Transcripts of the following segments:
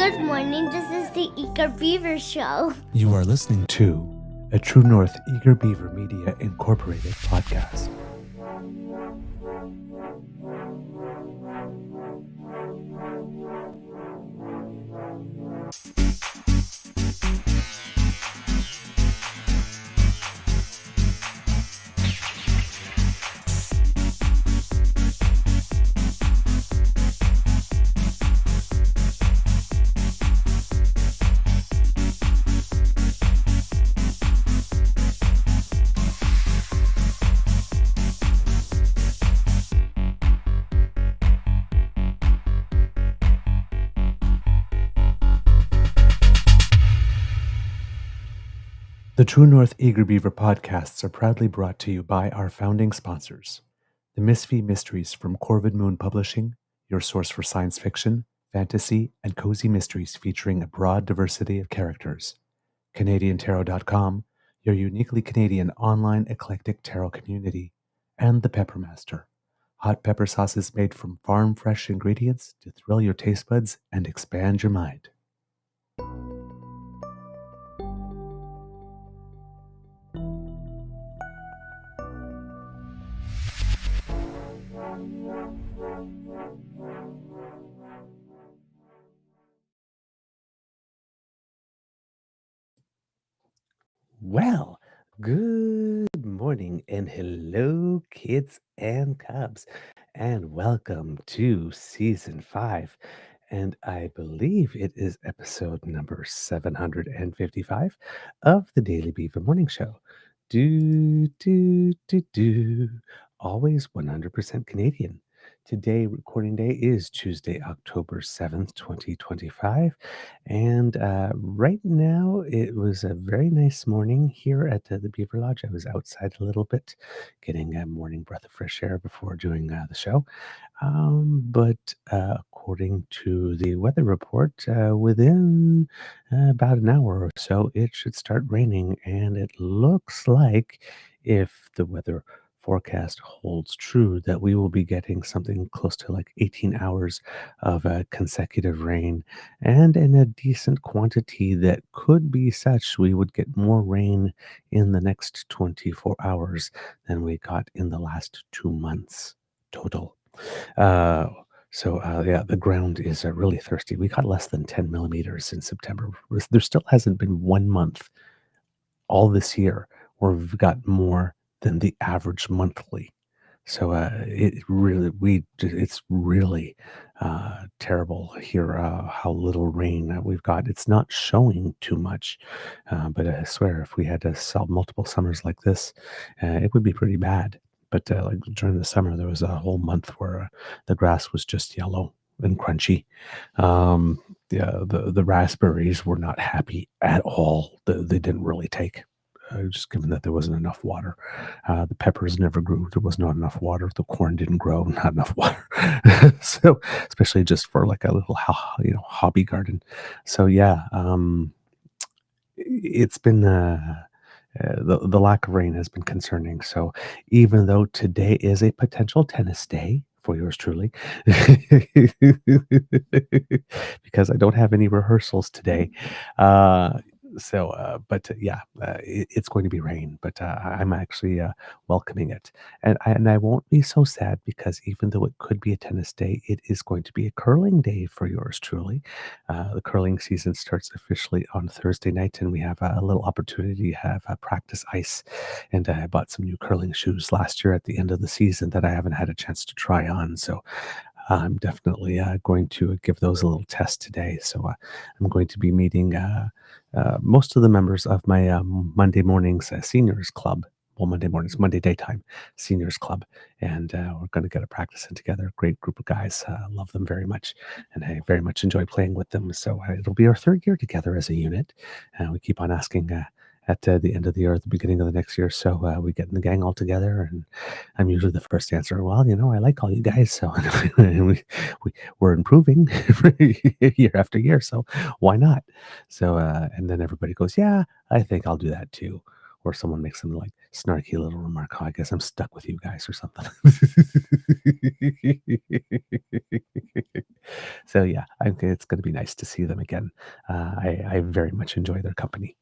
Good morning. This is the Eager Beaver Show. You are listening to a True North Eager Beaver Media Incorporated podcast. The True North Eager Beaver podcasts are proudly brought to you by our founding sponsors, the Misfit Mysteries from Corvid Moon Publishing, your source for science fiction, fantasy, and cozy mysteries featuring a broad diversity of characters, CanadianTarot.com, your uniquely Canadian online eclectic tarot community, and the Peppermaster, hot pepper sauces made from farm-fresh ingredients to thrill your taste buds and expand your mind. Well, good morning and hello, kids and cubs, and welcome to season 5. And I believe it is episode number 755 of the Daily Beaver Morning Show. Always 100% Canadian. Today, recording day is Tuesday, October 7th, 2025. And right now, it was a very nice morning here at the Beaver Lodge. I was outside a little bit, getting a morning breath of fresh air before doing the show. But according to the weather report, within about an hour or so, it should start raining. And it looks like if the weather forecast holds true, that we will be getting something close to like 18 hours of consecutive rain, and in a decent quantity that could be such we would get more rain in the next 24 hours than we got in the last 2 months total. Uh, yeah, the ground is really thirsty. We got less than 10 millimeters in September. There still hasn't been 1 month all this year where we've got more than the average monthly. So it's really terrible here how little rain we've got. It's not showing too much, but I swear if we had to sell multiple summers like this, it would be pretty bad. But like during the summer, there was a whole month where the grass was just yellow and crunchy. The raspberries were not happy at all. They didn't really take. Just given that there wasn't enough water. The peppers never grew. There was not enough water. The corn didn't grow. Not enough water. So, especially just for like a little, hobby garden. So yeah, it's been the lack of rain has been concerning. So even though today is a potential tennis day for yours truly, because I don't have any rehearsals today. It's going to be rain, but I'm actually welcoming it, and I won't be so sad because even though it could be a tennis day, it is going to be a curling day for yours truly. The curling season starts officially on Thursday night, and we have a little opportunity to have practice ice. And I bought some new curling shoes last year at the end of the season that I haven't had a chance to try on. So I'm definitely going to give those a little test today. So I'm going to be meeting most of the members of my Monday mornings seniors club. Well, Monday mornings, Monday daytime seniors club. And we're going to get a practice in together. Great group of guys. Love them very much. And I very much enjoy playing with them. So it'll be our third year together as a unit. We keep on asking at the end of the year, at the beginning of the next year. So we get in the gang all together, and I'm usually the first to answer, well, I like all you guys. So we're improving year after year. So why not? So, and then everybody goes, yeah, I think I'll do that too. Or someone makes some like snarky little remark, oh, I guess I'm stuck with you guys or something. So yeah, it's going to be nice to see them again. I very much enjoy their company.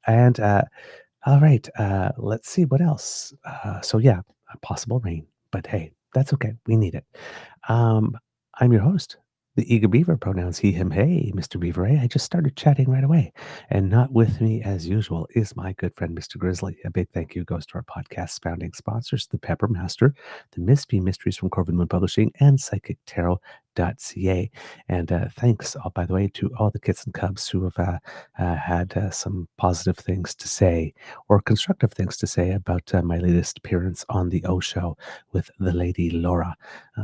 And all right, let's see what else. So yeah, possible rain, but hey, that's okay. We need it. Um, I'm your host, the eager beaver, pronouns he, him, hey, Mr. Beaver. Hey, I just started chatting right away. And not with me, as usual, is my good friend, Mr. Grizzly. A big thank you goes to our podcast founding sponsors, the Pepper Master, the Miss P Mysteries from Corvin Moon Publishing, and Psychic Tarot.ca. And thanks, by the way, to all the kits and cubs who have had some positive things to say or constructive things to say about my latest appearance on the O Show with the Lady Laura.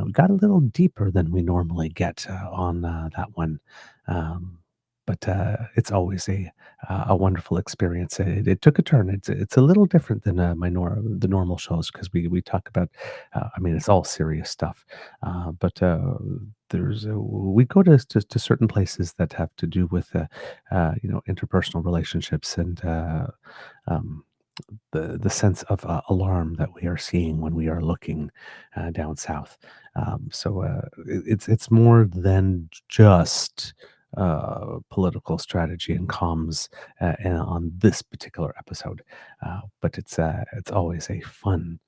We got a little deeper than we normally get on that one. Um, but it's always a wonderful experience. It took a turn. It's a little different than the normal shows because we talk about. I mean, it's all serious stuff, but there's we go to certain places that have to do with interpersonal relationships and um, the sense of alarm that we are seeing when we are looking down south. It's more than just political strategy and comms and on this particular episode, but it's always a fun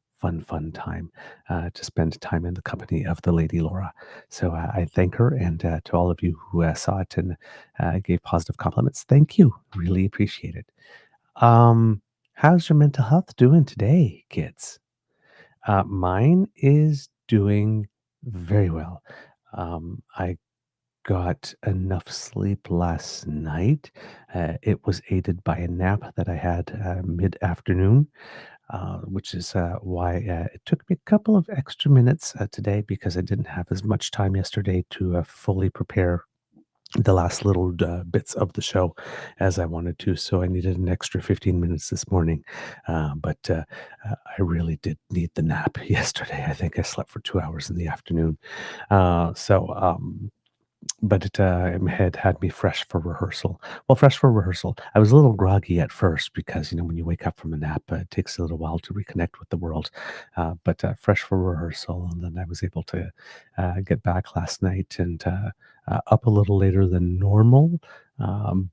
time to spend time in the company of the Lady Laura. So I thank her, and to all of you who saw it and gave positive compliments, thank you. Really appreciate it. Um, how's your mental health doing today, kids? Mine is doing very well. I got enough sleep last night. It was aided by a nap that I had mid afternoon, which is why it took me a couple of extra minutes today because I didn't have as much time yesterday to fully prepare the last little bits of the show as I wanted to. So I needed an extra 15 minutes this morning. I really did need the nap yesterday. I think I slept for 2 hours in the afternoon. But it had me fresh for rehearsal. Well, fresh for rehearsal. I was a little groggy at first because, when you wake up from a nap, it takes a little while to reconnect with the world. But fresh for rehearsal. And then I was able to get back last night and up a little later than normal.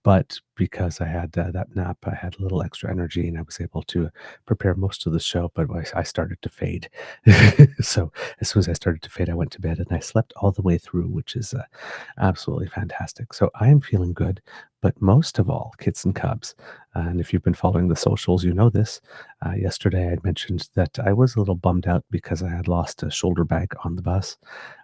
But because I had that nap, I had a little extra energy and I was able to prepare most of the show. But I started to fade. So as soon as I started to fade, I went to bed and I slept all the way through, which is absolutely fantastic. So I am feeling good, but most of all, kids and cubs. And if you've been following the socials, you know this. Yesterday, I mentioned that I was a little bummed out because I had lost a shoulder bag on the bus,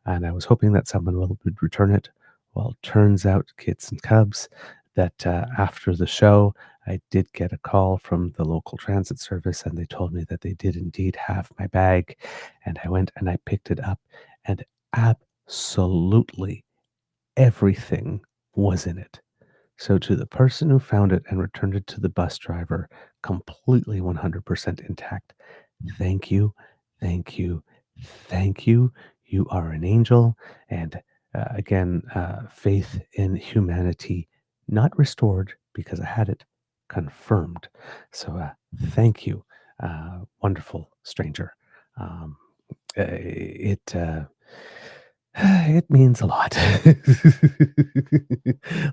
and I was hoping that someone would return it. Well, turns out, kids and cubs, that after the show, I did get a call from the local transit service, and they told me that they did indeed have my bag. And I went and I picked it up, and absolutely everything was in it. So to the person who found it and returned it to the bus driver, completely 100% intact, thank you, thank you, thank you. You are an angel. And again, faith in humanity, not restored because I had it, confirmed. So thank you, wonderful stranger. Um, it it means a lot.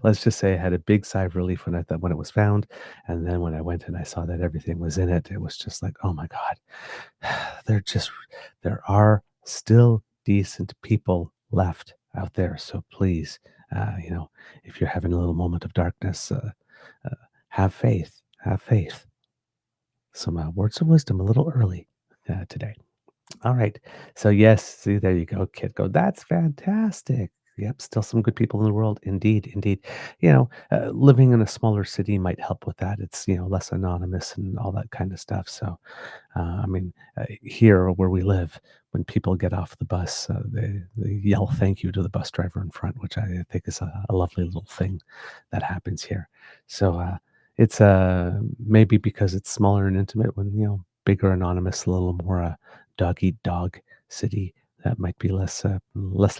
Let's just say I had a big sigh of relief when it was found, and then when I went and I saw that everything was in it, it was just like, oh my god, there just there are still decent people left out there. So please, if you're having a little moment of darkness, uh, have faith. Have faith. Some words of wisdom a little early today. All right. So yes, see, there you go, kid. Go. That's fantastic. Yep, still some good people in the world. Indeed, indeed. Living in a smaller city might help with that. It's less anonymous and all that kind of stuff. So, here where we live, when people get off the bus, they yell thank you to the bus driver in front, which I think is a lovely little thing that happens here. So it's maybe because it's smaller and intimate. When bigger, anonymous, a little more dog eat dog city, that might be less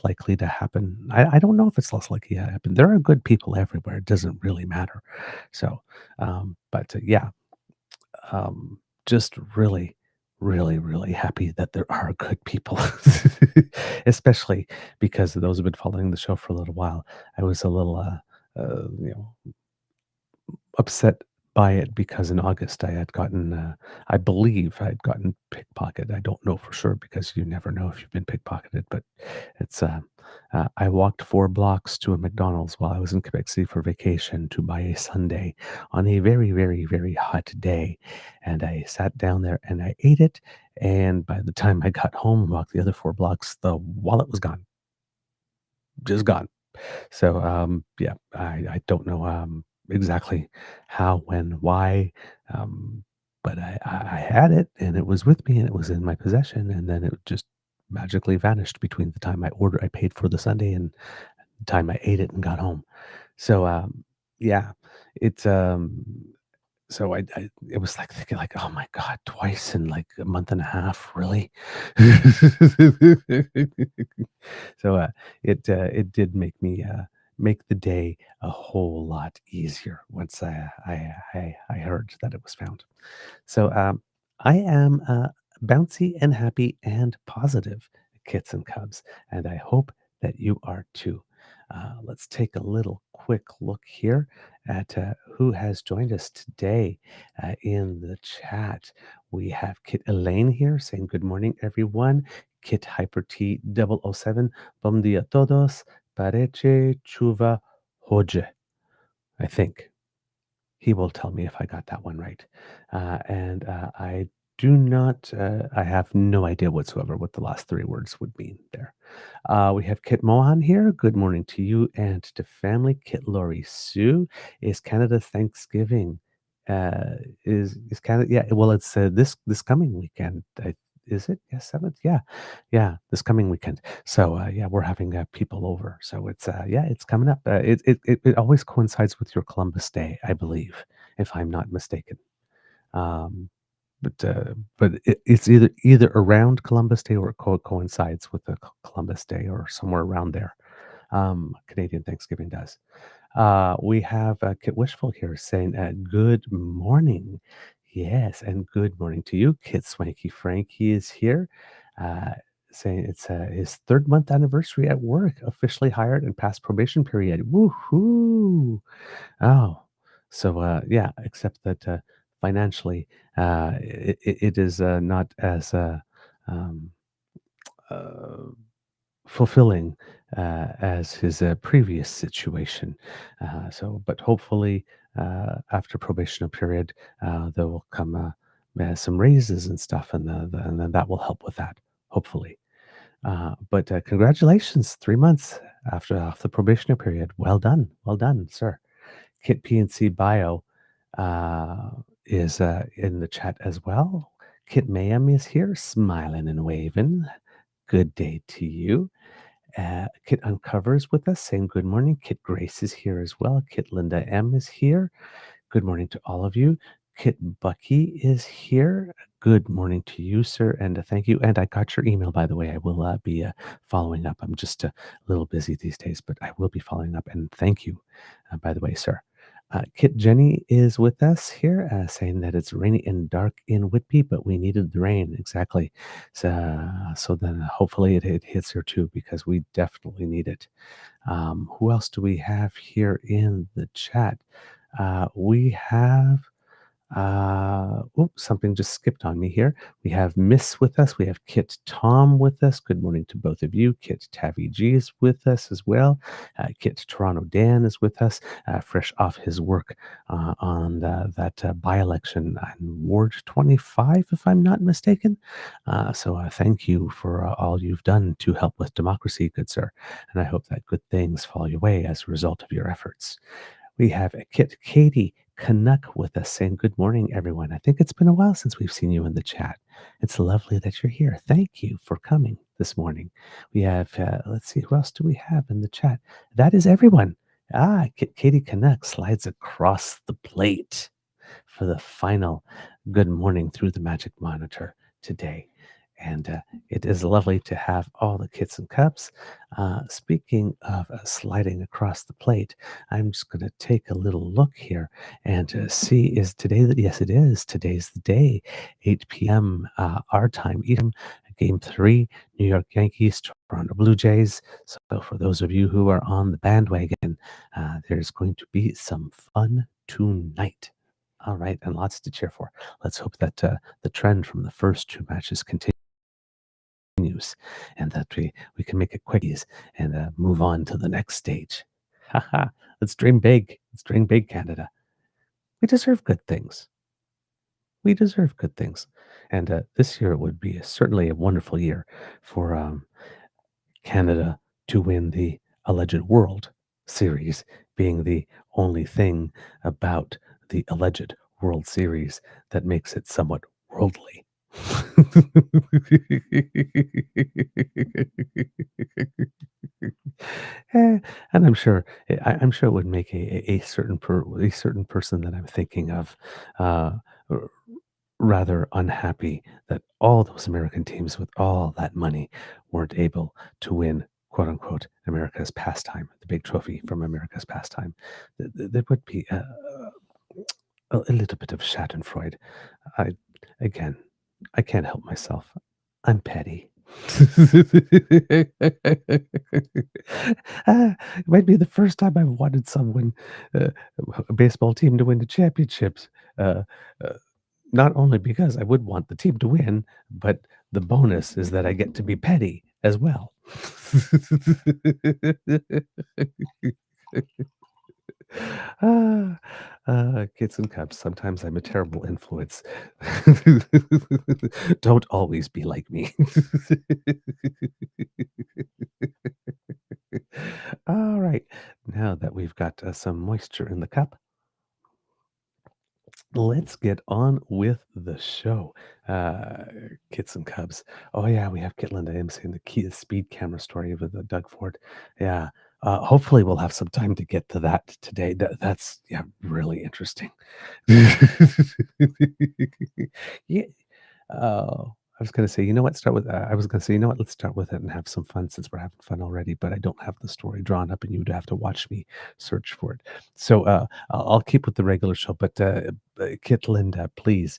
likely to happen. I don't know if it's less likely to happen. There are good people everywhere. It doesn't really matter. So, but yeah, just really, really, really happy that there are good people, especially because those who've been following the show for a little while. I was a little, you know, upset by it because in August I believe I had gotten pickpocketed. I don't know for sure because you never know if you've been pickpocketed, but it's, I walked 4 blocks to a McDonald's while I was in Quebec City for vacation to buy a sundae on a very, very, very hot day. And I sat down there and I ate it. And by the time I got home and walked the other 4 blocks, the wallet was gone, just gone. So, yeah, I don't know, exactly how, when, why, um, but I had it and it was with me and it was in my possession, and then it just magically vanished between the time I paid for the Sunday and the time I ate it and got home. So, yeah, it's, so I it was like thinking like, "Oh my god, twice in like a month and a half, really?" So, it did make the day a whole lot easier once I heard that it was found. So, I am, bouncy and happy and positive, kits and cubs, and I hope that you are too. Let's take a little quick look here at who has joined us today in the chat. We have Kit Elaine here saying, "Good morning, everyone." Kit Hyper T 007, Bom dia todos, parece chuva hoje, I think. He will tell me if I got that one right. And I have no idea whatsoever what the last 3 words would mean there. We have Kit Mohan here. Good morning to you and to family. Kit Lori Sue. Is Canada Thanksgiving? Is Canada? Yeah. Well, it's this coming weekend. Is it? Yeah, 7th. Yeah, yeah. This coming weekend. So yeah, we're having people over. So it's yeah, it's coming up. It always coincides with your Columbus Day, I believe, if I'm not mistaken. Um, it's either around Columbus Day or it coincides with the Columbus Day or somewhere around there. Canadian Thanksgiving does. We have Kit Wishful here saying, "Good morning." Yes, and good morning to you. Kit Swanky Frankie is here, uh, saying it's his 3rd month anniversary at work, officially hired and past probation period. Woohoo! Oh, so yeah, except that financially, it is not as um, uh, fulfilling as his previous situation. But hopefully, after probational period, there will come some raises and stuff, and then that will help with that. Hopefully. But congratulations, 3 months after off the probational period. Well done, sir. Kit PNC Bio is in the chat as well. Kit Mayhem is here, smiling and waving. Good day to you. Kit Uncovers with us, saying good morning. Kit Grace is here as well. Kit Linda M is here. Good morning to all of you. Kit Bucky is here. Good morning to you, sir, and thank you. And I got your email, by the way. I will be following up. I'm just a little busy these days, but I will be following up. And thank you, by the way, sir. Kit Jenny is with us here, saying that it's rainy and dark in Whitby, but we needed the rain. Exactly. So then hopefully it hits here too, because we definitely need it. Who else do we have here in the chat? We have oops, something just skipped on me here. We have Miss with us. We have Kit Tom with us. Good morning to both of you. Kit Tavi G is with us as well. Kit Toronto Dan is with us, fresh off his work on that by-election in Ward 25, if I'm not mistaken. So thank you for all you've done to help with democracy, good sir. And I hope that good things fall your way as a result of your efforts. We have Kit Katie Canuck with us saying, "Good morning, everyone. I think it's been a while since we've seen you in the chat. It's lovely that you're here. Thank you for coming this morning." We have, let's see, who else do we have in the chat? That is everyone. Katie Canuck slides across the plate for the final good morning through the magic monitor today. and it is lovely to have all the kits and cups. Speaking of sliding across the plate, I'm just going to take a little look here and see is today that yes it is today's the day 8 p.m. Our time Eastern, game 3 New York Yankees Toronto Blue Jays. So for those of you who are on the bandwagon, there's going to be some fun tonight. All right, and lots to cheer for. Let's hope that the trend from the first two matches continues, and that we can make it quickies and move on to the next stage. Haha! Let's dream big. Let's dream big, Canada. We deserve good things. We deserve good things, and this year would be certainly a wonderful year for Canada to win the alleged World Series, being the only thing about the alleged World Series that makes it somewhat worldly. And I'm sure it would make a certain person that I'm thinking of uh, r- rather unhappy that all those American teams with all that money weren't able to win, quote unquote, America's pastime, the big trophy from America's pastime. There would be a little bit of Schadenfreude. I, again, I can't help myself. I'm petty. It might be the first time I've wanted uh, a baseball team to win the championships. Uh, uh, Not only because I would want the team to win, but the bonus is that I get to be petty as well. Ah, kids and cubs, sometimes I'm a terrible influence. Don't always be like me. All right, now that we've got some moisture in the cup, let's get on with the show. Uh, Kits and Cubs. Oh yeah, we have Kit Linda MC and the key speed camera story with Doug Ford. Yeah. Hopefully we'll have some time to get to that today. That's yeah, really interesting. Yeah. I was going to say, you know what? Start with. I was going to say, you know what? Let's start with it and have some fun since we're having fun already. But I don't have the story drawn up, and you would have to watch me search for it. So I'll keep with the regular show. But Kit Linda, please,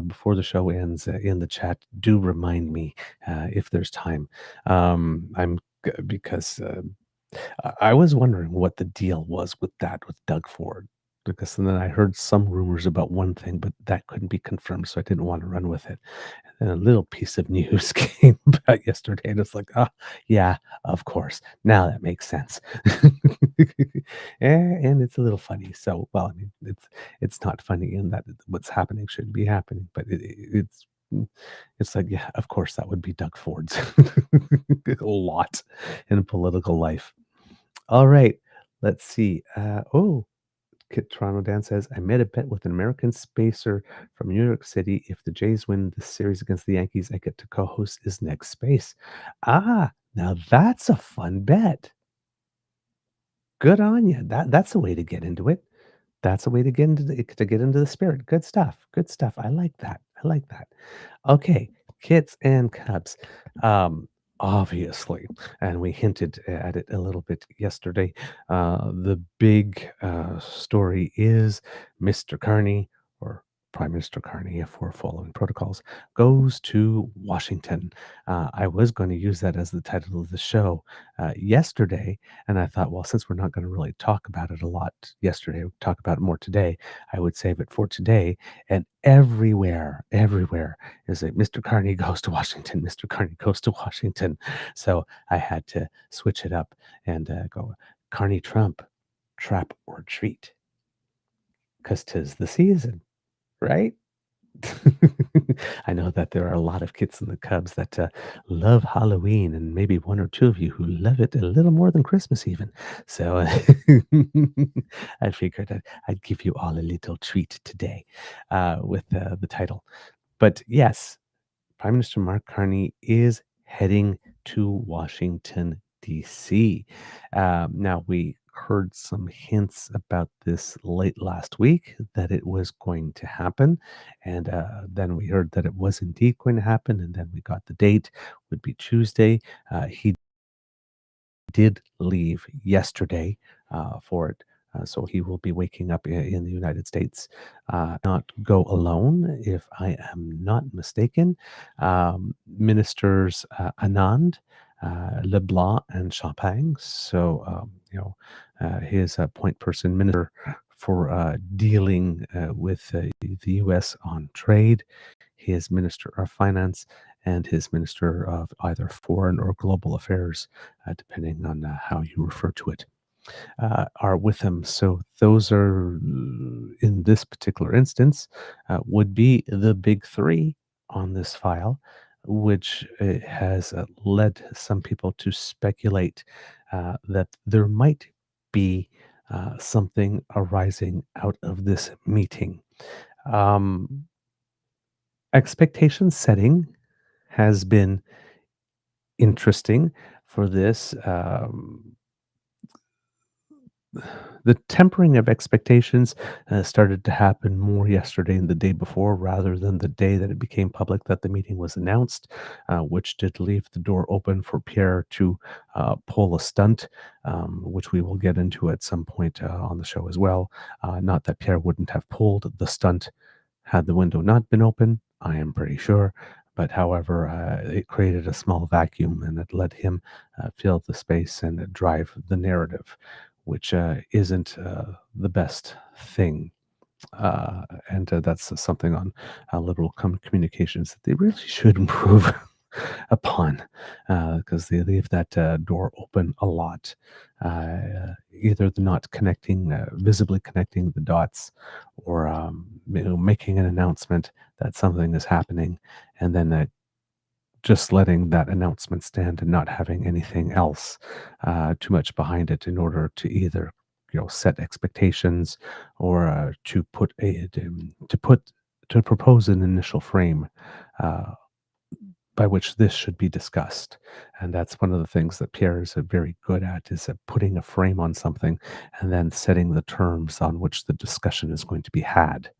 before the show ends, in the chat, do remind me if there's time. Because I was wondering what the deal was with that with Doug Ford. Because then I heard some rumors about one thing, but that couldn't be confirmed, so I didn't want to run with it. And a little piece of news came about yesterday, and it's like, ah, yeah, of course. Now that makes sense. And it's a little funny. So, well, I mean, it's not funny in that what's happening shouldn't be happening, but it's like, yeah, of course, that would be Doug Ford's a lot in political life. All right, let's see. Kit Toronto Dan says, I made a bet with an American spacer from New York City. If the Jays win this series against the Yankees, I get to co-host his next space. Ah, now that's a fun bet. Good on you. That's a way to get into it. That's a way to get into the spirit. Good stuff. Good stuff. I like that. I like that. Okay, kits and cubs. Um, Obviously, and we hinted at it a little bit yesterday. The big story is Mr. Carney, or Prime Minister Carney, if we're following protocols, goes to Washington. I was going to use that as the title of the show yesterday, and I thought, well, since we're not going to really talk about it a lot yesterday, we'll talk about it more today. I would save it for today. And everywhere is it Mr. Carney goes to Washington, Mr. Carney goes to Washington. So I had to switch it up and go Carney Trump, trap or treat, because 'tis the season, right? I know that there are a lot of kids in the Cubs that love Halloween, and maybe one or two of you who love it a little more than Christmas, even. So I figured I'd give you all a little treat today with the title. But yes, Prime Minister Mark Carney is heading to Washington, D.C. Now, we heard some hints about this late last week that it was going to happen. And then we heard that it was indeed going to happen. And then we got the date would be Tuesday. He did leave yesterday for it. So he will be waking up in the United States. Not go alone, if I am not mistaken. Ministers Anand, LeBlanc, and Champagne. So, his point person, minister for dealing with the U.S. on trade, his minister of finance, and his minister of either foreign or global affairs, depending on how you refer to it, are with him. So those are, in this particular instance, would be the big three on this file, which has led some people to speculate that there might be something arising out of this meeting. Um, Expectation setting has been interesting for this. The tempering of expectations started to happen more yesterday and the day before, rather than the day that it became public that the meeting was announced, which did leave the door open for Pierre to pull a stunt, which we will get into at some point on the show as well. Not that Pierre wouldn't have pulled the stunt had the window not been open, I am pretty sure. But however, it created a small vacuum and it let him fill the space and drive the narrative, which isn't the best thing. And that's something on liberal communications that they really should improve upon, because they leave that door open a lot. Either they're not connecting, visibly connecting the dots, or making an announcement that something is happening, and then just letting that announcement stand and not having anything else too much behind it in order to either set expectations, or to propose an initial frame uh, by which this should be discussed. And that's one of the things that Pierre is very good at, is at putting a frame on something and then setting the terms on which the discussion is going to be had.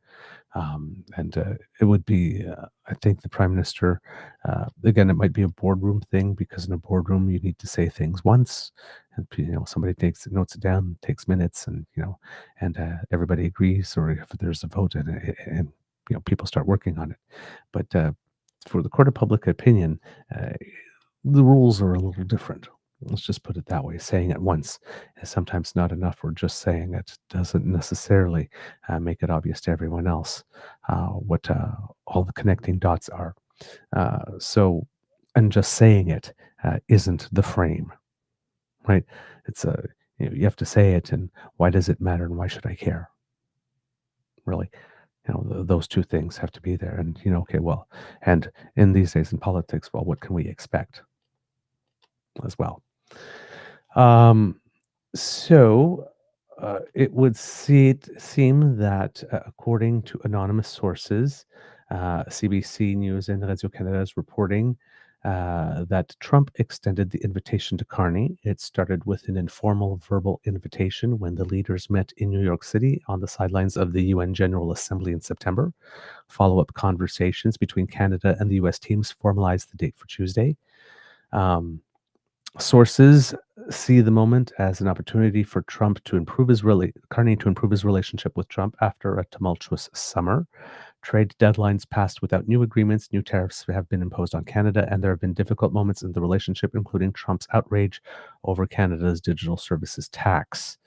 And it would be, I think, the prime minister. Again, it might be a boardroom thing, because in a boardroom you need to say things once, and somebody notes it down, takes minutes, and everybody agrees, or if there's a vote, and people start working on it. But for the court of public opinion, the rules are a little different. Let's just put it that way. Saying it once is sometimes not enough, or just saying it doesn't necessarily make it obvious to everyone else what all the connecting dots are. And just saying it isn't the frame, right? It's you have to say it, and why does it matter, and why should I care? Really, those two things have to be there. And okay, well, and in these days in politics, well, what can we expect as well? Um, so it would seem that, according to anonymous sources, CBC News and Radio Canada is reporting that Trump extended the invitation to Carney. It started with an informal verbal invitation when the leaders met in New York City on the sidelines of the UN General Assembly in September. Follow-up conversations between Canada and the US teams formalized the date for Tuesday. Sources see the moment as an opportunity for Trump to improve Carney to improve his relationship with Trump after a tumultuous summer. Trade deadlines passed without new agreements. New tariffs have been imposed on Canada, and there have been difficult moments in the relationship, including Trump's outrage over Canada's digital services tax.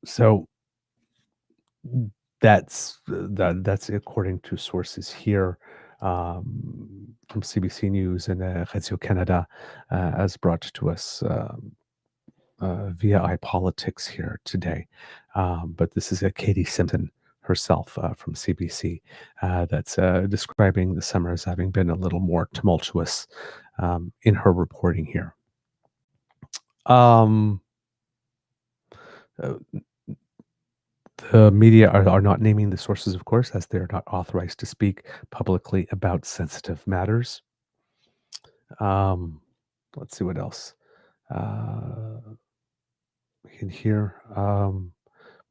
So that's according to sources here, from CBC News and Radio Canada, as brought to us via iPolitics here today. But this is Katie Simpson herself from CBC that's describing the summer as having been a little more tumultuous in her reporting here. Um, uh, The media are not naming the sources, of course, as they are not authorized to speak publicly about sensitive matters. Um, let's see what else. Uh, we can hear.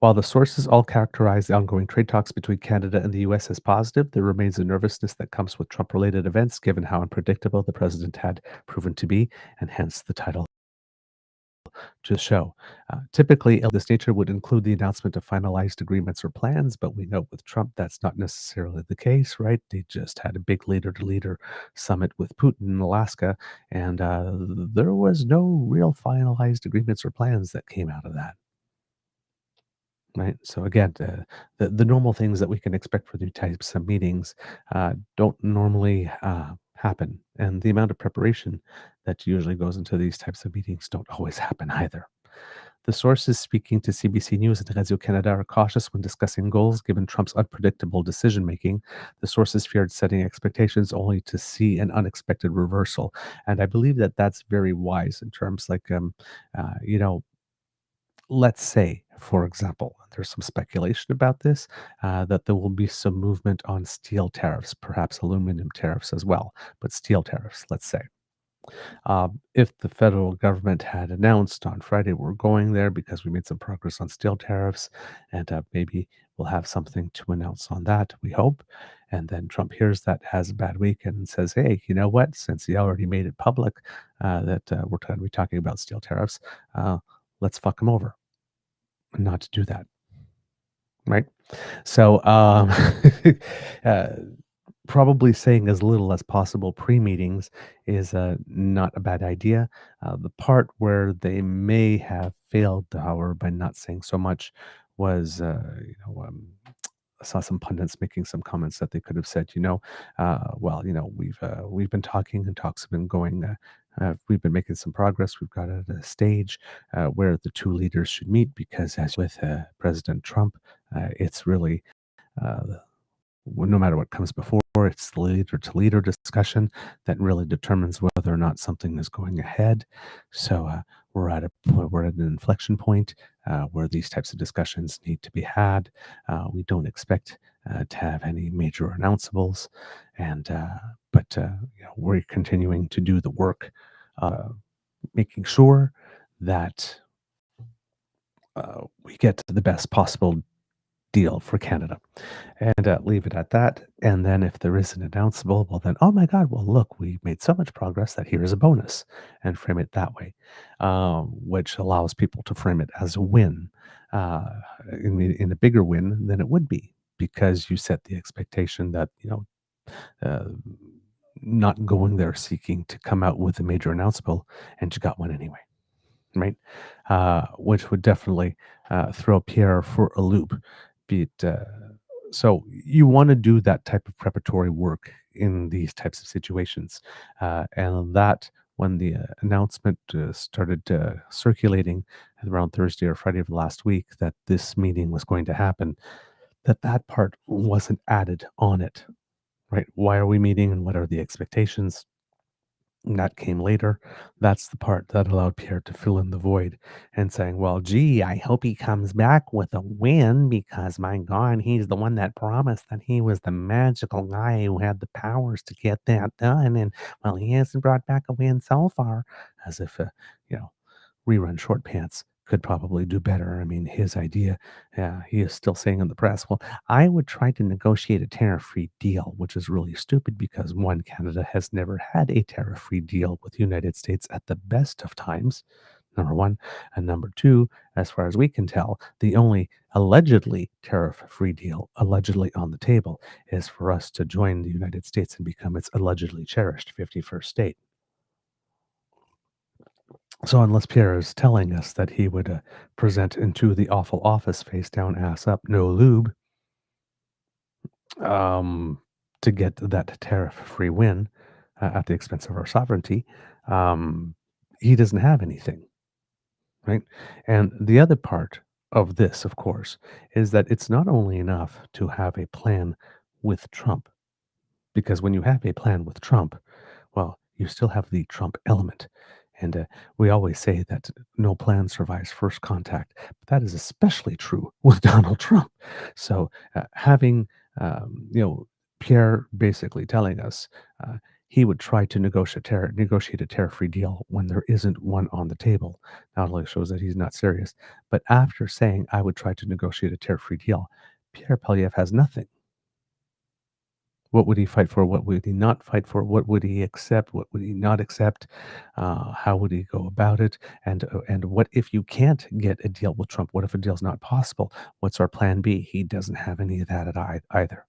While the sources all characterize the ongoing trade talks between Canada and the US as positive, there remains a nervousness that comes with Trump related events, given how unpredictable the president had proven to be, and hence the title to the show. Typically, this nature would include the announcement of finalized agreements or plans, but we know with Trump that's not necessarily the case, right? They just had a big leader to leader summit with Putin in Alaska, and there was no real finalized agreements or plans that came out of that. Right. So again, the normal things that we can expect for these types of meetings don't normally happen, and the amount of preparation that usually goes into these types of meetings don't always happen either. The sources speaking to CBC News and Radio Canada are cautious when discussing goals, given Trump's unpredictable decision making. The sources feared setting expectations only to see an unexpected reversal, and I believe that that's very wise in terms like you know let's say, for example, there's some speculation about this, that there will be some movement on steel tariffs, perhaps aluminum tariffs as well, but steel tariffs, let's say. If the federal government had announced on Friday we're going there because we made some progress on steel tariffs, and maybe we'll have something to announce on that, we hope. And then Trump hears that, has a bad week, and says, hey, you know what? Since he already made it public that we're going to be talking about steel tariffs, let's fuck him over not to do that, right? So, uh, probably saying as little as possible pre-meetings is not a bad idea. The part where they may have failed, however, by not saying so much was, I saw some pundits making some comments that they could have said, well, we've been talking and talks have been going. We've been making some progress. We've got at a stage where the two leaders should meet because, as with President Trump, it's really uh, no matter what comes before, it's the leader to leader discussion that really determines whether or not something is going ahead. So we're at an inflection point where these types of discussions need to be had. We don't expect to have any major announceables, and but we're continuing to do the work, uh, making sure that we get to the best possible deal for Canada and leave it at that. And then if there is an announceable, well, then, oh my God, well, look, we made so much progress that here is a bonus and frame it that way, which allows people to frame it as a win, uh, in a bigger win than it would be because you set the expectation that, uh, not going there seeking to come out with a major announceable and you got one anyway, right? Which would definitely throw Pierre for a loop. Be it so you want to do that type of preparatory work in these types of situations, and that when the announcement started circulating around Thursday or Friday of last week that this meeting was going to happen, that part wasn't added on it, right? Why are we meeting and what are the expectations? That came later. That's the part that allowed Pierre to fill in the void and saying, well, gee, I hope he comes back with a win because, my God, he's the one that promised that he was the magical guy who had the powers to get that done. And, well, he hasn't brought back a win so far, as if, you know, rerun short pants could probably do better. I mean, his idea, he is still saying in the press, well, I would try to negotiate a tariff free deal, which is really stupid because one, Canada has never had a tariff free deal with the United States at the best of times. Number one. And number two, as far as we can tell, the only allegedly tariff free deal, allegedly on the table, is for us to join the United States and become its allegedly cherished 51st state. So unless Pierre is telling us that he would present into the awful office face down, ass up, no lube, um, to get that tariff-free win at the expense of our sovereignty, um, he doesn't have anything, right? And the other part of this, of course, is that it's not only enough to have a plan with Trump, because when you have a plan with Trump, well, you still have the Trump element. And we always say that no plan survives first contact, but that is especially true with Donald Trump. So having, Pierre basically telling us, uh, he would try to negotiate a tariff-free deal when there isn't one on the table. Not only shows that he's not serious, but after saying, "I would try to negotiate a tariff-free deal," Pierre Poilievre has nothing. What would he fight for? What would he not fight for? What would he accept? What would he not accept? How would he go about it? And what if you can't get a deal with Trump? What if a deal's not possible? What's our plan B? He doesn't have any of that either,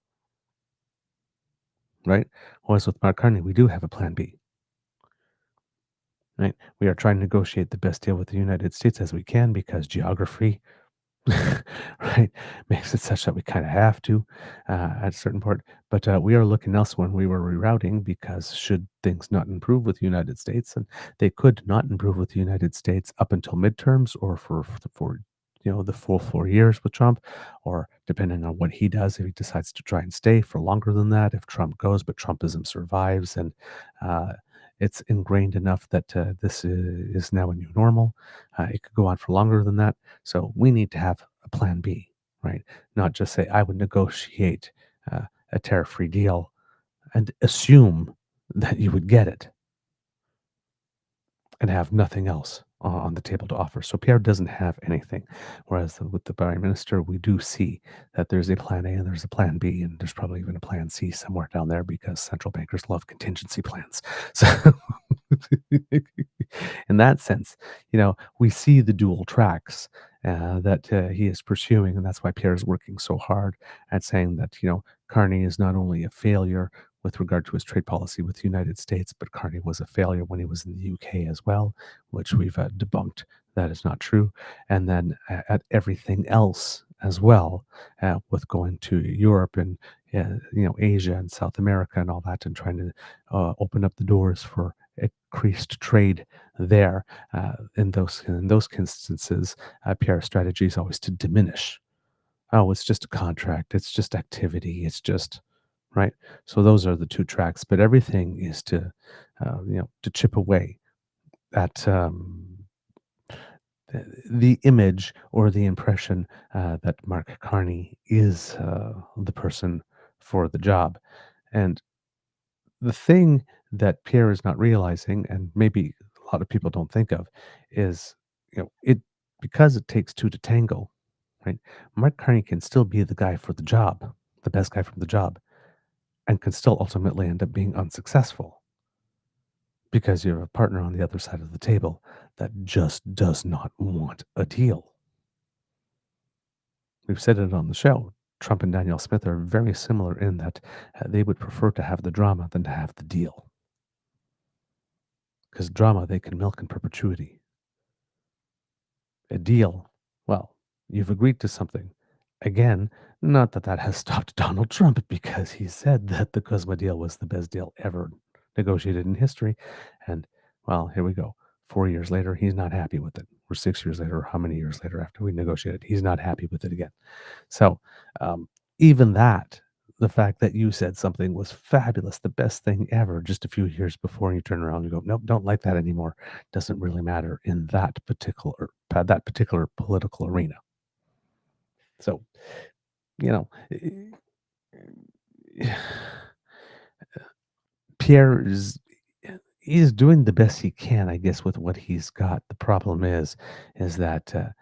right? Whereas with Mark Carney, we do have a plan B, right? We are trying to negotiate the best deal with the United States as we can because geography, right, makes it such that we kind of have to at a certain part. But we are looking elsewhere when we were rerouting because should things not improve with the United States, and they could not improve with the United States up until midterms or for the full 4 years with Trump, or depending on what he does, if he decides to try and stay for longer than that, if Trump goes, but Trumpism survives, and uh, it's ingrained enough that this is now a new normal. It could go on for longer than that, so we need to have a plan B, right? Not just say, I would negotiate a tariff free deal and assume that you would get it and have nothing else on the table to offer. So Pierre doesn't have anything. Whereas with the Prime Minister, we do see that there's a plan A and there's a plan B, and there's probably even a plan C somewhere down there because central bankers love contingency plans. So in that sense, we see the dual tracks that he is pursuing, and that's why Pierre is working so hard at saying that Carney is not only a failure with regard to his trade policy with the United States, but Carney was a failure when he was in the UK as well, which we've debunked. That is not true. And then at everything else as well, with going to Europe and Asia and South America and all that, and trying to open up the doors for increased trade there. In those instances, Pierre's strategy is always to diminish. Oh, it's just a contract. It's just activity. It's just right. So those are the two tracks. But everything is to chip away at the image or the impression that Mark Carney is the person for the job. And the thing that Pierre is not realizing, and maybe a lot of people don't think of, is it because it takes two to tango, right? Mark Carney can still be the guy for the job, the best guy for the job, and can still ultimately end up being unsuccessful because you have a partner on the other side of the table that just does not want a deal. We've said it on the show. Trump and Danielle Smith are very similar in that they would prefer to have the drama than to have the deal. Because drama they can milk in perpetuity. A deal, well, you've agreed to something. Again, not that that has stopped Donald Trump because he said that the Cosmo deal was the best deal ever negotiated in history. And, well, here we go. 4 years later, he's not happy with it. Or 6 years later, or how many years later after we negotiated, he's not happy with it again. So, even that, the fact that you said something was fabulous, the best thing ever just a few years before, and you turn around and you go, nope, don't like that anymore, doesn't really matter in that particular political arena. So, you know, Pierre is doing the best he can, I guess, with what he's got. The problem is that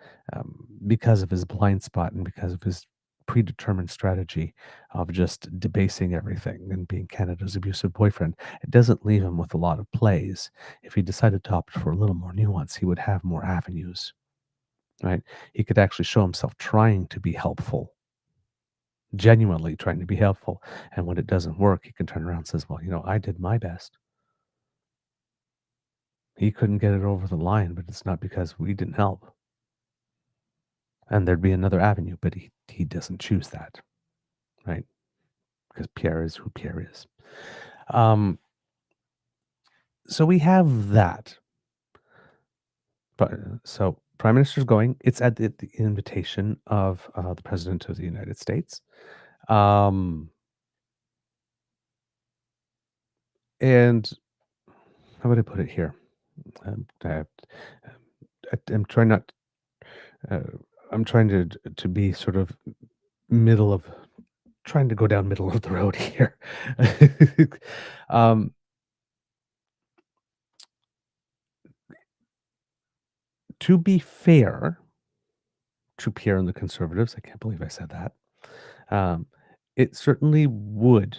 because of his blind spot and because of his predetermined strategy of just debasing everything and being Canada's abusive boyfriend, it doesn't leave him with a lot of plays. If he decided to opt for a little more nuance, he would have more avenues, right? He could actually show himself trying to be helpful, genuinely trying to be helpful. And when it doesn't work, he can turn around and says, well, I did my best. He couldn't get it over the line, but it's not because we didn't help. And there'd be another avenue, but he doesn't choose that, right? Because Pierre is who Pierre is. So we have that. But so Prime Minister's going. It's at the invitation of the President of the United States. And how would I put it here? I'm trying not. Uh, I'm trying to be sort of middle of trying to go down middle of the road here. um, To be fair to Pierre and the Conservatives, I can't believe I said that, um, it certainly would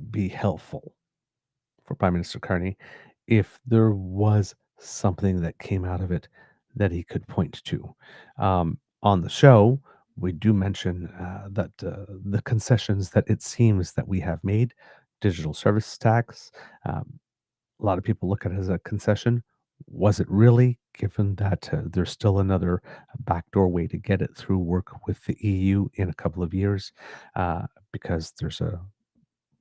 be helpful for Prime Minister Carney if there was something that came out of it that he could point to. On the show, we do mention that the concessions that it seems that we have made, digital service tax, um, a lot of people look at it as a concession. Was it really, given that there's still another backdoor way to get it through work with the EU in a couple of years? Because there's a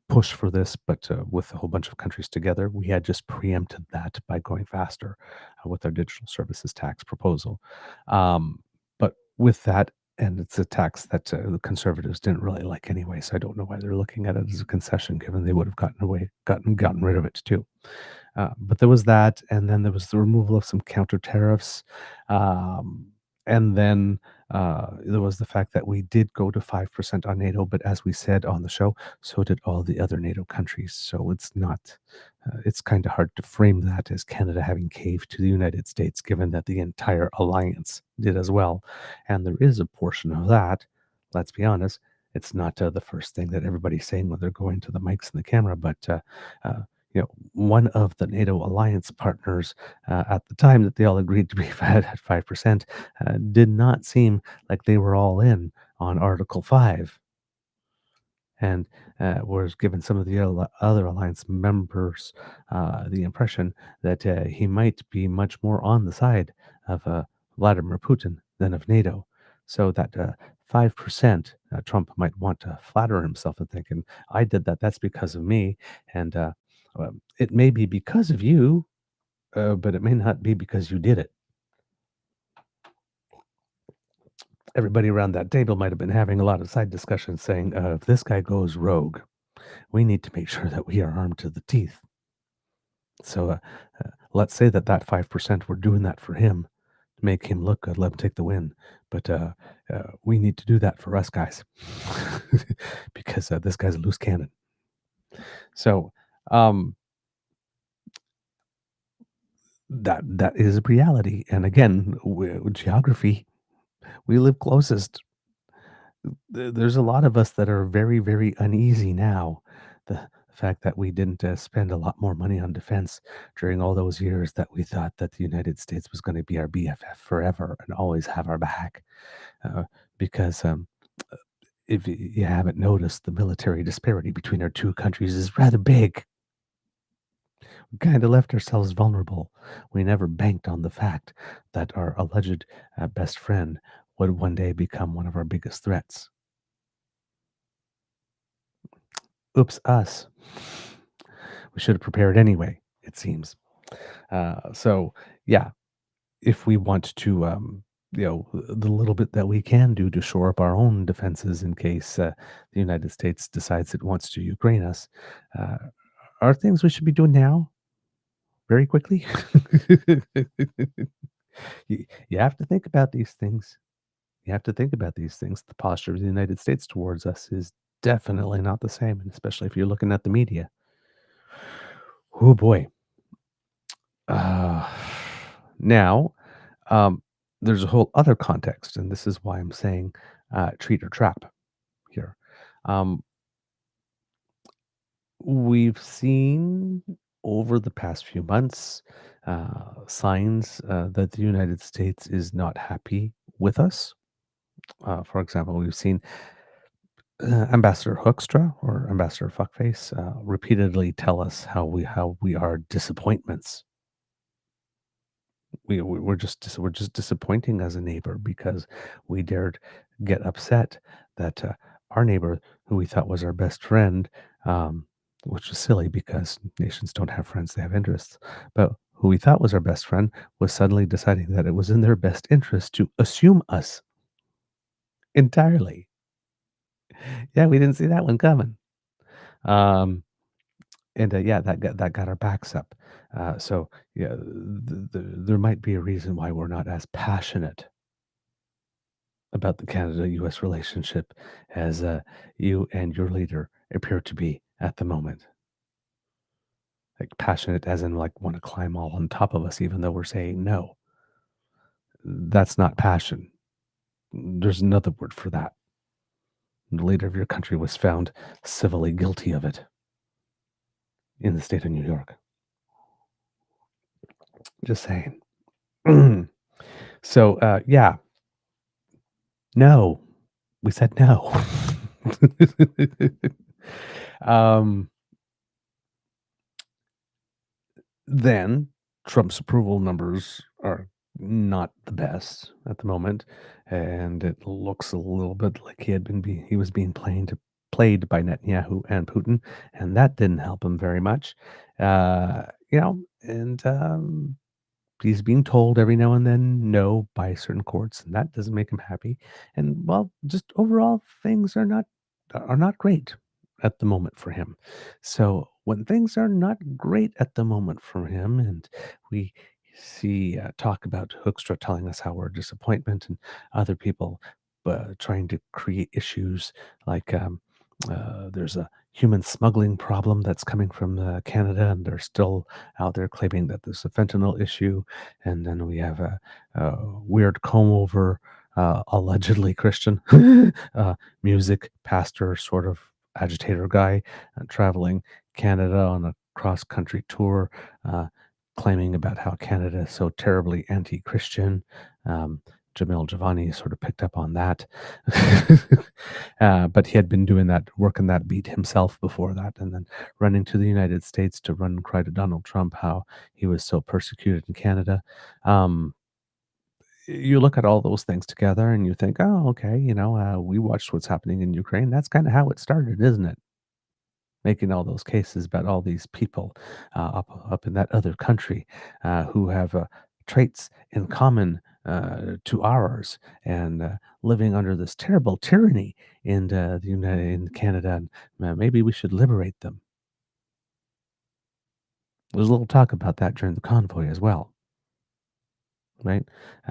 push for this, but with a whole bunch of countries together, we had just preempted that by going faster with our digital services tax proposal. But with that, and it's a tax that the conservatives didn't really like anyway, so I don't know why they're looking at it as a concession, given they would have gotten rid of it too. But there was that, and then there was the removal of some counter tariffs, um, and then there was the fact that we did go to 5% on NATO, but as we said on the show, so did all the other NATO countries. So it's not, it's kind of hard to frame that as Canada having caved to the United States, given that the entire alliance did as well. And there is a portion of that, let's be honest, it's not the first thing that everybody's saying when they're going to the mics and the camera, but one of the NATO alliance partners at the time that they all agreed to be fed at 5% did not seem like they were all in on Article 5 and was given some of the other alliance members the impression that he might be much more on the side of Vladimir Putin than of NATO. So that 5%, Trump might want to flatter himself and thinking, I did that, that's because of me. And it may be because of you, but it may not be because you did it. Everybody around that table might have been having a lot of side discussions saying, if this guy goes rogue, we need to make sure that we are armed to the teeth. So let's say that 5%, we're doing that for him to make him look good, let him take the win. But we need to do that for us guys because this guy's a loose cannon. So that is reality. And again, geography, we live closest. There's a lot of us that are very, very uneasy now. The fact that we didn't spend a lot more money on defense during all those years that we thought that the United States was going to be our BFF forever and always have our back. Because if you haven't noticed, the military disparity between our two countries is rather big. We kind of left ourselves vulnerable. We never banked on the fact that our alleged best friend would one day become one of our biggest threats. Oops, us. We should have prepared anyway, it seems. So, yeah, if we want to, the little bit that we can do to shore up our own defenses in case the United States decides it wants to Ukraine us, uh, are things we should be doing now, very quickly. You have to think about these things. You have to think about these things. The posture of the United States towards us is definitely not the same, and especially if you're looking at the media. Oh boy. Uh, now, um, there's a whole other context, and this is why I'm saying treat or trap here. Um, we've seen over the past few months signs that the United States is not happy with us. For example, we've seen Ambassador Hoekstra or Ambassador Fuckface repeatedly tell us how we are disappointments. We're just disappointing as a neighbor because we dared get upset that our neighbor, who we thought was our best friend, um, which was silly because nations don't have friends; they have interests. But who we thought was our best friend was suddenly deciding that it was in their best interest to assume us entirely. Yeah, we didn't see that one coming. Um, and yeah, that got our backs up. So yeah, there might be a reason why we're not as passionate about the Canada-US relationship as you and your leader appear to be at the moment. Like passionate as in like want to climb all on top of us, even though we're saying no. That's not passion. There's another word for that. The leader of your country was found civilly guilty of it in the state of New York. Just saying. So, yeah, no. We said no. um, then Trump's approval numbers are not the best at the moment, and it looks a little bit like he was being played by Netanyahu and Putin, and that didn't help him very much. And he's being told every now and then no by certain courts, and that doesn't make him happy. And well, just overall, things are not great at the moment for him. So when things are not great at the moment for him, and we see talk about Hoekstra telling us how we're a disappointment, and other people trying to create issues like there's a human smuggling problem that's coming from Canada, and they're still out there claiming that there's a fentanyl issue. And then we have a weird comb over, allegedly Christian music pastor, sort of agitator guy, traveling Canada on a cross country tour, claiming about how Canada is so terribly anti Christian. Um, Jamil Javani sort of picked up on that. But he had been doing that, working that beat himself before that, and then running to the United States to run and cry to Donald Trump how he was so persecuted in Canada. Um, you look at all those things together and you think, oh, okay, we watched what's happening in Ukraine. That's kind of how it started, isn't it? Making all those cases about all these people up in that other country who have traits in common to ours, and living under this terrible tyranny in Canada, and maybe we should liberate them. There's a little talk about that during the convoy as well, right?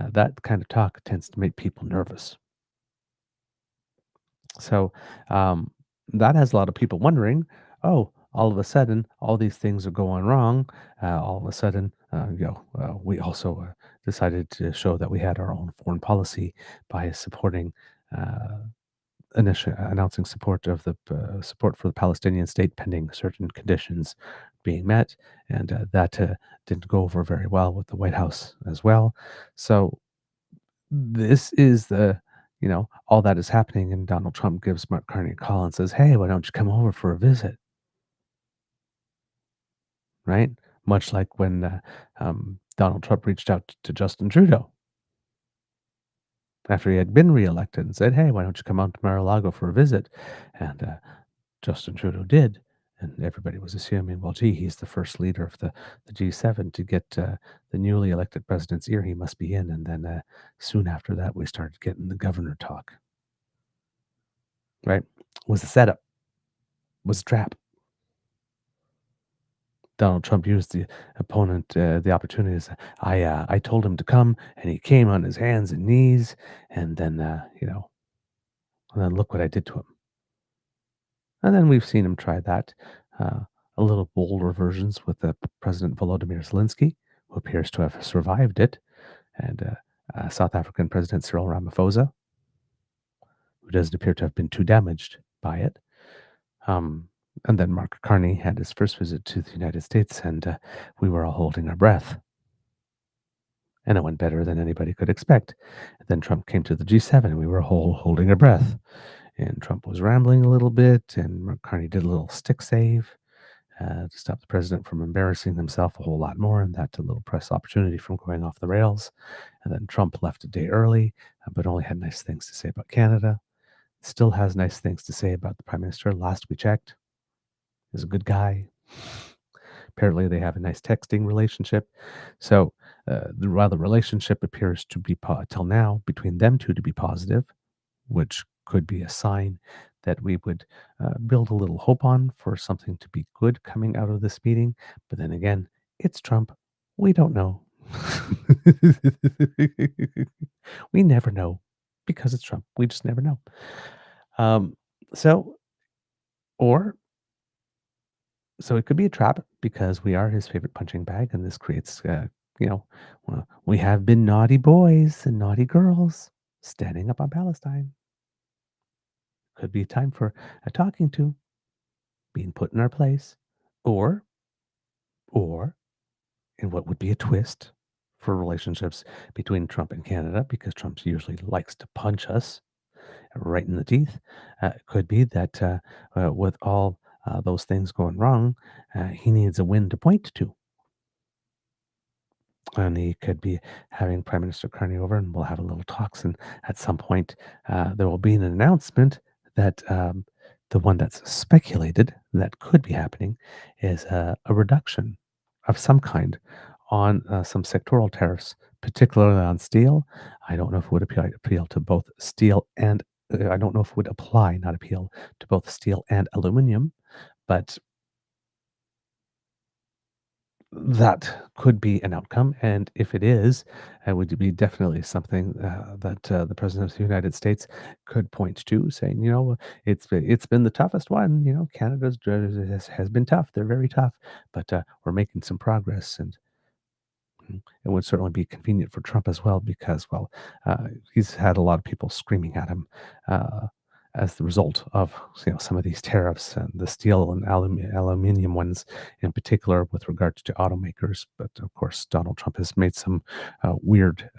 That kind of talk tends to make people nervous. So um, that has a lot of people wondering, oh, all of a sudden, all these things are going wrong. All of a sudden, we also decided to show that we had our own foreign policy by supporting, uh, announcing support for the Palestinian state pending certain conditions being met, and that didn't go over very well with the White House as well. So this is all that is happening, and Donald Trump gives Mark Carney a call and says, "Hey, why don't you come over for a visit?" Right? Much like when Donald Trump reached out to Justin Trudeau after he had been reelected and said, "Hey, why don't you come out to Mar-a-Lago for a visit?" And Justin Trudeau did, and everybody was assuming, well, gee, he's the first leader of the G7 to get the newly elected president's ear. He must be in. And then soon after that, we started getting the governor talk. Right? Was a setup. Was a trap. Donald Trump used the opportunity to say, I told him to come, and he came on his hands and knees, and then, and then look what I did to him. And then we've seen him try that, uh, a little bolder versions with President Volodymyr Zelensky, who appears to have survived it, and South African President Cyril Ramaphosa, who doesn't appear to have been too damaged by it. Um, and then Mark Carney had his first visit to the United States, and we were all holding our breath. And it went better than anybody could expect. And then Trump came to the G7, and we were all holding our breath. And Trump was rambling a little bit, and Mark Carney did a little stick save to stop the president from embarrassing himself a whole lot more, and that a little press opportunity from going off the rails. And then Trump left a day early, but only had nice things to say about Canada. Still has nice things to say about the prime minister. Last we checked, is a good guy. Apparently, they have a nice texting relationship. So, while the relationship appears to be till now between them two to be positive, which could be a sign that we would build a little hope on for something to be good coming out of this meeting. But then again, it's Trump. We don't know. We never know because it's Trump. We just never know. Um, so, or so it could be a trap because we are his favorite punching bag, and this creates, you know, we have been naughty boys and naughty girls standing up on Palestine. Could be time for a talking to, being put in our place, or, or, in what would be a twist for relationships between Trump and Canada, because Trump usually likes to punch us right in the teeth. Could be that with all those things going wrong, he needs a win to point to. And he could be having Prime Minister Carney over, and we'll have a little talks. And at some point, there will be an announcement that the one that's speculated that could be happening is a reduction of some kind on some sectoral tariffs, particularly on steel. I don't know if it would appeal to both steel and I don't know if it would apply, not appeal, to both steel and aluminum, but that could be an outcome, and if it is, it would be definitely something that the president of the United States could point to, saying, it's been the toughest one. Canada's has been tough. They're very tough, but we're making some progress, and it would certainly be convenient for Trump as well because, well, he's had a lot of people screaming at him uh, as the result of some of these tariffs and the steel and aluminium ones in particular with regards to automakers. But of course, Donald Trump has made some weird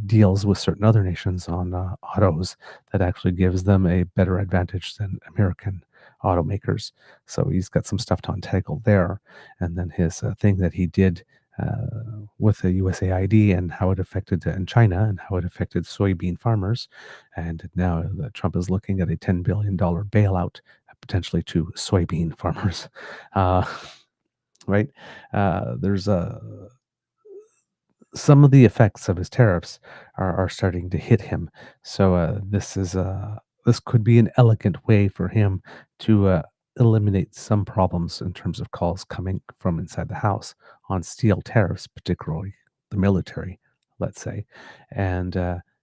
deals with certain other nations on autos that actually gives them a better advantage than American automakers. So he's got some stuff to untangle there. And then his thing that he did with the USAID and how it affected in China and how it affected soybean farmers. And now Trump is looking at a $10 billion bailout potentially to soybean farmers. Uh, right? There's some of the effects of his tariffs are starting to hit him. So this could be an elegant way for him to eliminate some problems in terms of calls coming from inside the house on steel tariffs, particularly the military, let's say, and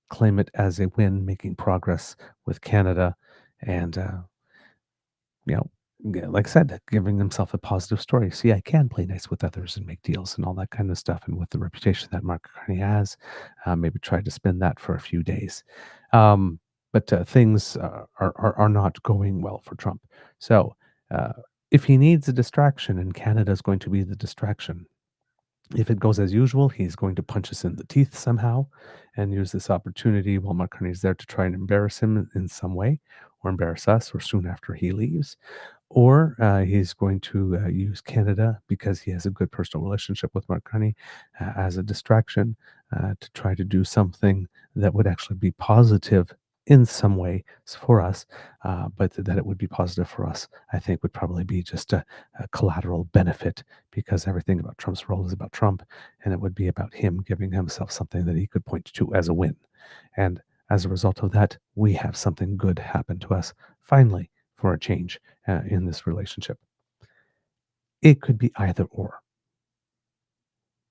claim it as a win, making progress with Canada, and you know, like I said, giving himself a positive story. See, I can play nice with others and make deals and all that kind of stuff. And with the reputation that Mark Carney has, maybe try to spin that for a few days. But things are not going well for Trump. So uh, if he needs a distraction, and Canada is going to be the distraction, if it goes as usual, he's going to punch us in the teeth somehow and use this opportunity while Mark Carney's there to try and embarrass him in some way or embarrass us or soon after he leaves. Or he's going to use Canada because he has a good personal relationship with Mark Carney as a distraction to try to do something that would actually be positive in some way for us, but that it would be positive for us, I think would probably be just a collateral benefit because everything about Trump's role is about Trump, and it would be about him giving himself something that he could point to as a win. And as a result of that, we have something good happen to us finally for a change in this relationship. It could be either or.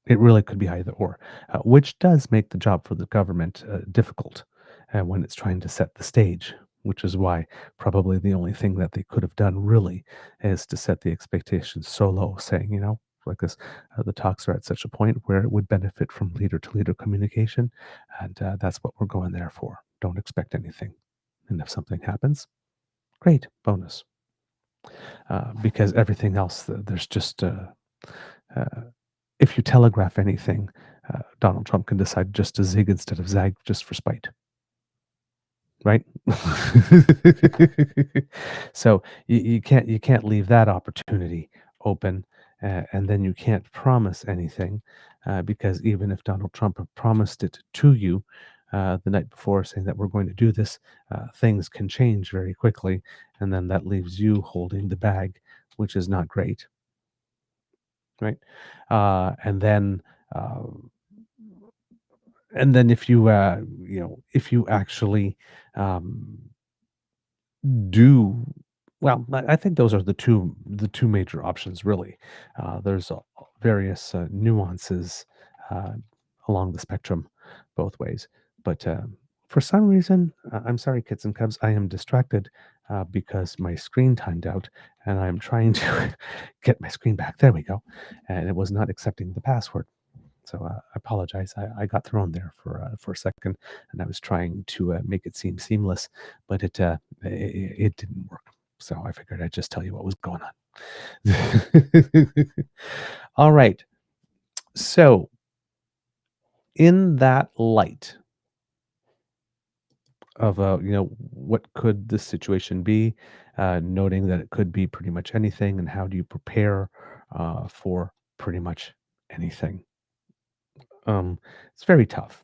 It really could be either or, which does make the job for the government difficult when it's trying to set the stage, which is why probably the only thing that they could have done really is to set the expectations so low, saying, like this, the talks are at such a point where it would benefit from leader to leader communication. And that's what we're going there for. Don't expect anything. And if something happens, great, bonus. Because everything else, there's just uh, if you telegraph anything, Donald Trump can decide just to zig instead of zag just for spite, right? So you can't leave that opportunity open, and then you can't promise anything because even if Donald Trump had promised it to you the night before, saying that we're going to do this, things can change very quickly, and then that leaves you holding the bag, which is not great, right? And then. Uh, and then if you actually um, do well, I think those are the two major options really. There's various nuances uh, along the spectrum both ways, but for some reason, I'm sorry, kids and cubs, I am distracted because my screen timed out, and I'm trying to get my screen back. There we go, and it was not accepting the password. So I apologize. I got thrown there for a second, and I was trying to make it seem seamless, but it didn't work. So I figured I'd just tell you what was going on. All right. So in that light of what could this situation be, noting that it could be pretty much anything, and how do you prepare for pretty much anything? Um, it's very tough.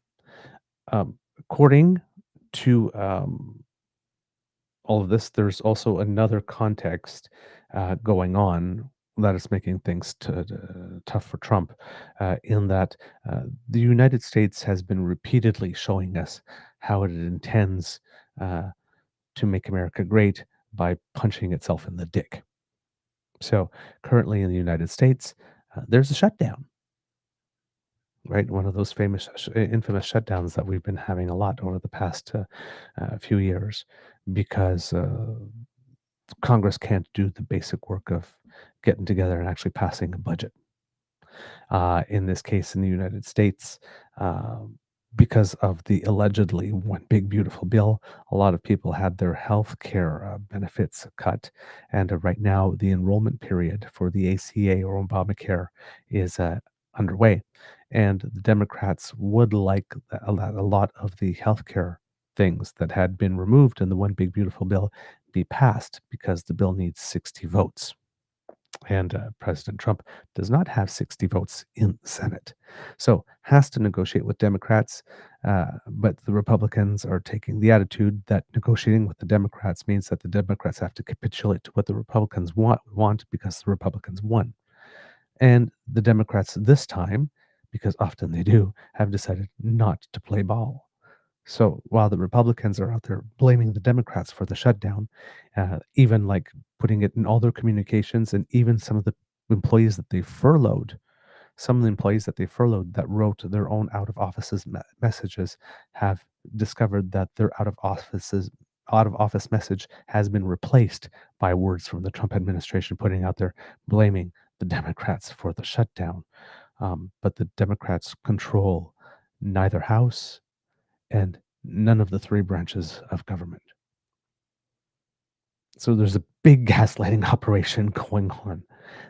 According to all of this, there's also another context going on that is making things tough for Trump, in that the United States has been repeatedly showing us how it intends uh, to make America great by punching itself in the dick. So currently in the United States, there's a shutdown, right? One of those infamous shutdowns that we've been having a lot over the past few years, because Congress can't do the basic work of getting together and actually passing a budget. In this case, in the United States, because of the allegedly one big beautiful bill, a lot of people had their health care benefits cut. And right now, the enrollment period for the ACA or Obamacare is underway. And the Democrats would like a lot of the health care things that had been removed in the one big beautiful bill be passed, because the bill needs 60 votes. And President Trump does not have 60 votes in the Senate. So has to negotiate with Democrats. But the Republicans are taking the attitude that negotiating with the Democrats means that the Democrats have to capitulate to what the Republicans want, because the Republicans won. And the Democrats this time, because often they do, have decided not to play ball. So while the Republicans are out there blaming the Democrats for the shutdown, even like putting it in all their communications, and even some of the employees that they furloughed, some of the employees that they furloughed that wrote their own out of offices messages, have discovered that their out of office message has been replaced by words from the Trump administration putting out there blaming the Democrats for the shutdown. But the Democrats control neither house and none of the three branches of government. So there's a big gaslighting operation going on.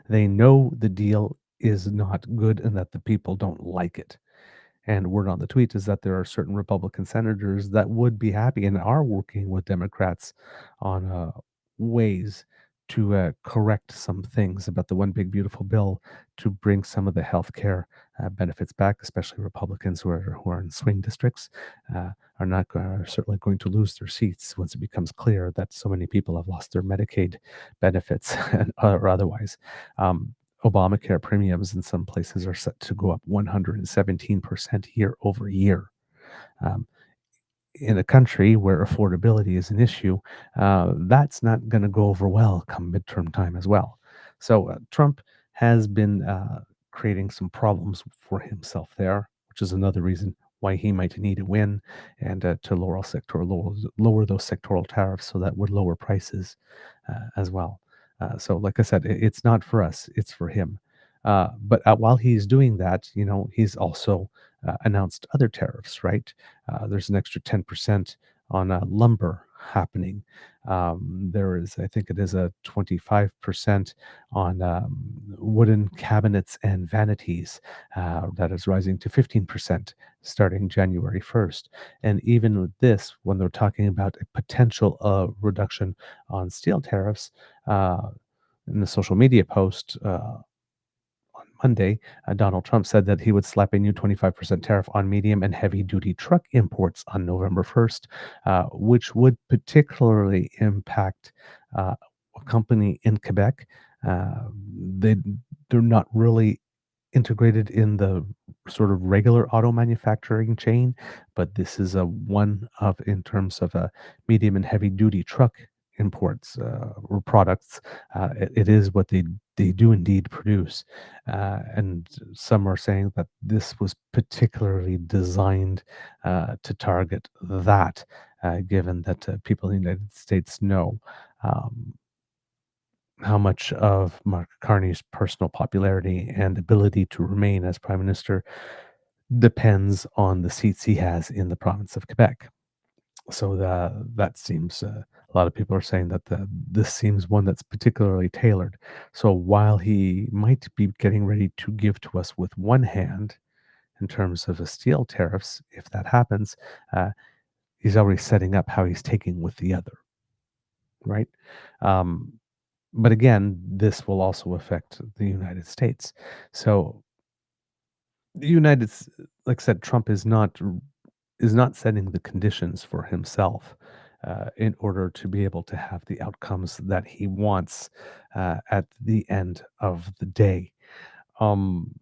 They know the deal is not good and that the people don't like it. And word on the tweet is that there are certain Republican senators that would be happy and are working with Democrats on ways to correct some things about the one big beautiful bill, to bring some of the health care benefits back, especially Republicans who are in swing districts. Are certainly going to lose their seats once it becomes clear that so many people have lost their Medicaid benefits or otherwise. Obamacare premiums in some places are set to go up 117% year over year. Um, in a country where affordability is an issue, that's not going to go over well come midterm time as well. So Trump has been creating some problems for himself there, which is another reason why he might need a win, and to lower those sectoral tariffs, so that would lower prices as well. So, like I said, it's not for us; it's for him. But while he's doing that, he's also announced other tariffs. Right? There's an extra 10% on lumber happening. There is, I think it is a 25% on wooden cabinets and vanities, that is rising to 15% starting January 1st. And even with this, when they're talking about a potential reduction on steel tariffs, uh, in the social media post on Monday, Donald Trump said that he would slap a new 25% tariff on medium and heavy duty truck imports on November 1st, which would particularly impact a company in Quebec. Uh, they, they're not really integrated in the sort of regular auto manufacturing chain, but this is a one of in terms of a medium and heavy duty truck imports or products. It is what they do indeed produce, and some are saying that this was particularly designed to target that, given that people in the United States know. Um, how much of Mark Carney's personal popularity and ability to remain as prime minister depends on the seats he has in the province of Quebec. So that seems a lot of people are saying that this seems one that's particularly tailored. So while he might be getting ready to give to us with one hand in terms of the steel tariffs, if that happens, uh, he's already setting up how he's taking with the other, right? Um, but again, this will also affect the United States. So the like I said, Trump is not setting the conditions for himself in order to be able to have the outcomes that he wants at the end of the day. Um,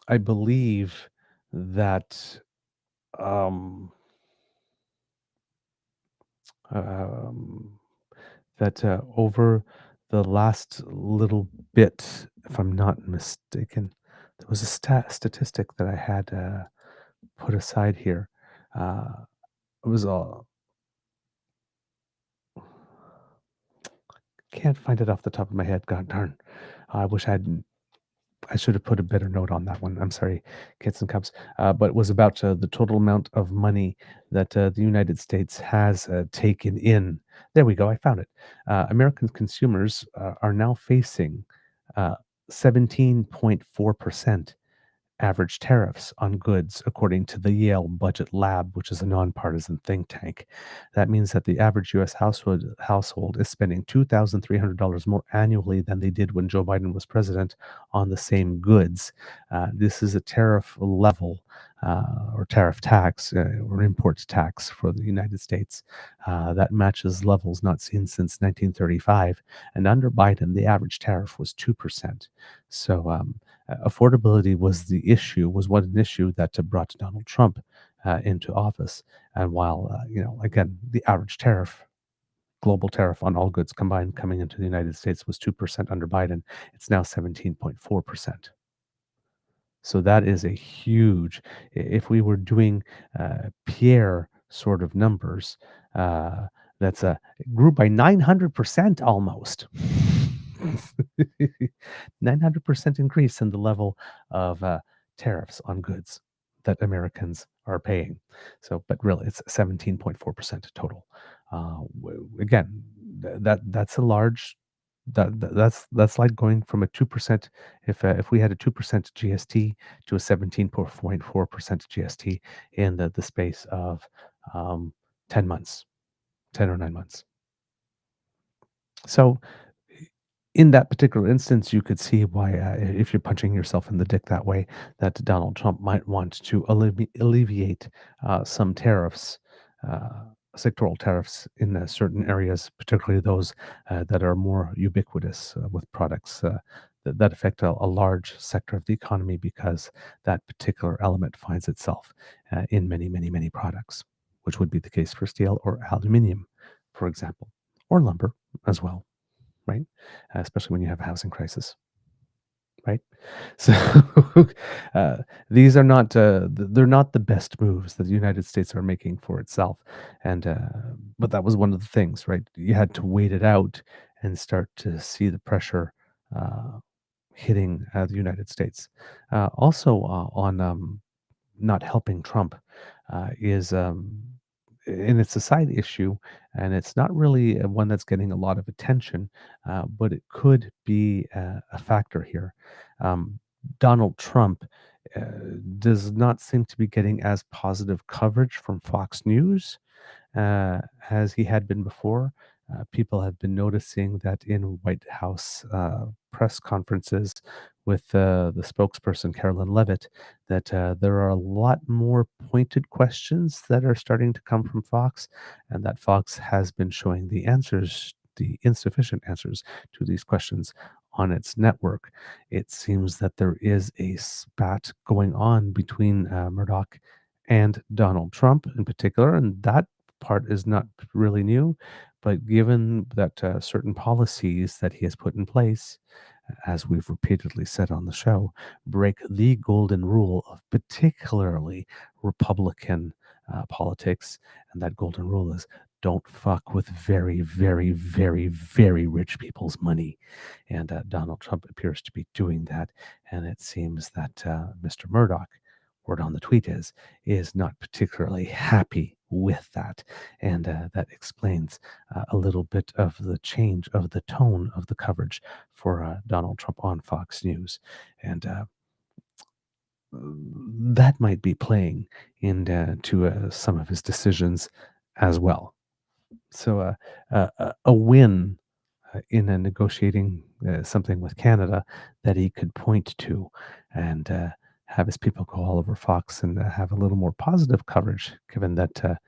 I believe that um, um, over the last little bit, if I'm not mistaken, there was a statistic that I had put aside here. Uh, it was can't find it off the top of my head. God darn! I wish I should have put a better note on that one. I'm sorry, kids and cubs. But it was about the total amount of money that the United States has taken in. There we go. I found it. American consumers are now facing 17.4% average tariffs on goods, according to the Yale Budget Lab, which is a nonpartisan think tank. That means that the average U.S. household is spending $2,300 more annually than they did when Joe Biden was president on the same goods. This is a tariff level or tariff tax or import tax for the United States that matches levels not seen since 1935. And under Biden, the average tariff was 2%. So affordability was what an issue that brought Donald Trump into office. And while again, the average tariff, global tariff on all goods combined coming into the United States was 2% under Biden, it's now 17.4%. So that is a huge. If we were doing Pierre sort of numbers, uh, that's a it grew by 900% almost. 900% increase in the level of tariffs on goods that Americans are paying. So, but really, it's 17.4% total. Again, that's a large. That's like going from a 2%. If we had a 2% GST to a 17.4% GST in the space of 10 months, 10 or 9 months. So in that particular instance, you could see why, if you're punching yourself in the dick that way, that Donald Trump might want to alleviate some tariffs, uh, sectoral tariffs in certain areas, particularly those that are more ubiquitous with products that affect a large sector of the economy because that particular element finds itself in many, many, many products, which would be the case for steel or aluminum, for example, or lumber as well, right? Especially when you have a housing crisis, right? So uh, these are not they're not the best moves that the United States are making for itself, and but that was one of the things, right? You had to wait it out and start to see the pressure uh, hitting the United States. Also on not helping Trump is and it's a side issue, and it's not really one that's getting a lot of attention, but it could be a factor here. Um, Donald Trump uh, does not seem to be getting as positive coverage from Fox News uh, as he had been before. People have been noticing that in White House press conferences with the spokesperson Carolyn Levitt, that there are a lot more pointed questions that are starting to come from Fox, and that Fox has been showing the answers, the insufficient answers to these questions on its network. It seems that there is a spat going on between Murdoch and Donald Trump in particular, and that part is not really new, but given that certain policies that he has put in place, as we've repeatedly said on the show, break the golden rule of particularly Republican politics, and that golden rule is don't fuck with very, very, very, very rich people's money. And Donald Trump appears to be doing that. And it seems that Mr. Murdoch, word on the tweet is not particularly happy with that. And that explains a little bit of the change of the tone of the coverage for Donald Trump on Fox News. And that might be playing into some of his decisions as well. So a win in a negotiating something with Canada that he could point to and have his people go all over Fox and have a little more positive coverage, given that,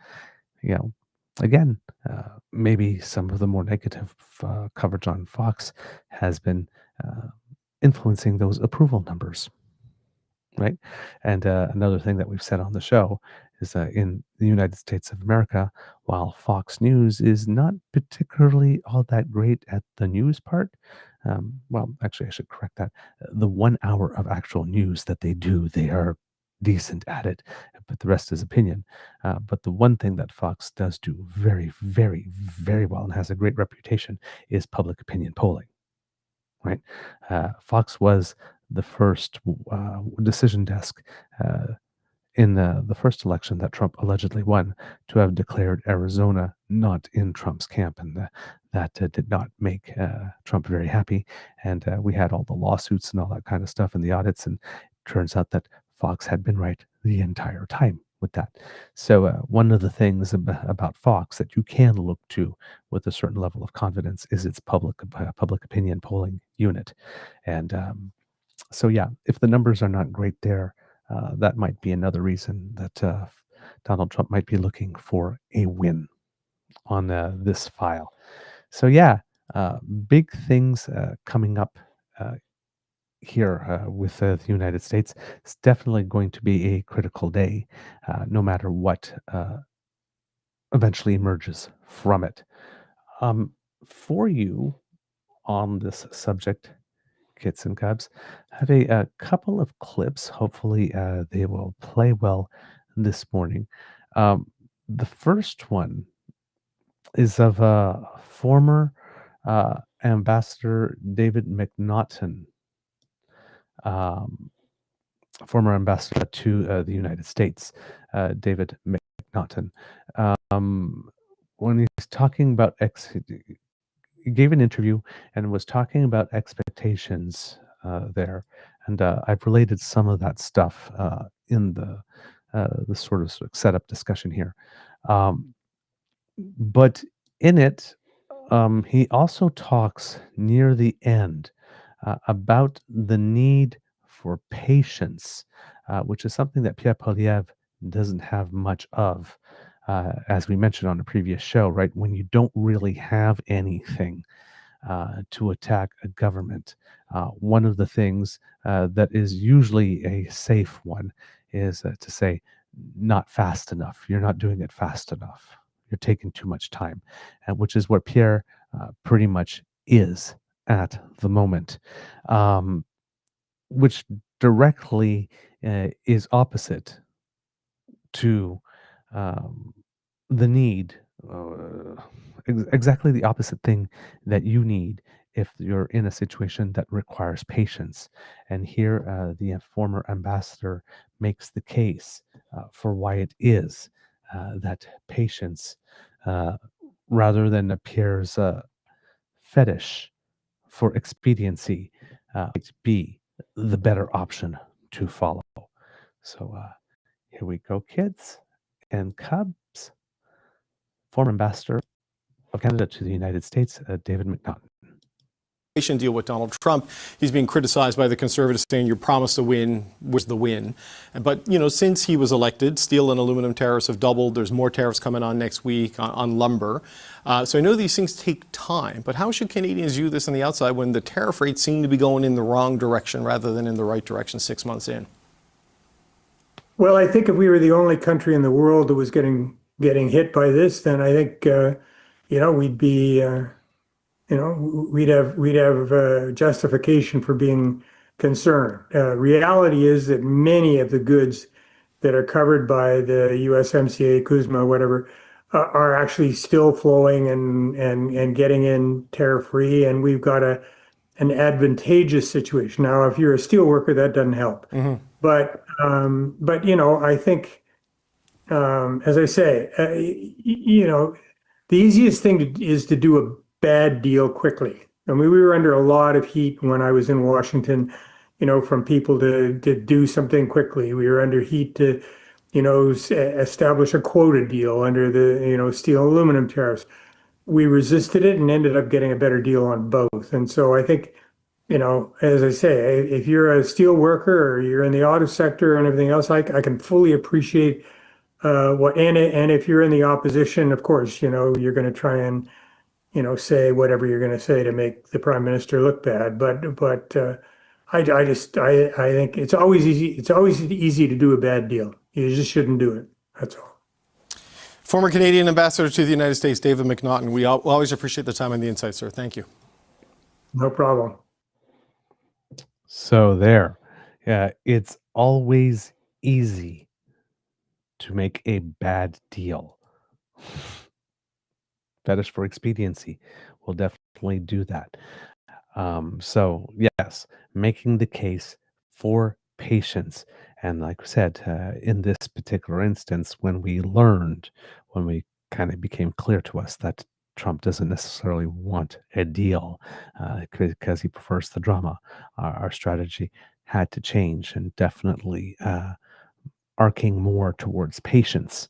you know, again, maybe some of the more negative coverage on Fox has been influencing those approval numbers. Right. And another thing that we've said on the show is in the United States of America, while Fox News is not particularly all that great at the news part, well, actually, I should correct that. The 1 hour of actual news that they do, they are decent at it, but the rest is opinion. But the one thing that Fox does do very, very, very well and has a great reputation is public opinion polling. Right. Fox was the first decision desk in the first election that Trump allegedly won to have declared Arizona not in Trump's camp. And that did not make Trump very happy. And we had all the lawsuits and all that kind of stuff and the audits. And it turns out that Fox had been right the entire time with that. So one of the things about Fox that you can look to with a certain level of confidence is its public opinion polling unit. And so, yeah, if the numbers are not great there, that might be another reason that Donald Trump might be looking for a win on this file. So, yeah, big things coming up here with the United States. It's definitely going to be a critical day, no matter what eventually emerges from it. For you on this subject, kits and cubs, have a couple of clips. Hopefully, they will play well this morning. The first one is of former Ambassador David McNaughton, um, former ambassador to the United States, David McNaughton. When he's talking about he gave an interview and was talking about expectations there, and I've related some of that stuff in the sort of setup discussion here. But in it, he also talks near the end about the need for patience, which is something that Pierre Poilievre doesn't have much of. As we mentioned on a previous show, right? When you don't really have anything to attack a government, one of the things that is usually a safe one is to say, not fast enough. You're not doing it fast enough. You're taking too much time, which is where Pierre pretty much is at the moment, which directly is opposite to the need, exactly the opposite thing that you need if you're in a situation that requires patience. And here, the former ambassador makes the case for why it is that patience, rather than Pierre's fetish for expediency, might be the better option to follow. So here we go, kids and cubs. Former ambassador of Canada to the United States, David McNaughton. Deal with Donald Trump. He's being criticized by the Conservatives, saying your promise to win was the win. But, you know, since he was elected, steel and aluminum tariffs have doubled. There's more tariffs coming on next week on lumber. So I know these things take time, but how should Canadians view this on the outside when the tariff rates seem to be going in the wrong direction rather than in the right direction 6 months in? Well, I think if we were the only country in the world that was getting hit by this, then I think, we'd be, we'd have justification for being concerned. Reality is that many of the goods that are covered by the USMCA, CUSMA, whatever, are actually still flowing and getting in tariff-free, and we've got an advantageous situation. Now, if you're a steel worker, that doesn't help. But I think, as I say, the easiest thing is to do a bad deal quickly. I mean, we were under a lot of heat when I was in Washington, from people to do something quickly. We were under heat to, establish a quota deal under the, steel and aluminum tariffs. We resisted it and ended up getting a better deal on both. And so I think, as I say, if you're a steel worker or you're in the auto sector and everything else, I can fully appreciate and if you're in the opposition, of course, you're going to try and, say whatever you're going to say to make the prime minister look bad. But I think it's always easy. It's always easy to do a bad deal. You just shouldn't do it. That's all. Former Canadian Ambassador to the United States, David McNaughton. We always appreciate the time and the insight, sir. Thank you. No problem. So there. Yeah, it's always easy to make a bad deal. That is for expediency. We'll definitely do that. So yes, making the case for patience. And like I said, in this particular instance, when we kind of became clear to us that Trump doesn't necessarily want a deal because he prefers the drama, our strategy had to change and definitely arcing more towards patience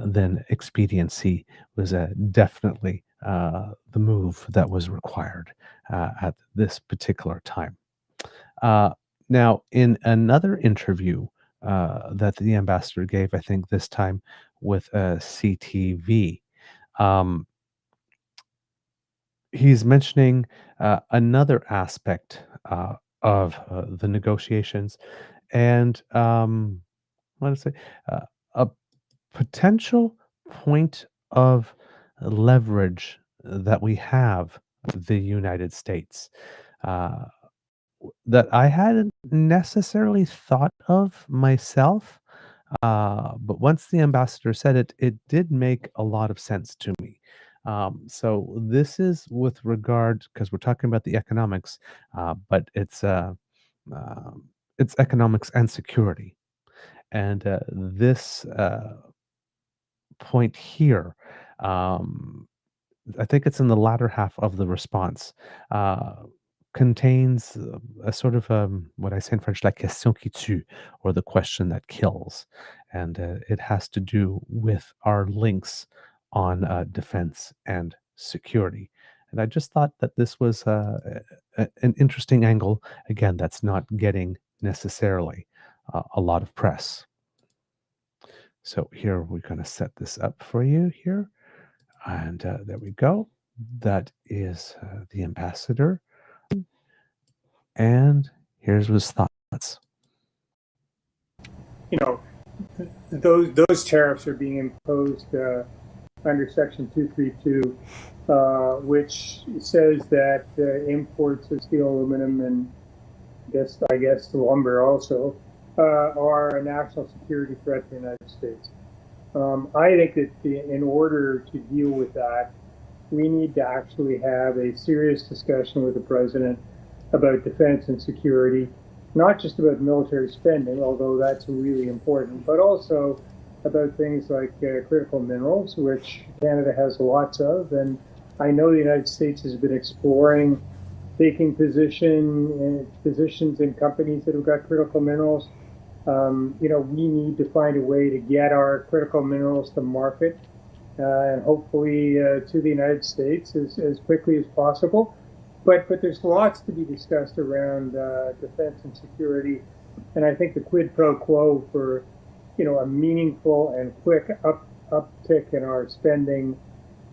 than expediency was definitely the move that was required at this particular time. Now, in another interview that the ambassador gave, I think this time with CTV, he's mentioning another aspect of the negotiations and what to say, a potential point of leverage that we have the United States that I hadn't necessarily thought of myself. But once the ambassador said it, it did make a lot of sense to me. So this is with regard, because we're talking about the economics, but it's economics and security. And this point here, I think it's in the latter half of the response, contains a sort of what I say in French, la question qui tue, or the question that kills. And it has to do with our links on defense and security. And I just thought that this was an interesting angle. Again, that's not getting necessarily a lot of press. So here we're going to set this up for you here. And there we go. That is the ambassador. And here's his thoughts. Those tariffs are being imposed under Section 232, which says that imports of steel, aluminum, and I guess the lumber also are a national security threat to the United States. I think that in order to deal with that, we need to actually have a serious discussion with the president about defense and security, not just about military spending, although that's really important, but also about things like critical minerals, which Canada has lots of. And I know the United States has been exploring taking positions in companies that have got critical minerals. We need to find a way to get our critical minerals to market and hopefully to the United States as quickly as possible. But there's lots to be discussed around defense and security. And I think the quid pro quo for, a meaningful and quick uptick in our spending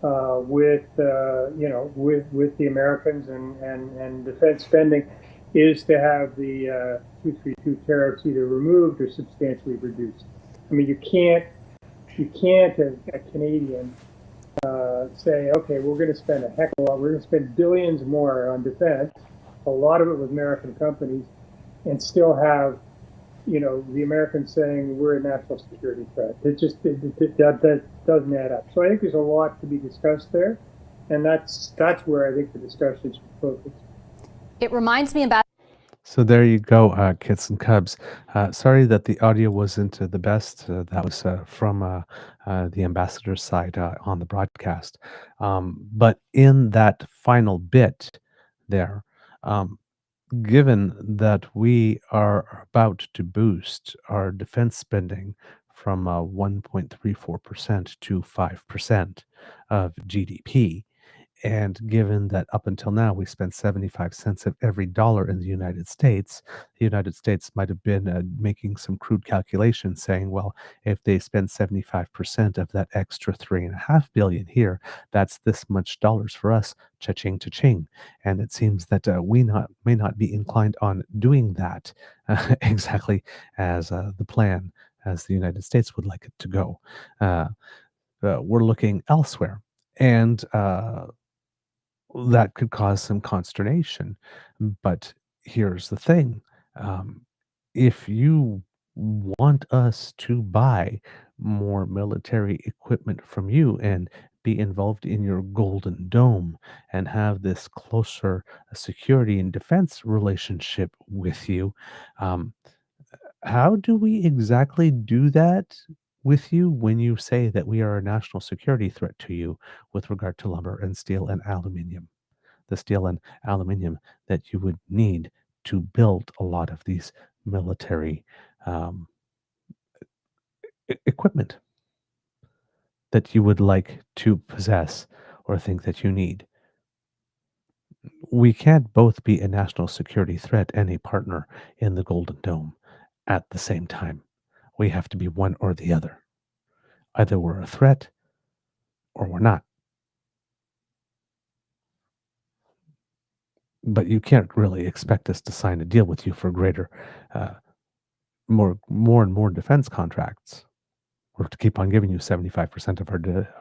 with the Americans and defense spending is to have the 232 tariffs either removed or substantially reduced. I mean, you can't as a Canadian say, okay, we're going to spend a heck of a lot. We're going to spend billions more on defense, a lot of it with American companies, and still have the Americans saying we're a national security threat. That doesn't add up. So I think there's a lot to be discussed there, and that's where I think the discussion should focus. It reminds me about. So there you go, kits and cubs. Sorry that the audio wasn't the best. That was from the ambassador's side on the broadcast. But in that final bit there, um, given that we are about to boost our defense spending from 1.34% to 5% of GDP, and given that up until now we spend 75 cents of every dollar in the United States might have been making some crude calculations saying, well, if they spend 75% of that extra 3.5 billion here, that's this much dollars for us, cha-ching, cha-ching. And it seems that may not be inclined on doing that exactly as the plan as the United States would like it to go. We're looking elsewhere. And that could cause some consternation. But here's the thing. Um, if you want us to buy more military equipment from you and be involved in your golden dome and have this closer security and defense relationship with you, um, how do we exactly do that with you when you say that we are a national security threat to you with regard to lumber and steel and aluminum? The steel and aluminum that you would need to build a lot of these military um, equipment that you would like to possess or think that you need. We can't both be a national security threat and a partner in the Golden Dome at the same time. We have to be one or the other. Either we're a threat or we're not. But you can't really expect us to sign a deal with you for greater, uh, more and more defense contracts, or to keep on giving you 75% of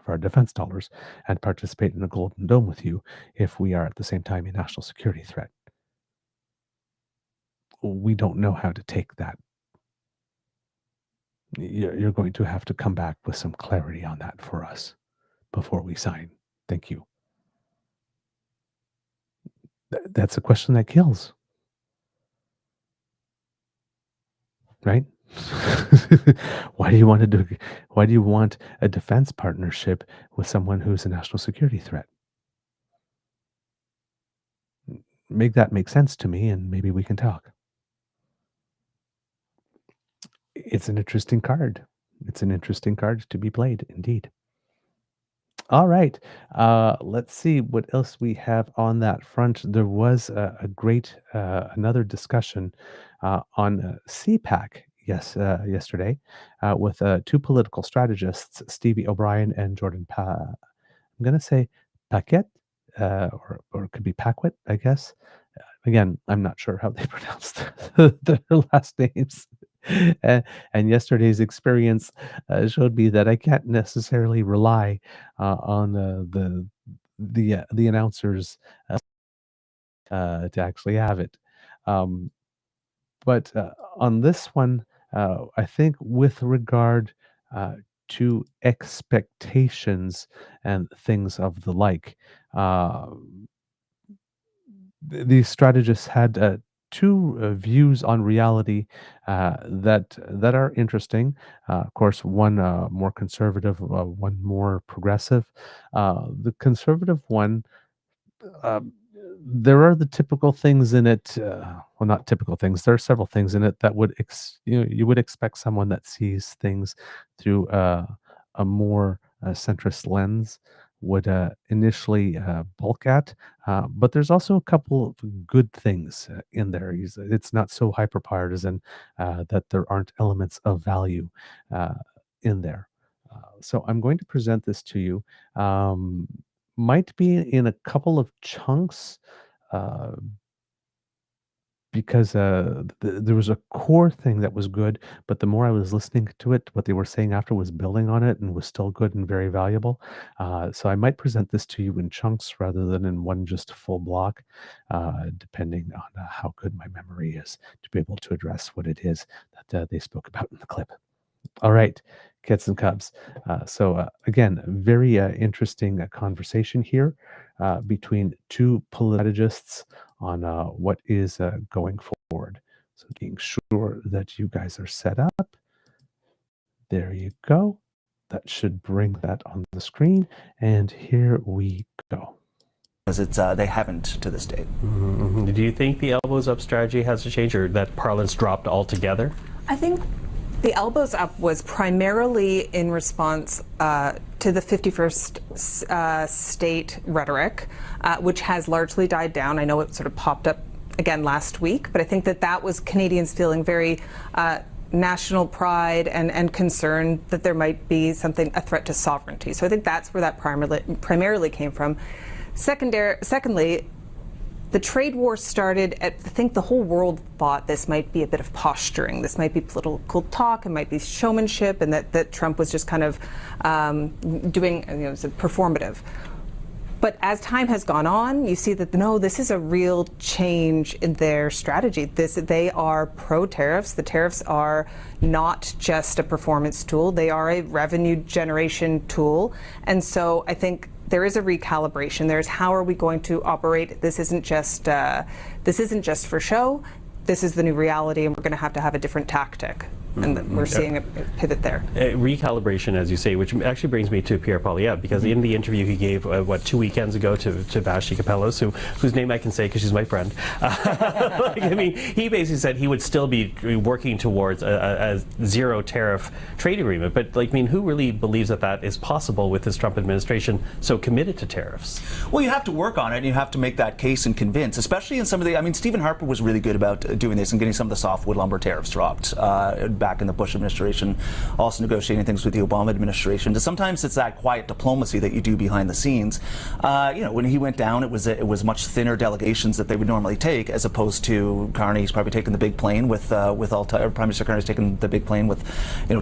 our defense dollars and participate in a golden dome with you if we are at the same time a national security threat. We don't know how to take that. You're going to have to come back with some clarity on that for us before we sign. Thank you. That's a question that kills, right? Why do you want a defense partnership with someone who's a national security threat? Make that make sense to me, and maybe we can talk. It's an interesting card. It's an interesting card to be played, indeed. All right. Let's see what else we have on that front. There was a great another discussion on CPAC yesterday with two political strategists, Stevie O'Brien and Jordan I'm going to say Paquette, or it could be Paquette, I guess. Again, I'm not sure how they pronounce their last names. And yesterday's experience showed me that I can't necessarily rely on the announcers to actually have it. Um, but on this one, I think with regard to expectations and things of the like, uh, these strategists had two views on reality that are interesting. Of course, one more conservative, one more progressive. The conservative one, uh, there are the typical things in it. Well, not typical things. There are several things in it that would you would expect someone that sees things through a more centrist lens would initially bulk at. But there's also a couple of good things in there. It's not so hyper partisan that there aren't elements of value uh, in there. So I'm going to present this to you. Might be in a couple of chunks. Uh, because there was a core thing that was good, but the more I was listening to it, what they were saying after was building on it and was still good and very valuable. So I might present this to you in chunks rather than in one just full block, depending on how good my memory is to be able to address what it is that they spoke about in the clip. All right, kids and cubs. Again, very interesting conversation here between two politiologists on what is going forward. So making sure that you guys are set up. There you go. That should bring that on the screen. And here we go. Because they haven't to this date. Mm-hmm. Do you think the elbows up strategy has to change, or that parlance dropped altogether? I think the elbows up was primarily in response to the 51st state rhetoric, which has largely died down. I know it sort of popped up again last week, but I think that was Canadians feeling very national pride and concern that there might be a threat to sovereignty. So I think that's where that primarily came from. Secondly, the trade war started I think the whole world thought this might be a bit of posturing. This might be political talk, it might be showmanship, and that Trump was just kind of doing, performative. But as time has gone on, you see that, no, this is a real change in their strategy. They are pro-tariffs. The tariffs are not just a performance tool. They are a revenue generation tool. And so I think there is a recalibration. There's how are we going to operate? This isn't just for show. This is the new reality, and we're going to have a different tactic. And we're seeing a pivot there. Recalibration, as you say, which actually brings me to Pierre Poilievre, because in the interview he gave, 2 weekends ago to Vashti Kapellos, whose name I can say because she's my friend. He basically said he would still be working towards a zero tariff trade agreement. But, who really believes that is possible with this Trump administration so committed to tariffs? Well, you have to work on it, and you have to make that case and convince, especially in some of the, Stephen Harper was really good about doing this and getting some of the softwood lumber tariffs dropped back in the Bush administration, also negotiating things with the Obama administration. Sometimes it's that quiet diplomacy that you do behind the scenes. When he went down, it was much thinner delegations that they would normally take, as opposed to Carney's probably taking the big plane with Prime Minister Carney's taking the big plane with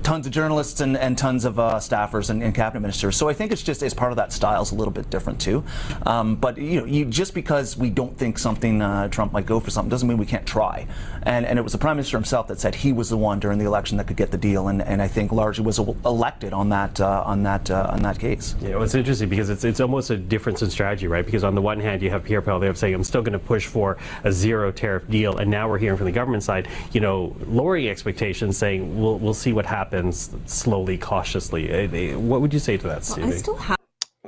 tons of journalists and tons of staffers and cabinet ministers. So I think it's part of that style is a little bit different too. But just because we don't think something Trump might go for something doesn't mean we can't try. And it was the Prime Minister himself that said he was the one during the election that could get the deal, and I think largely was elected on that case. Yeah, well, it's interesting because it's almost a difference in strategy, right? Because on the one hand, you have Pierre Poilievre saying, I'm still going to push for a zero tariff deal, and now we're hearing from the government side, lowering expectations, saying we'll see what happens slowly, cautiously. What would you say to that, Stevie?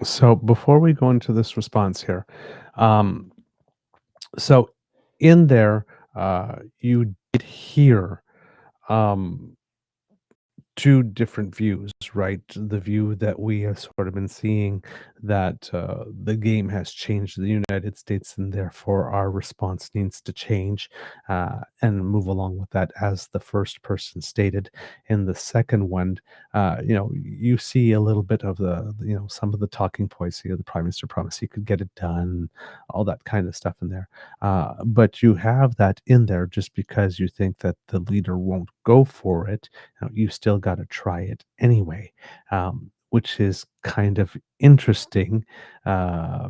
So before we go into this response here, so in there, you did hear two different views, right? The view that we have sort of been seeing that the game has changed the United States, and therefore our response needs to change and move along with that, as the first person stated. In the second one, you see a little bit of some of the talking points. The Prime Minister promised he could get it done, all that kind of stuff in there. But you have that in there just because you think that the leader won't go for it. You still got to try it anyway, which is kind of interesting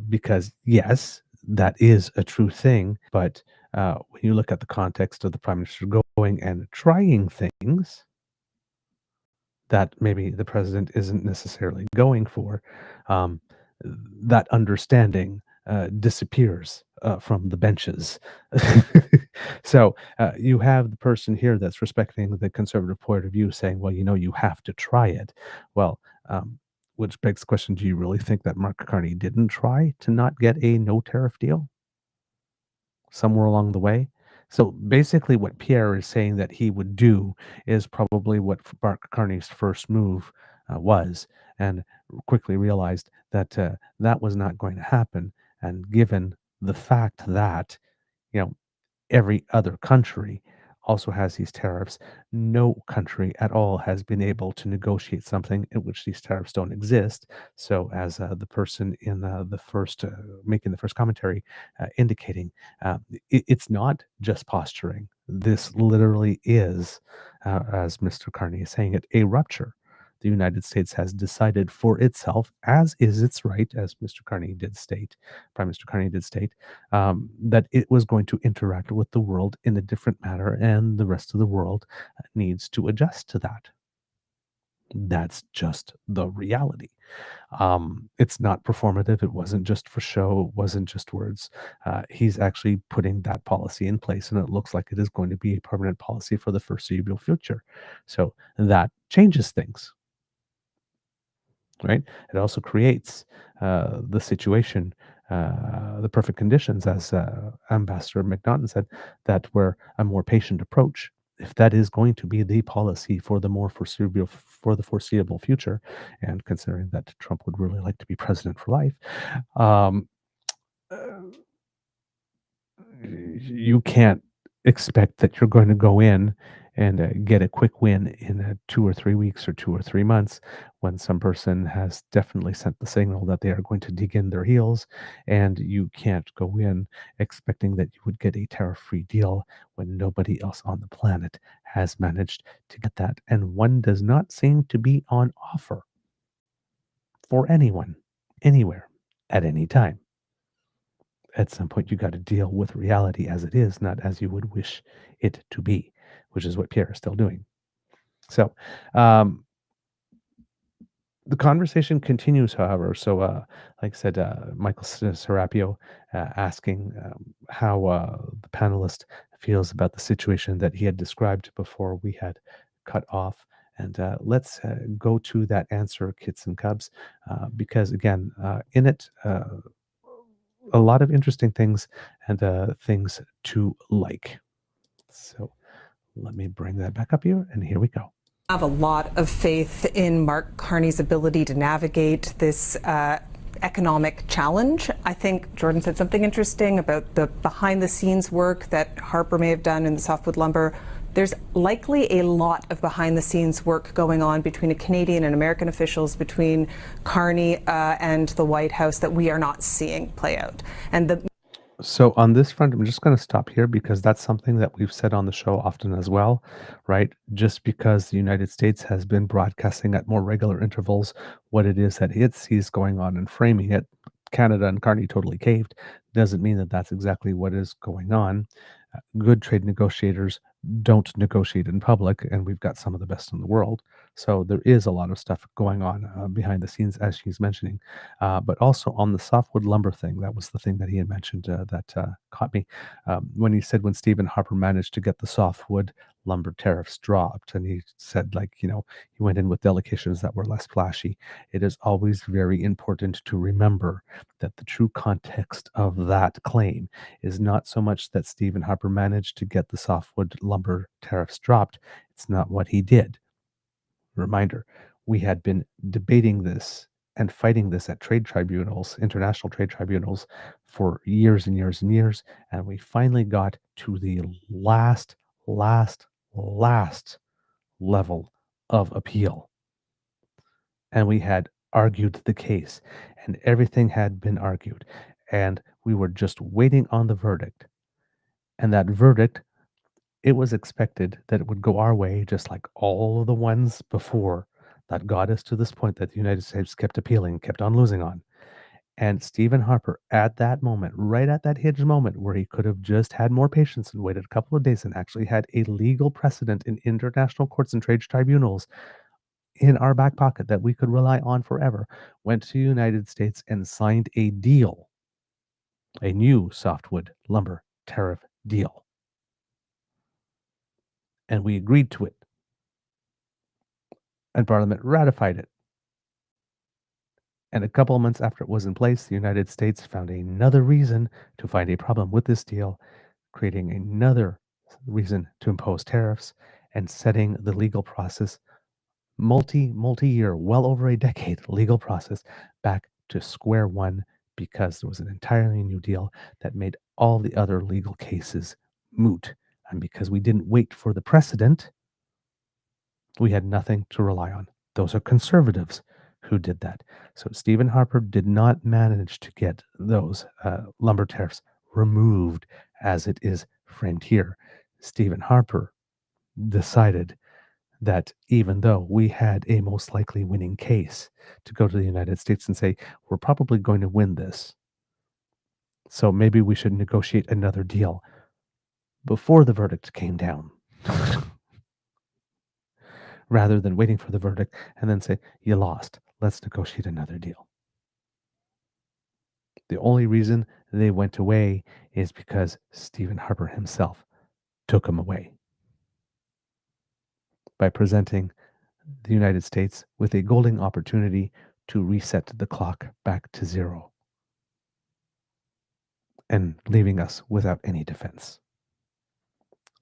because, yes, that is a true thing. But when you look at the context of the Prime Minister going and trying things that maybe the president isn't necessarily going for, that understanding disappears from the benches. So you have the person here that's respecting the conservative point of view saying, well, you have to try it. Well, which begs the question, do you really think that Mark Carney didn't try to not get a no tariff deal somewhere along the way? So basically what Pierre is saying that he would do is probably what Mark Carney's first move was, and quickly realized that that was not going to happen. And given the fact that, every other country also has these tariffs. No country at all has been able to negotiate something in which these tariffs don't exist. So, as the person in the first making the first commentary indicating, it's not just posturing. This literally is, as Mr. Carney is saying it, a rupture. The United States has decided for itself, as is its right, as Mr. Carney did state, Prime Minister Carney did state, that it was going to interact with the world in a different manner, and the rest of the world needs to adjust to that. That's just the reality. It's not performative. It wasn't just for show. It wasn't just words. He's actually putting that policy in place, and it looks like it is going to be a permanent policy for the foreseeable future. So that changes things, right? It also creates the situation, the perfect conditions, as Ambassador McNaughton said, that where a more patient approach, if that is going to be the policy for the foreseeable future, and considering that Trump would really like to be president for life, um, you can't expect that you're going to go in and get a quick win in 2 or 3 weeks or 2 or 3 months, when some person has definitely sent the signal that they are going to dig in their heels, and you can't go in expecting that you would get a tariff-free deal when nobody else on the planet has managed to get that, and one does not seem to be on offer for anyone, anywhere, at any time. At some point, you got to deal with reality as it is, not as you would wish it to be, which is what Pierre is still doing. So, the conversation continues, however. So, like I said, Michael Serapio asking how the panelist feels about the situation that he had described before we had cut off. And let's go to that answer, Kits and Cubs, because again, in it, a lot of interesting things and things to like. So let me bring that back up here, and here we go. I have a lot of faith in Mark Carney's ability to navigate this economic challenge. I think Jordan said something interesting about the behind-the-scenes work that Harper may have done in the softwood lumber. There's likely a lot of behind-the-scenes work going on between Canadian and American officials, between Carney and the White House, that we are not seeing play out. And So on this front, I'm just going to stop here because that's something that we've said on the show often as well, right? Just because the United States has been broadcasting at more regular intervals what it is that it sees going on and framing it, Canada and Carney totally caved, doesn't mean that that's exactly what is going on. Good trade negotiators don't negotiate in public, and we've got some of the best in the world. So there is a lot of stuff going on behind the scenes, as she's mentioning. But also on the softwood lumber thing, that was the thing that he had mentioned that caught me. When he said when Stephen Harper managed to get the softwood lumber tariffs dropped, and he said, like, he went in with delegations that were less flashy. It is always very important to remember that the true context of that claim is not so much that Stephen Harper managed to get the softwood lumber tariffs dropped. It's not what he did. Reminder, we had been debating this and fighting this at trade tribunals, international trade tribunals, for years and years and years, and we finally got to the last level of appeal. And we had argued the case, and everything had been argued, and we were just waiting on the verdict. And that verdict, it was expected that it would go our way, just like all of the ones before that got us to this point that the United States kept appealing, kept on losing on. And Stephen Harper, at that moment, right at that hinge moment where he could have just had more patience and waited a couple of days and actually had a legal precedent in international courts and trade tribunals in our back pocket that we could rely on forever, went to the United States and signed a deal, a new softwood lumber tariff deal. And we agreed to it. And Parliament ratified it. And a couple of months after it was in place, the United States found another reason to find a problem with this deal, creating another reason to impose tariffs and setting the legal process, multi-year, well over a decade legal process, back to square one, because there was an entirely new deal that made all the other legal cases moot And because we didn't wait for the precedent, we had nothing to rely on. Those are conservatives who did that. So Stephen Harper did not manage to get those lumber tariffs removed as it is framed here. Stephen Harper decided that even though we had a most likely winning case, to go to the United States and say, we're probably going to win this, so maybe we should negotiate another deal before the verdict came down, rather than waiting for the verdict and then say, you lost, let's negotiate another deal. The only reason they went away is because Stephen Harper himself took them away by presenting the United States with a golden opportunity to reset the clock back to zero and leaving us without any defense.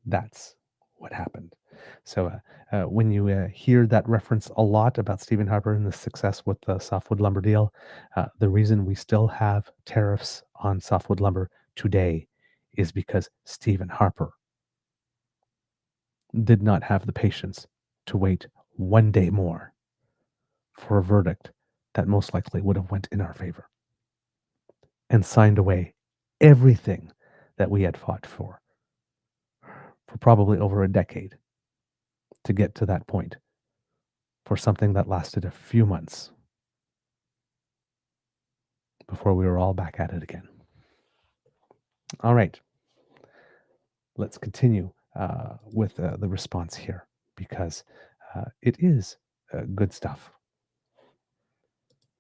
That's what happened. So when you hear that reference a lot about Stephen Harper and the success with the softwood lumber deal, the reason we still have tariffs on softwood lumber today is because Stephen Harper did not have the patience to wait one day more for a verdict that most likely would have went in our favor and signed away everything that we had fought for probably over a decade to get to that point for something that lasted a few months before we were all back at it again. All right, let's continue with the response here, because it is good stuff.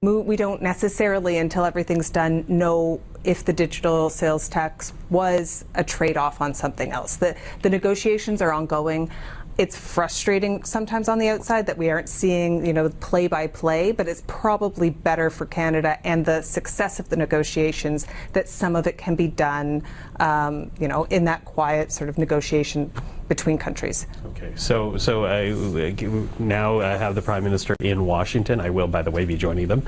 We don't necessarily, until everything's done, know if the digital sales tax was a trade-off on something else. The negotiations are ongoing. It's frustrating sometimes on the outside that we aren't seeing, play-by-play, but it's probably better for Canada and the success of the negotiations that some of it can be done, in that quiet sort of negotiation between countries. Okay, so I now have the Prime Minister in Washington. I will, by the way, be joining them.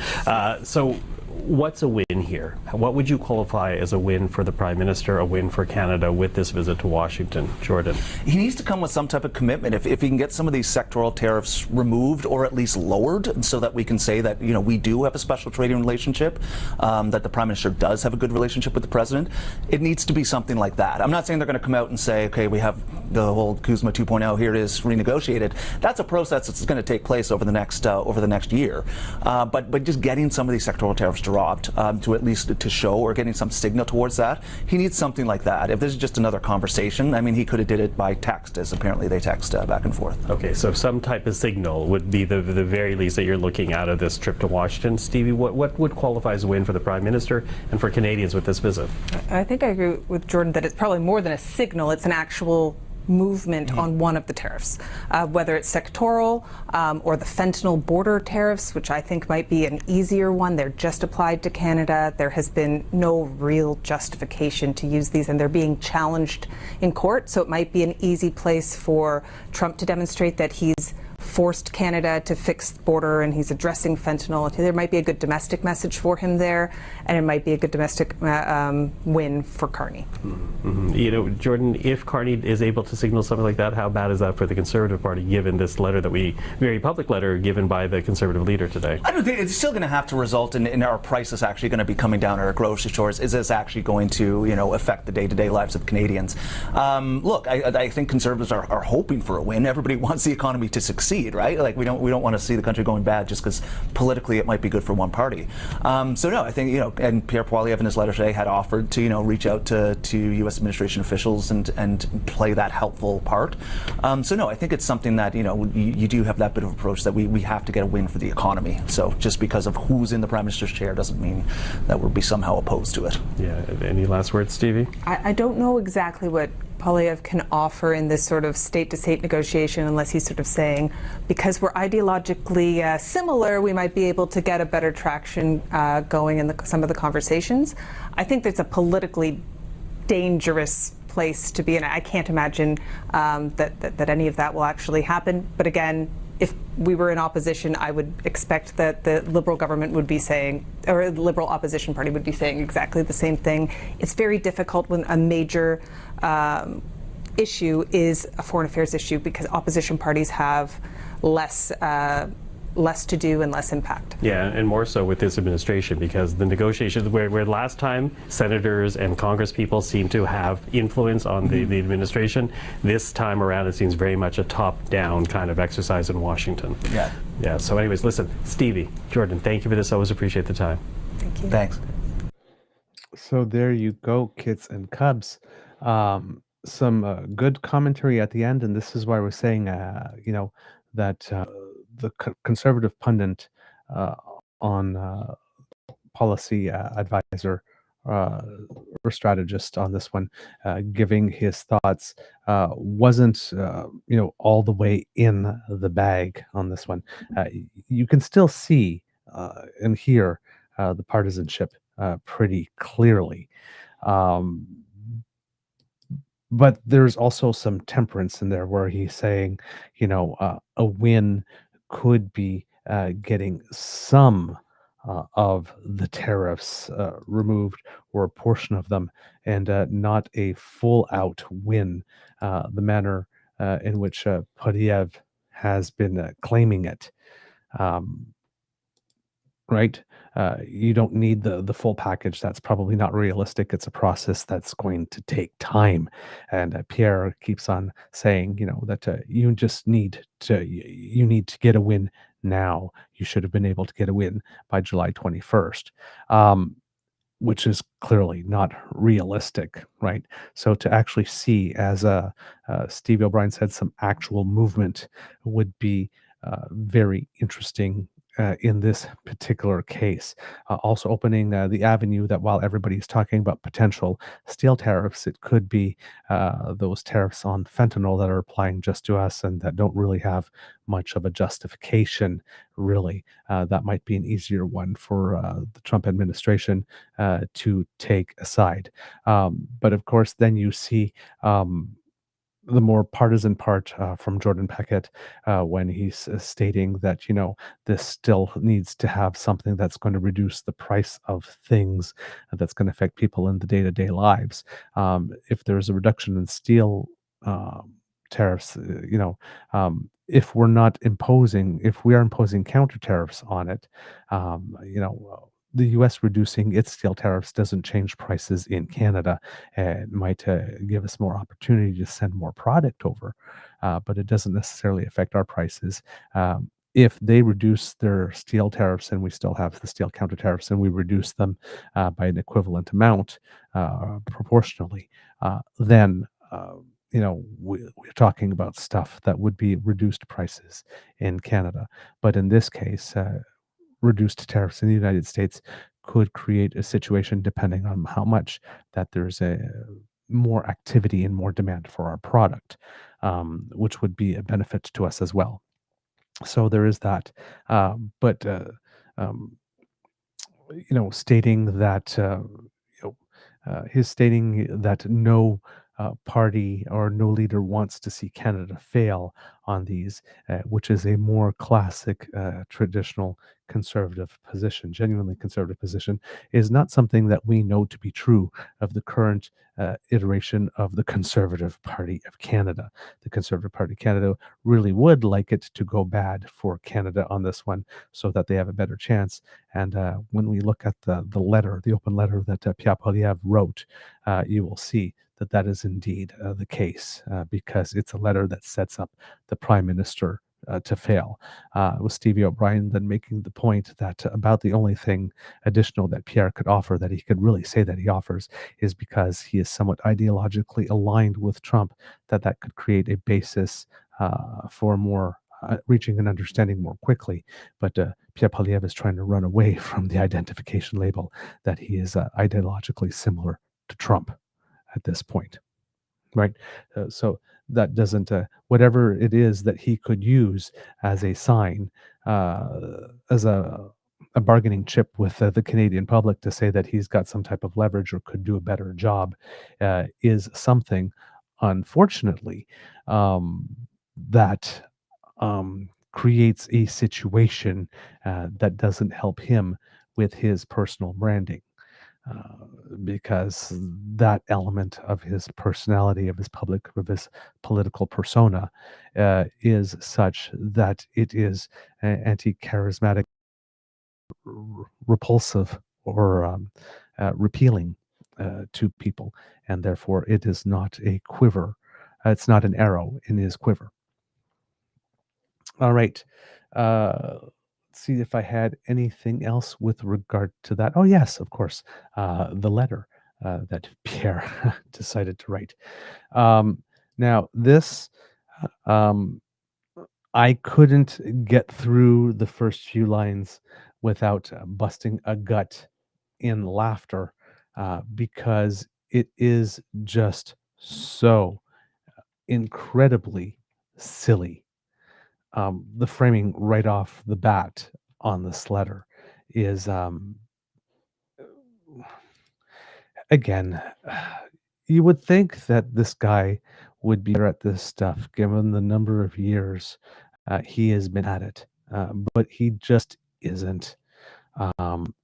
So what's a win here? What would you qualify as a win for the Prime Minister, a win for Canada with this visit to Washington? Jordan? He needs to come with some type of commitment. If he can get some of these sectoral tariffs removed or at least lowered so that we can say that, we do have a special trading relationship, that the Prime Minister does have a good relationship with the President, it needs to be something like that. I'm not saying they're going to come out and say, okay, we have the whole Kuzma 2.0, here it is, renegotiated. That's a process that's going to take place over the next year. But just getting some of these sectoral tariffs dropped to at least to show or getting some signal towards that. He needs something like that. If this is just another conversation, he could have did it by text, as apparently they text back and forth. Okay, so some type of signal would be the very least that you're looking out of this trip to Washington. Stevie, what would qualify as a win for the Prime Minister and for Canadians with this visit? I think I agree with Jordan that it's probably more than a signal. It's an actual movement on one of the tariffs, whether it's sectoral or the fentanyl border tariffs, which I think might be an easier one. They're just applied to Canada. There has been no real justification to use these, and they're being challenged in court. So it might be an easy place for Trump to demonstrate that he's forced Canada to fix the border and he's addressing fentanyl. There might be a good domestic message for him there, and it might be a good domestic win for Carney. Mm-hmm. Jordan, if Carney is able to signal something like that, how bad is that for the Conservative Party, given this letter very public letter given by the Conservative leader today? I don't think it's still going to have to result in our prices actually going to be coming down at our grocery stores. Is this actually going to, affect the day-to-day lives of Canadians? Look, I think Conservatives are hoping for a win. Everybody wants the economy to succeed. Right? Like we don't want to see the country going bad just because politically it might be good for one party. So no, I think and Pierre Poilievre in his letter today had offered to reach out to U.S. administration officials and play that helpful part. So no, I think it's something that you do have that bit of approach that we have to get a win for the economy. So just because of who's in the Prime Minister's chair doesn't mean that we'll be somehow opposed to it. Yeah. Any last words, Stevie? I don't know exactly what Poilievre can offer in this sort of state-to-state negotiation, unless he's sort of saying, because we're ideologically similar, we might be able to get a better traction going in some of the conversations. I think that's a politically dangerous place to be in. I can't imagine that any of that will actually happen. But again, if we were in opposition, I would expect that the Liberal government would be saying, or the Liberal opposition party would be saying exactly the same thing. It's very difficult when a major issue is a foreign affairs issue because opposition parties have less to do and less impact. Yeah, and more so with this administration, because the negotiations, where last time senators and Congress people seem to have influence on the administration, this time around it seems very much a top-down kind of exercise in Washington. Yeah. Yeah, so anyways, listen, Stevie, Jordan, thank you for this. I always appreciate the time. Thank you. Thanks. So there you go, kids and cubs. Some good commentary at the end, and this is why we're saying, that the conservative pundit on policy advisor or strategist on this one, giving his thoughts, wasn't all the way in the bag on this one. You can still see and hear the partisanship pretty clearly. But there's also some temperance in there where he's saying, a win could be getting some of the tariffs removed or a portion of them, and not a full out win, the manner in which Podiev has been claiming it. Right? You don't need the full package. That's probably not realistic. It's a process that's going to take time. And Pierre keeps on saying, that you just need to get a win now. You should have been able to get a win by July 21st. Which is clearly not realistic, right? So to actually see, as Steve O'Brien said, some actual movement would be very interesting in this particular case. Also opening the avenue that while everybody's talking about potential steel tariffs, it could be those tariffs on fentanyl that are applying just to us and that don't really have much of a justification, really. That might be an easier one for the Trump administration to take aside. But of course, then you see the more partisan part from Jordan Peckett when he's stating that, this still needs to have something that's going to reduce the price of things, that's going to affect people in the day-to-day lives. If there's a reduction in steel tariffs, if we are imposing counter tariffs on it, the U.S. reducing its steel tariffs doesn't change prices in Canada. It might give us more opportunity to send more product over, but it doesn't necessarily affect our prices. If they reduce their steel tariffs and we still have the steel counter tariffs and we reduce them by an equivalent amount proportionally, then we're talking about stuff that would be reduced prices in Canada. But in this case, reduced tariffs in the United States could create a situation, depending on how much, that there's a more activity and more demand for our product, which would be a benefit to us as well. So there is that. But stating that his stating that no party or no leader wants to see Canada fail on these, which is a more classic, traditional conservative position, genuinely conservative position, is not something that we know to be true of the current iteration of the Conservative Party of Canada. The Conservative Party of Canada really would like it to go bad for Canada on this one so that they have a better chance. And when we look at the open letter that Pierre Poilievre wrote, you will see that is indeed the case, because it's a letter that sets up the Prime Minister to fail. With Stevie O'Brien then making the point that about the only thing additional that Pierre could offer, that he could really say that he offers, is because he is somewhat ideologically aligned with Trump, that could create a basis for more reaching an understanding more quickly. But Pierre Poilievre is trying to run away from the identification label that he is ideologically similar to Trump at this point, right? So that doesn't, whatever it is that he could use as a sign, as a bargaining chip with the Canadian public to say that he's got some type of leverage or could do a better job, is something, unfortunately, that creates a situation that doesn't help him with his personal branding. because that element of his personality, of his political persona, is such that it is anti-charismatic, repulsive, or repealing to people, and therefore it is not a quiver. It's not an arrow in his quiver. All right. Let's see if I had anything else with regard to that. Oh, yes, of course. The letter that Pierre decided to write. Now, this, um, I couldn't get through the first few lines without busting a gut in laughter because it is just so incredibly silly. The framing right off the bat on this letter is, again, you would think that this guy would be better at this stuff given the number of years he has been at it, but he just isn't.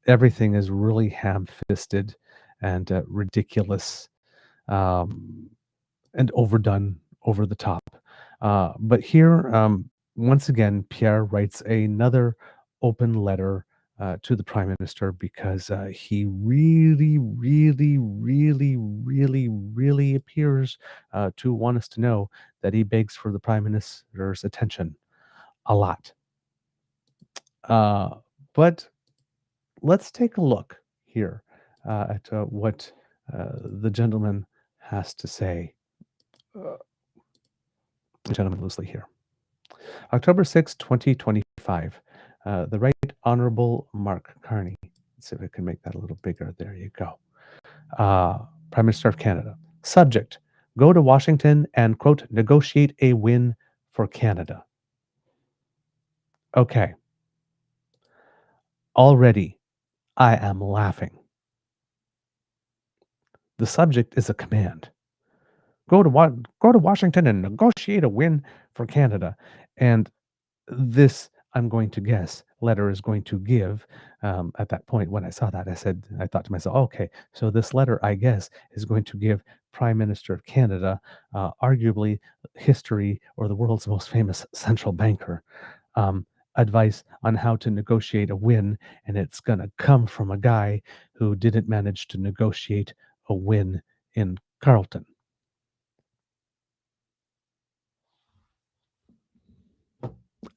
Everything is really ham-fisted and ridiculous, and overdone, over the top. But here, once again, Pierre writes another open letter to the Prime Minister because he really, really, really, really, really appears to want us to know that he begs for the Prime Minister's attention a lot. But let's take a look here at what the gentleman has to say. Gentleman loosely here. October 6, 2025. The Right Honorable Mark Carney. Let's see if I can make that a little bigger. There you go. Prime Minister of Canada. Subject: go to Washington and, quote, negotiate a win for Canada. Okay. Already, I am laughing. The subject is a command. Go to Washington and negotiate a win for Canada. And this, I'm going to guess, letter is going to give. At that point, when I saw that, I thought to myself, okay, so this letter, I guess, is going to give Prime Minister of Canada, arguably history or the world's most famous central banker, advice on how to negotiate a win. And it's going to come from a guy who didn't manage to negotiate a win in Carleton.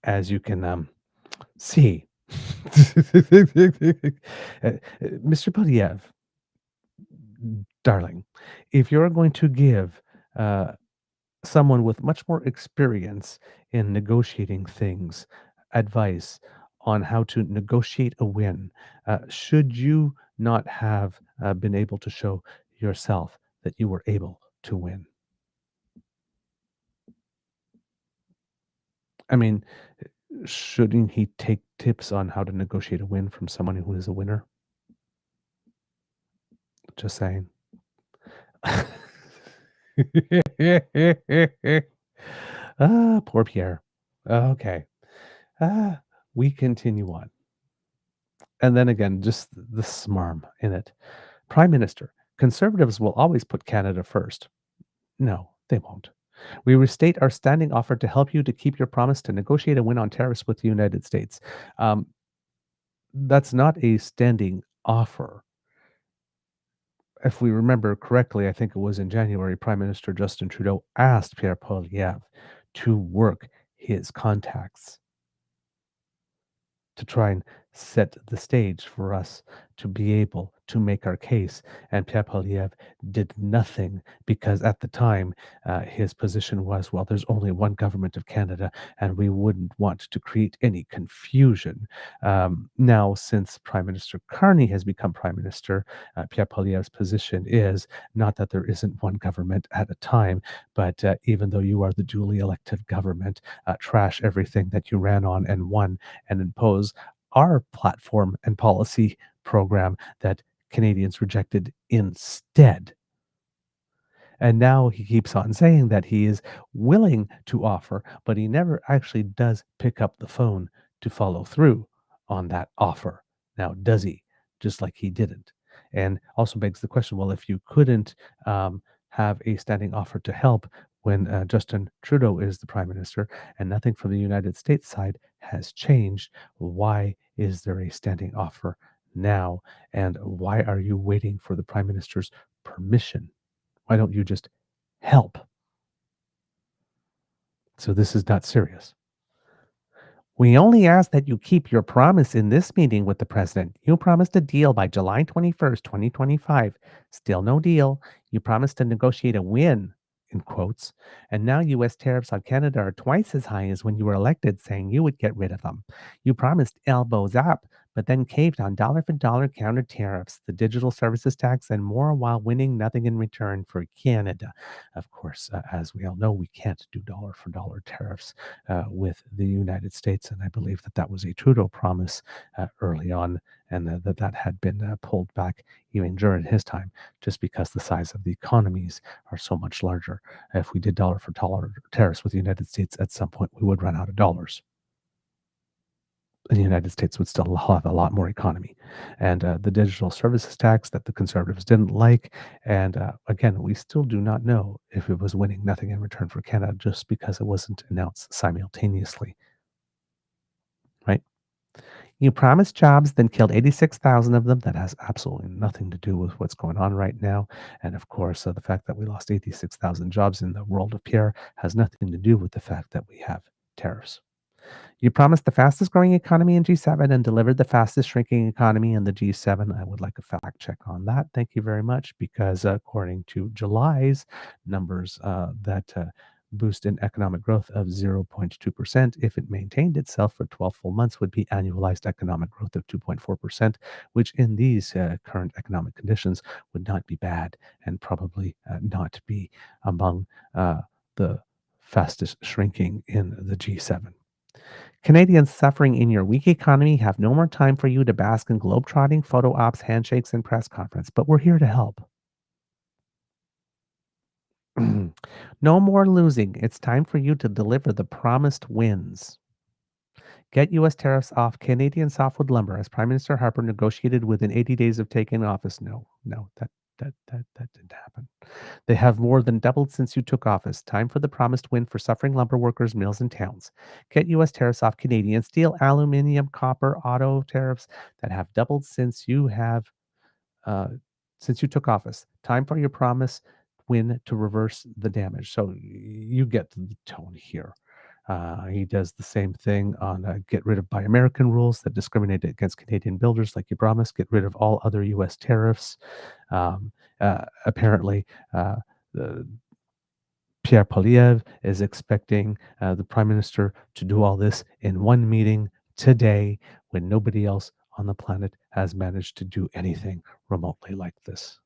As you can see, Mr. Polyev, darling, if you're going to give someone with much more experience in negotiating things advice on how to negotiate a win, should you not have been able to show yourself that you were able to win? I mean, shouldn't he take tips on how to negotiate a win from someone who is a winner? Just saying. Poor Pierre. Okay. We continue on. And then again, just the smarm in it. Prime Minister, Conservatives will always put Canada first. No, they won't. We restate our standing offer to help you to keep your promise to negotiate a win on tariffs with the United States. That's not a standing offer. If we remember correctly, I think it was in January, Prime Minister Justin Trudeau asked Pierre Poilievre to work his contacts to try and set the stage for us to be able to make our case. And Pierre Poilievre did nothing because at the time his position was, well, there's only one government of Canada and we wouldn't want to create any confusion. Now, since Prime Minister Carney has become Prime Minister, Pierre Poilievre's position is not that there isn't one government at a time, but even though you are the duly elected government, trash everything that you ran on and won and impose our platform and policy program that Canadians rejected instead. And now he keeps on saying that he is willing to offer, but he never actually does pick up the phone to follow through on that offer. Now, does he? Just like he didn't And also begs the question, well, if you couldn't have a standing offer to help when Justin Trudeau is the prime minister and nothing from the United States side has changed, why is there a standing offer now? And why are you waiting for the prime minister's permission? Why don't you just help? So this is not serious. We only ask that you keep your promise in this meeting with the president. You promised a deal by July 21st, 2025. Still no deal. You promised to negotiate a win, in quotes. And now U.S. tariffs on Canada are twice as high as when you were elected, saying you would get rid of them. You promised elbows up, but then caved on dollar for dollar counter tariffs, the digital services tax, and more while winning nothing in return for Canada. Of course, as we all know, we can't do dollar for dollar tariffs with the United States. And I believe that that was a Trudeau promise early on, and that had been pulled back even during his time, just because the size of the economies are so much larger. If we did dollar for dollar tariffs with the United States, at some point we would run out of dollars. And the United States would still have a lot more economy. And the digital services tax that the Conservatives didn't like. And again, we still do not know if it was winning nothing in return for Canada just because it wasn't announced simultaneously. Right? You promised jobs, then killed 86,000 of them. That has absolutely nothing to do with what's going on right now. And of course, the fact that we lost 86,000 jobs in the world of Pierre has nothing to do with the fact that we have tariffs. You promised the fastest growing economy in G7 and delivered the fastest shrinking economy in the G7. I would like a fact check on that. Thank you very much, because according to July's numbers, that boost in economic growth of 0.2%, if it maintained itself for 12 full months, would be annualized economic growth of 2.4%, which in these current economic conditions would not be bad and probably not be among the fastest shrinking in the G7. Canadians suffering in your weak economy have no more time for you to bask in globetrotting, photo ops, handshakes, and press conference, but we're here to help. No more losing. It's time for you to deliver the promised wins. Get U.S. tariffs off Canadian softwood lumber, as Prime Minister Harper negotiated within 80 days of taking office. No, that didn't happen. They have more than doubled since you took office. Time for the promised win for suffering lumber workers, mills, and towns. Get U.S. tariffs off Canadian steel, aluminum, copper, auto tariffs that have doubled since you took office. Time for your promise win to reverse the damage. So you get the tone here. He does the same thing on get rid of Buy American rules that discriminate against Canadian builders, like you promised. Get rid of all other U.S. tariffs. Apparently, Pierre Poilievre is expecting the Prime Minister to do all this in one meeting today, when nobody else on the planet has managed to do anything remotely like this.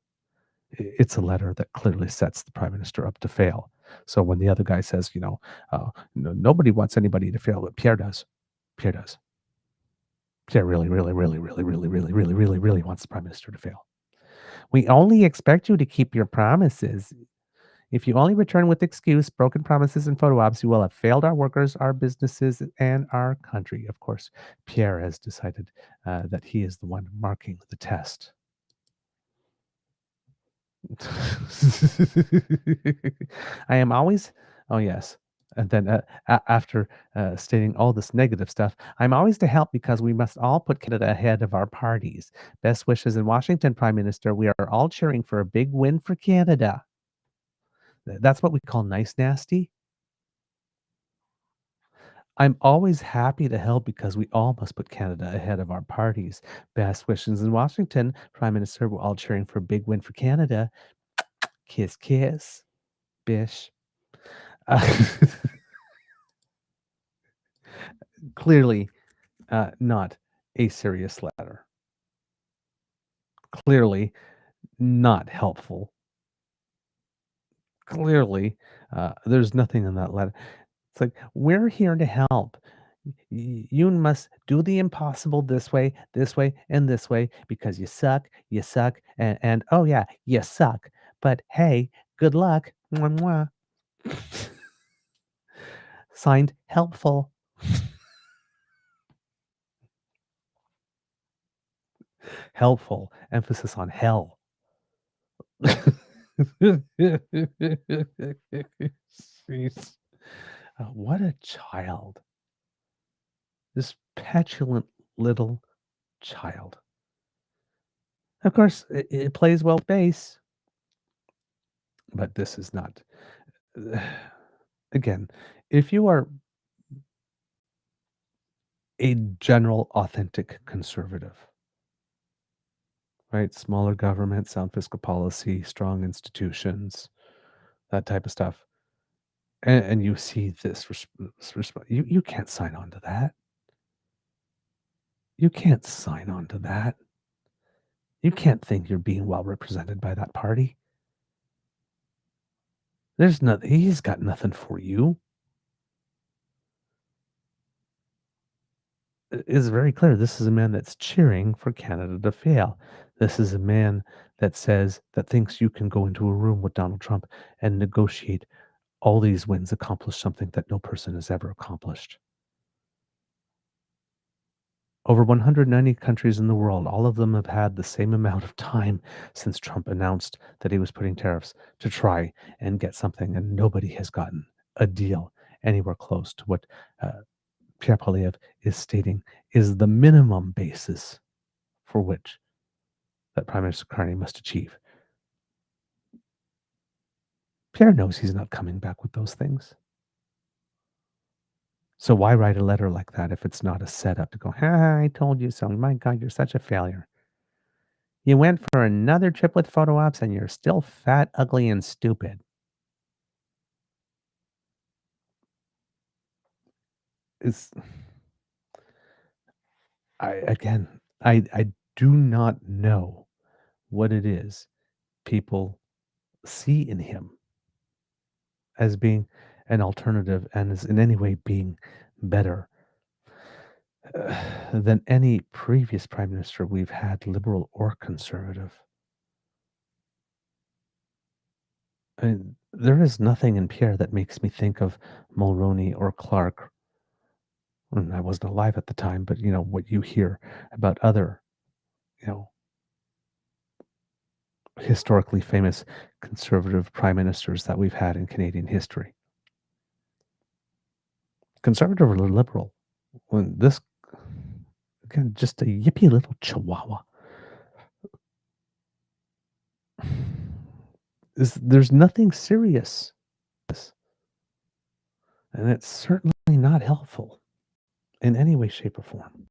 It's a letter that clearly sets the Prime Minister up to fail. So when the other guy says, nobody wants anybody to fail, but Pierre does. Pierre does. Pierre really, really, really, really, really, really, really, really, really wants the Prime Minister to fail. We only expect you to keep your promises. If you only return with excuse, broken promises, and photo ops, you will have failed our workers, our businesses, and our country. Of course, Pierre has decided that he is the one marking the test. I am always, oh yes. And then after stating all this negative stuff, I'm always to help because we must all put Canada ahead of our parties. Best wishes in Washington, Prime Minister. We are all cheering for a big win for Canada. That's what we call nice nasty. I'm always happy to help because we all must put Canada ahead of our parties. Best wishes in Washington, Prime Minister. We're all cheering for a big win for Canada. Kiss, kiss, bish. Clearly not a serious letter. Clearly not helpful. Clearly, there's nothing in that letter. It's like, we're here to help. You must do the impossible this way, and this way, because you suck, and oh yeah, you suck. But hey, good luck. Mwah, mwah. Signed, helpful. helpful, emphasis on hell. Jeez. What a child. This petulant little child. Of course, it plays well bass, but this is not. Again, if you are a general, authentic conservative, right? Smaller government, sound fiscal policy, strong institutions, that type of stuff. And you see this, you can't sign on to that. You can't sign on to that. You can't think you're being well represented by that party. There's nothing, he's got nothing for you. It's very clear this is a man that's cheering for Canada to fail. This is a man that thinks you can go into a room with Donald Trump and negotiate all these wins, accomplish something that no person has ever accomplished. Over 190 countries in the world, all of them have had the same amount of time since Trump announced that he was putting tariffs to try and get something, and nobody has gotten a deal anywhere close to what Pierre Poilievre is stating is the minimum basis for which that Prime Minister Carney must achieve. Pierre knows he's not coming back with those things. So why write a letter like that if it's not a setup to go, I told you so. My God, you're such a failure. You went for another trip with photo ops and you're still fat, ugly, and stupid. I do not know what it is people see in him as being an alternative and as in any way being better than any previous prime minister we've had, liberal or conservative. I mean, there is nothing in Pierre that makes me think of Mulroney or Clark. And I wasn't alive at the time, but what you hear about other, historically famous conservative prime ministers that we've had in Canadian history. Conservative or liberal, when this, again, just a yippy little chihuahua. There's nothing serious, and it's certainly not helpful in any way, shape, or form.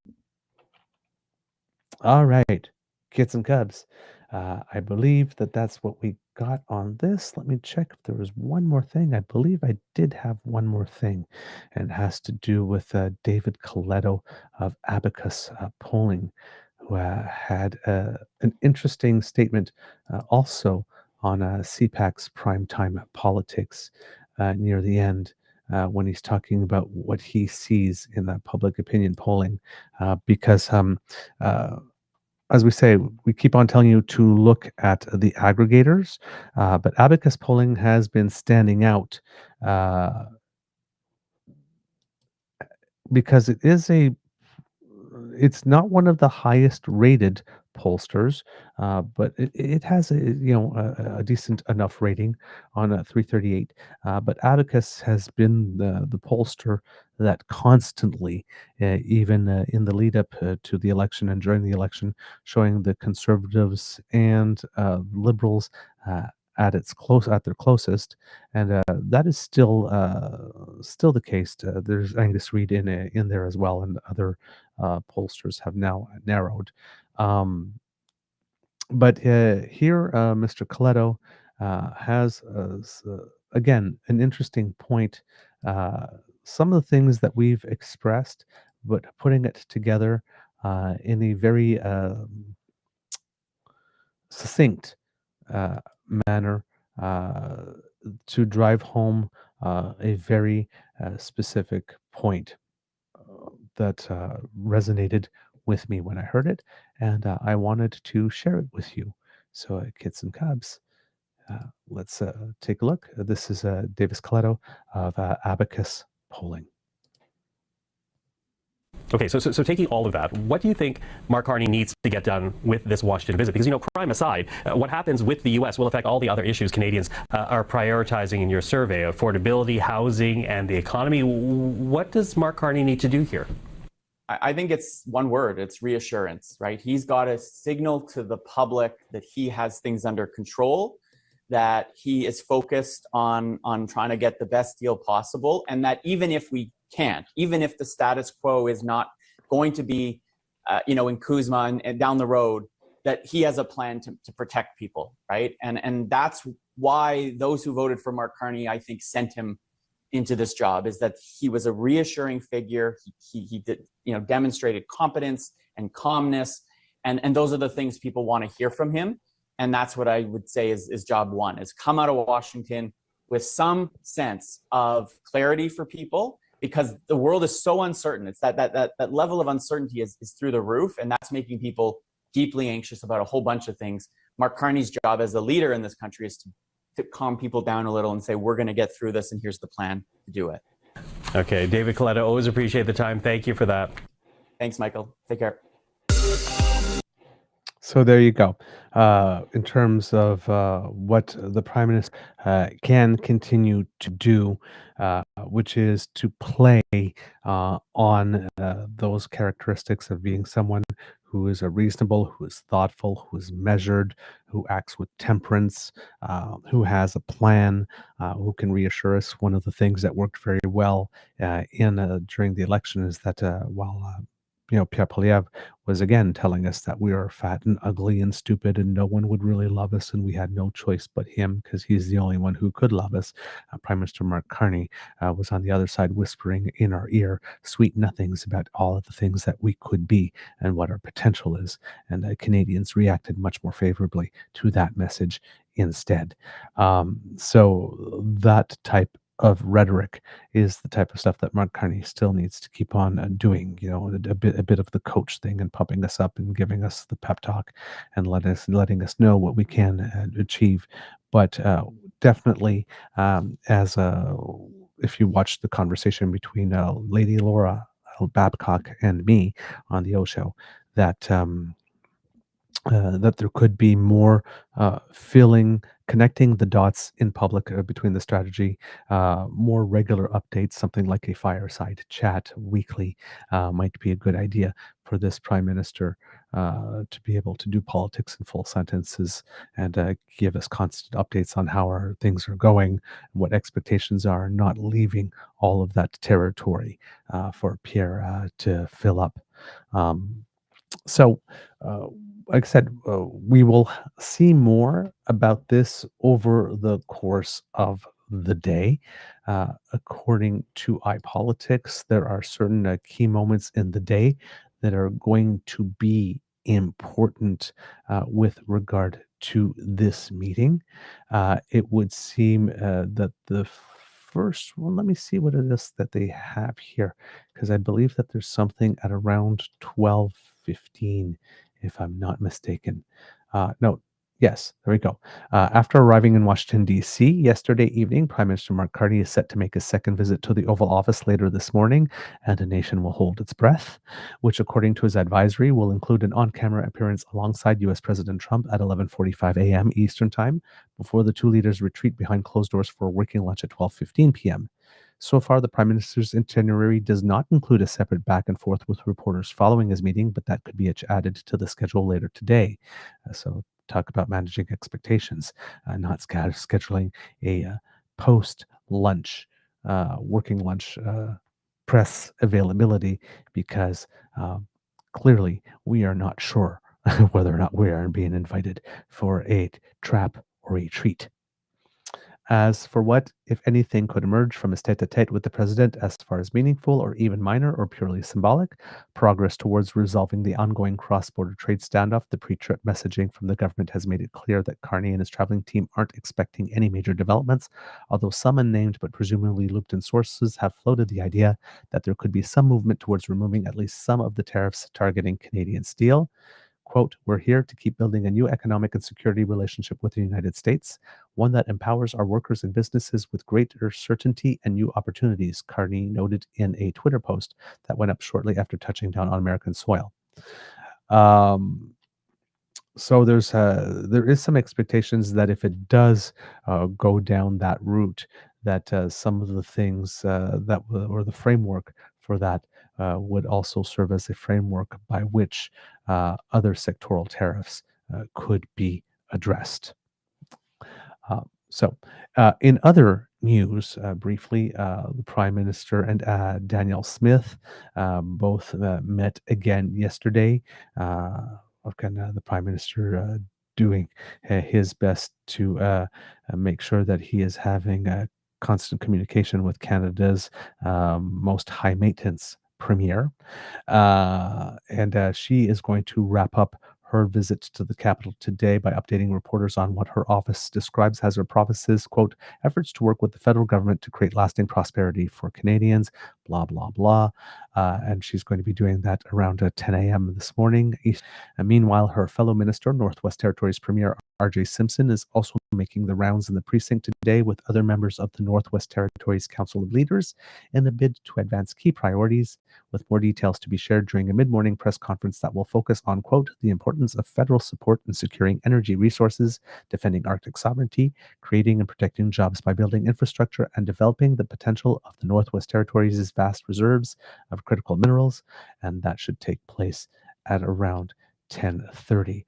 All right, kids and cubs, I believe that's what we got on this. Let me check if there was one more thing. I believe I did have one more thing, and it has to do with David Coletto of Abacus Polling, who had an interesting statement also on CPAC's primetime politics near the end. When he's talking about what he sees in the public opinion polling, because as we say, we keep on telling you to look at the aggregators, but Abacus polling has been standing out because it's not one of the highest rated pollsters, but it has a decent enough rating on 338. But Abacus has been the pollster that constantly, even in the lead up to the election and during the election, showing the Conservatives and Liberals at their closest, and that is still the case. There's Angus Reid in there as well, and other pollsters have now narrowed. But here, Mr. Coletto has again an interesting point. Some of the things that we've expressed, but putting it together in a very succinct manner to drive home a very specific point that resonated with me when I heard it, and I wanted to share it with you. So, kids and cubs, let's take a look. This is Davis Coletto of Abacus Polling. Okay, so taking all of that, what do you think Mark Carney needs to get done with this Washington visit? Because, crime aside, what happens with the U.S. will affect all the other issues Canadians are prioritizing in your survey: affordability, housing, and the economy. What does Mark Carney need to do here? I think it's one word. It's reassurance, right? He's got to signal to the public that he has things under control, that he is focused on trying to get the best deal possible, and that even if we can't, even if the status quo is not going to be, in Kuzma and down the road, that he has a plan to protect people, right? And that's why those who voted for Mark Carney, I think, sent him into this job, is that he was a reassuring figure. He did, demonstrated competence and calmness, and those are the things people want to hear from him. And that's what I would say is job one: is come out of Washington with some sense of clarity for people, because the world is so uncertain. It's that level of uncertainty is through the roof, and that's making people deeply anxious about a whole bunch of things. Mark Carney's job as a leader in this country is to calm people down a little and say, we're going to get through this, and here's the plan to do it. Okay, David Coletta, always appreciate the time. Thank you for that. Thanks, Michael. Take care. So there you go. In terms of what the Prime Minister can continue to do, which is to play on those characteristics of being someone who is reasonable, who is thoughtful, who is measured, who acts with temperance, who has a plan, who can reassure us. One of the things that worked very well during the election is that while Pierre Poilievre was again telling us that we are fat and ugly and stupid and no one would really love us, and we had no choice but him because he's the only one who could love us. Prime Minister Mark Carney was on the other side whispering in our ear sweet nothings about all of the things that we could be and what our potential is. And Canadians reacted much more favorably to that message instead. So that type of rhetoric is the type of stuff that Mark Carney still needs to keep on doing, a bit of the coach thing and pumping us up and giving us the pep talk and letting us know what we can achieve. But definitely, if you watch the conversation between Lady Laura Babcock and me on the O Show, that there could be more connecting the dots in public between the strategy, more regular updates, something like a fireside chat weekly might be a good idea for this Prime Minister to be able to do politics in full sentences and give us constant updates on how our things are going, what expectations are, not leaving all of that territory for Pierre to fill up. So, like I said, we will see more about this over the course of the day. According to iPolitics, there are certain key moments in the day that are going to be important with regard to this meeting. It would seem that the first one, let me see what it is that they have here, because I believe that there's something at around 12:15, if I'm not mistaken. No, yes, there we go. After arriving in Washington, D.C. yesterday evening, Prime Minister Mark Carney is set to make a second visit to the Oval Office later this morning, and a nation will hold its breath, which, according to his advisory, will include an on-camera appearance alongside U.S. President Trump at 11:45 a.m. Eastern Time, before the two leaders retreat behind closed doors for a working lunch at 12:15 p.m. So far, the Prime Minister's itinerary does not include a separate back and forth with reporters following his meeting, but that could be added to the schedule later today. So talk about managing expectations, not scheduling a post-lunch, working lunch press availability, because clearly we are not sure whether or not we are being invited for a trap or a treat. As for what, if anything, could emerge from his tete-a-tete with the president as far as meaningful or even minor or purely symbolic, progress towards resolving the ongoing cross-border trade standoff, the pre-trip messaging from the government has made it clear that Carney and his traveling team aren't expecting any major developments, although some unnamed but presumably looped in sources have floated the idea that there could be some movement towards removing at least some of the tariffs targeting Canadian steel. quote, "We're here to keep building a new economic and security relationship with the United States, one that empowers our workers and businesses with greater certainty and new opportunities," Carney noted in a Twitter post that went up shortly after touching down on American soil. So there is some expectations that if it does go down that route, that some of the things or the framework for that would also serve as a framework by which other sectoral tariffs could be addressed. In other news, briefly, the Prime Minister and Daniel Smith both met again yesterday. The Prime Minister doing his best to make sure that he is having constant communication with Canada's most high maintenance Premier. And she is going to wrap up her visit to the capital today by updating reporters on what her office describes as her province's, quote, efforts to work with the federal government to create lasting prosperity for Canadians, blah, blah, blah. And she's going to be doing that around 10 a.m. this morning. Meanwhile, her fellow minister, Northwest Territories Premier R.J. Simpson, is also making the rounds in the precinct today with other members of the Northwest Territories Council of Leaders in a bid to advance key priorities, with more details to be shared during a mid-morning press conference that will focus on, quote, the importance of federal support in securing energy resources, defending Arctic sovereignty, creating and protecting jobs by building infrastructure, and developing the potential of the Northwest Territories' vast reserves of critical minerals. And that should take place at around 10:30.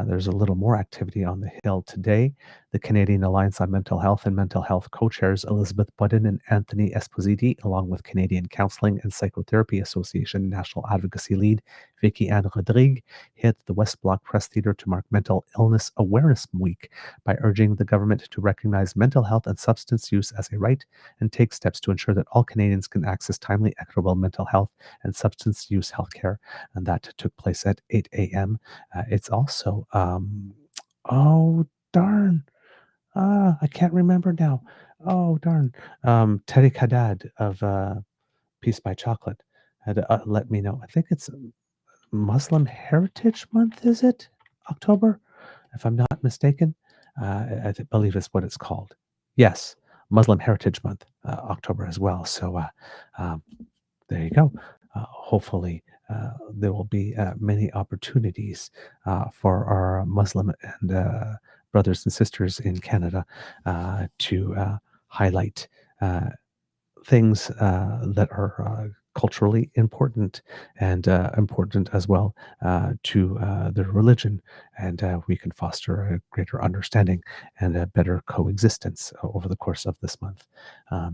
There's a little more activity on the Hill today. The Canadian Alliance on Mental Health and Mental Health co-chairs Elizabeth Budden and Anthony Esposito, along with Canadian Counseling and Psychotherapy Association National Advocacy Lead Vicky Anne Rodrigue, hit the West Block Press Theatre to mark Mental Illness Awareness Week by urging the government to recognize mental health and substance use as a right and take steps to ensure that all Canadians can access timely, equitable mental health and substance use healthcare. And that took place at 8 a.m. It's also, oh, darn. I can't remember now. Oh, darn. Tariq Haddad of Peace by Chocolate had let me know. I think it's Muslim Heritage Month, is it? October? If I'm not mistaken. I believe it's what it's called. Yes, Muslim Heritage Month, October as well. So there you go. Hopefully, there will be many opportunities for our Muslim and brothers and sisters in Canada to highlight things that are culturally important and important as well to their religion, and we can foster a greater understanding and a better coexistence over the course of this month,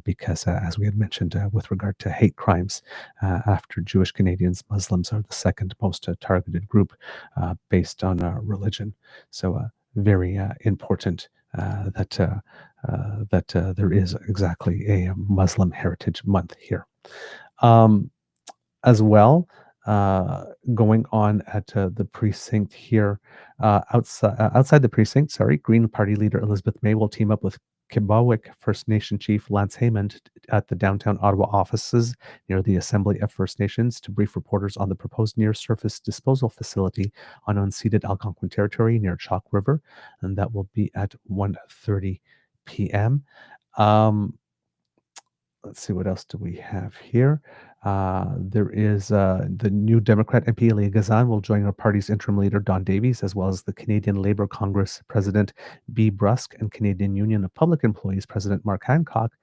because as we had mentioned with regard to hate crimes, after Jewish Canadians, Muslims are the second most targeted group based on religion. So very important that there is exactly a Muslim Heritage Month here. As well, going on at the precinct here, outside the precinct, Green Party leader Elizabeth May will team up with Kibawik First Nation Chief Lance Haymond at the downtown Ottawa offices near the Assembly of First Nations to brief reporters on the proposed near-surface disposal facility on unceded Algonquin territory near Chalk River, and that will be at 1:30 p.m. Let's see, what else do we have here? There is the new Democrat MP Leah Gazan will join our party's interim leader Don Davies, as well as the Canadian Labour Congress President Bee Brusk and Canadian Union of Public Employees President Mark Hancock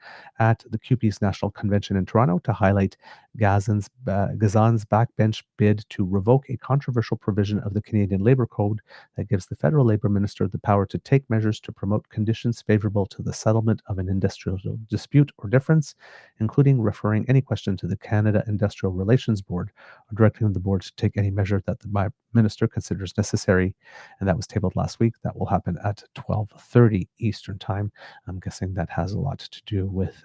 at the CUPE's National Convention in Toronto to highlight Gazan's backbench bid to revoke a controversial provision of the Canadian Labour Code that gives the federal Labour Minister the power to take measures to promote conditions favorable to the settlement of an industrial dispute or difference, including referring any question to the Canada Industrial Relations Board or directing the board to take any measure that the minister considers necessary. And that was tabled last week. That will happen at 12:30 Eastern Time. I'm guessing that has a lot to do with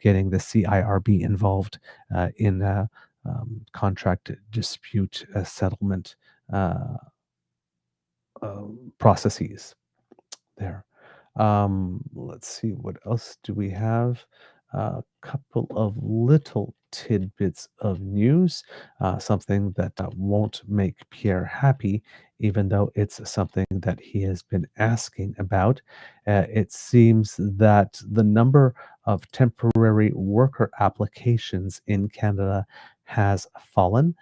getting the CIRB involved in contract dispute settlement processes there. Let's see, what else do we have? a couple of little tidbits of news, something that won't make Pierre happy, even though it's something that he has been asking about. It seems that the number of temporary worker applications in Canada has fallen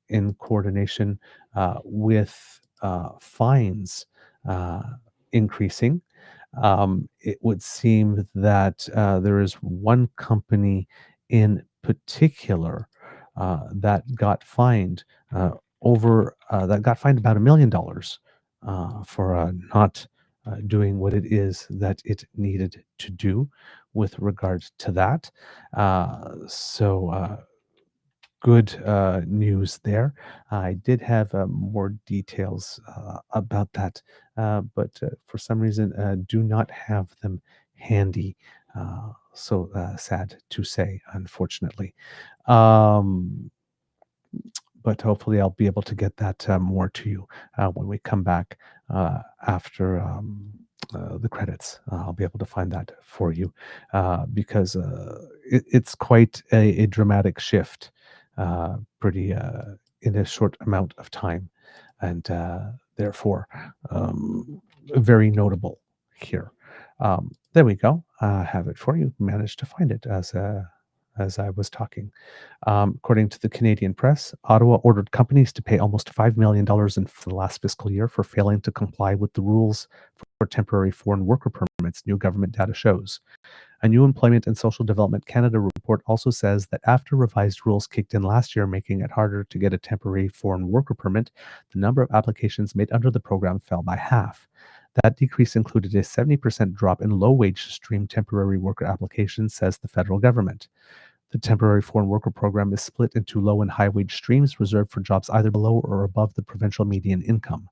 in coordination with fines increasing. It would seem that there is one company in particular that got fined about $1 million for not doing what it is that it needed to do with regard to that. So good news there. I did have more details about that, but for some reason do not have them handy. So sad to say, unfortunately. But hopefully I'll be able to get that more to you when we come back after the credits. I'll be able to find that for you because it's quite a dramatic shift, pretty in a short amount of time, and therefore very notable here. There we go. I have it for you. Managed to find it as I was talking. According to the Canadian press, Ottawa ordered companies to pay almost $5 million in the last fiscal year for failing to comply with the rules for temporary foreign worker permits, new government data shows. A new Employment and Social Development Canada report also says that after revised rules kicked in last year, making it harder to get a temporary foreign worker permit, the number of applications made under the program fell by half. That decrease included a 70% drop in low-wage stream temporary worker applications, says the federal government. The temporary foreign worker program is split into low and high wage streams reserved for jobs either below or above the provincial median income.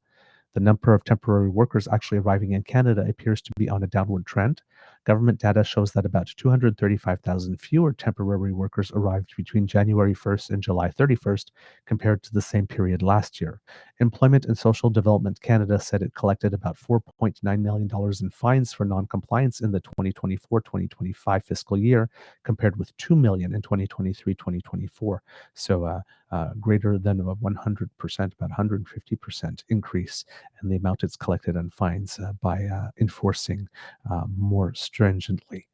The number of temporary workers actually arriving in Canada appears to be on a downward trend. Government data shows that about 235,000 fewer temporary workers arrived between January 1st and July 31st compared to the same period last year. Employment and Social Development Canada said it collected about $4.9 million in fines for non-compliance in the 2024-2025 fiscal year, compared with $2 million in 2023-2024. So greater than a 100%, about 150% increase in the amount it's collected on fines by enforcing more stringently.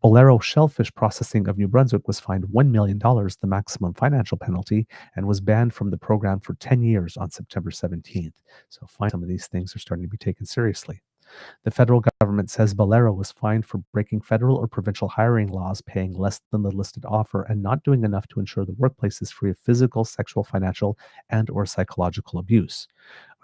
Bolero Shellfish Processing of New Brunswick was fined $1 million, the maximum financial penalty, and was banned from the program for 10 years on September 17th. So some of these things are starting to be taken seriously. The federal government says Bolero was fined for breaking federal or provincial hiring laws, paying less than the listed offer, and not doing enough to ensure the workplace is free of physical, sexual, financial, and or psychological abuse.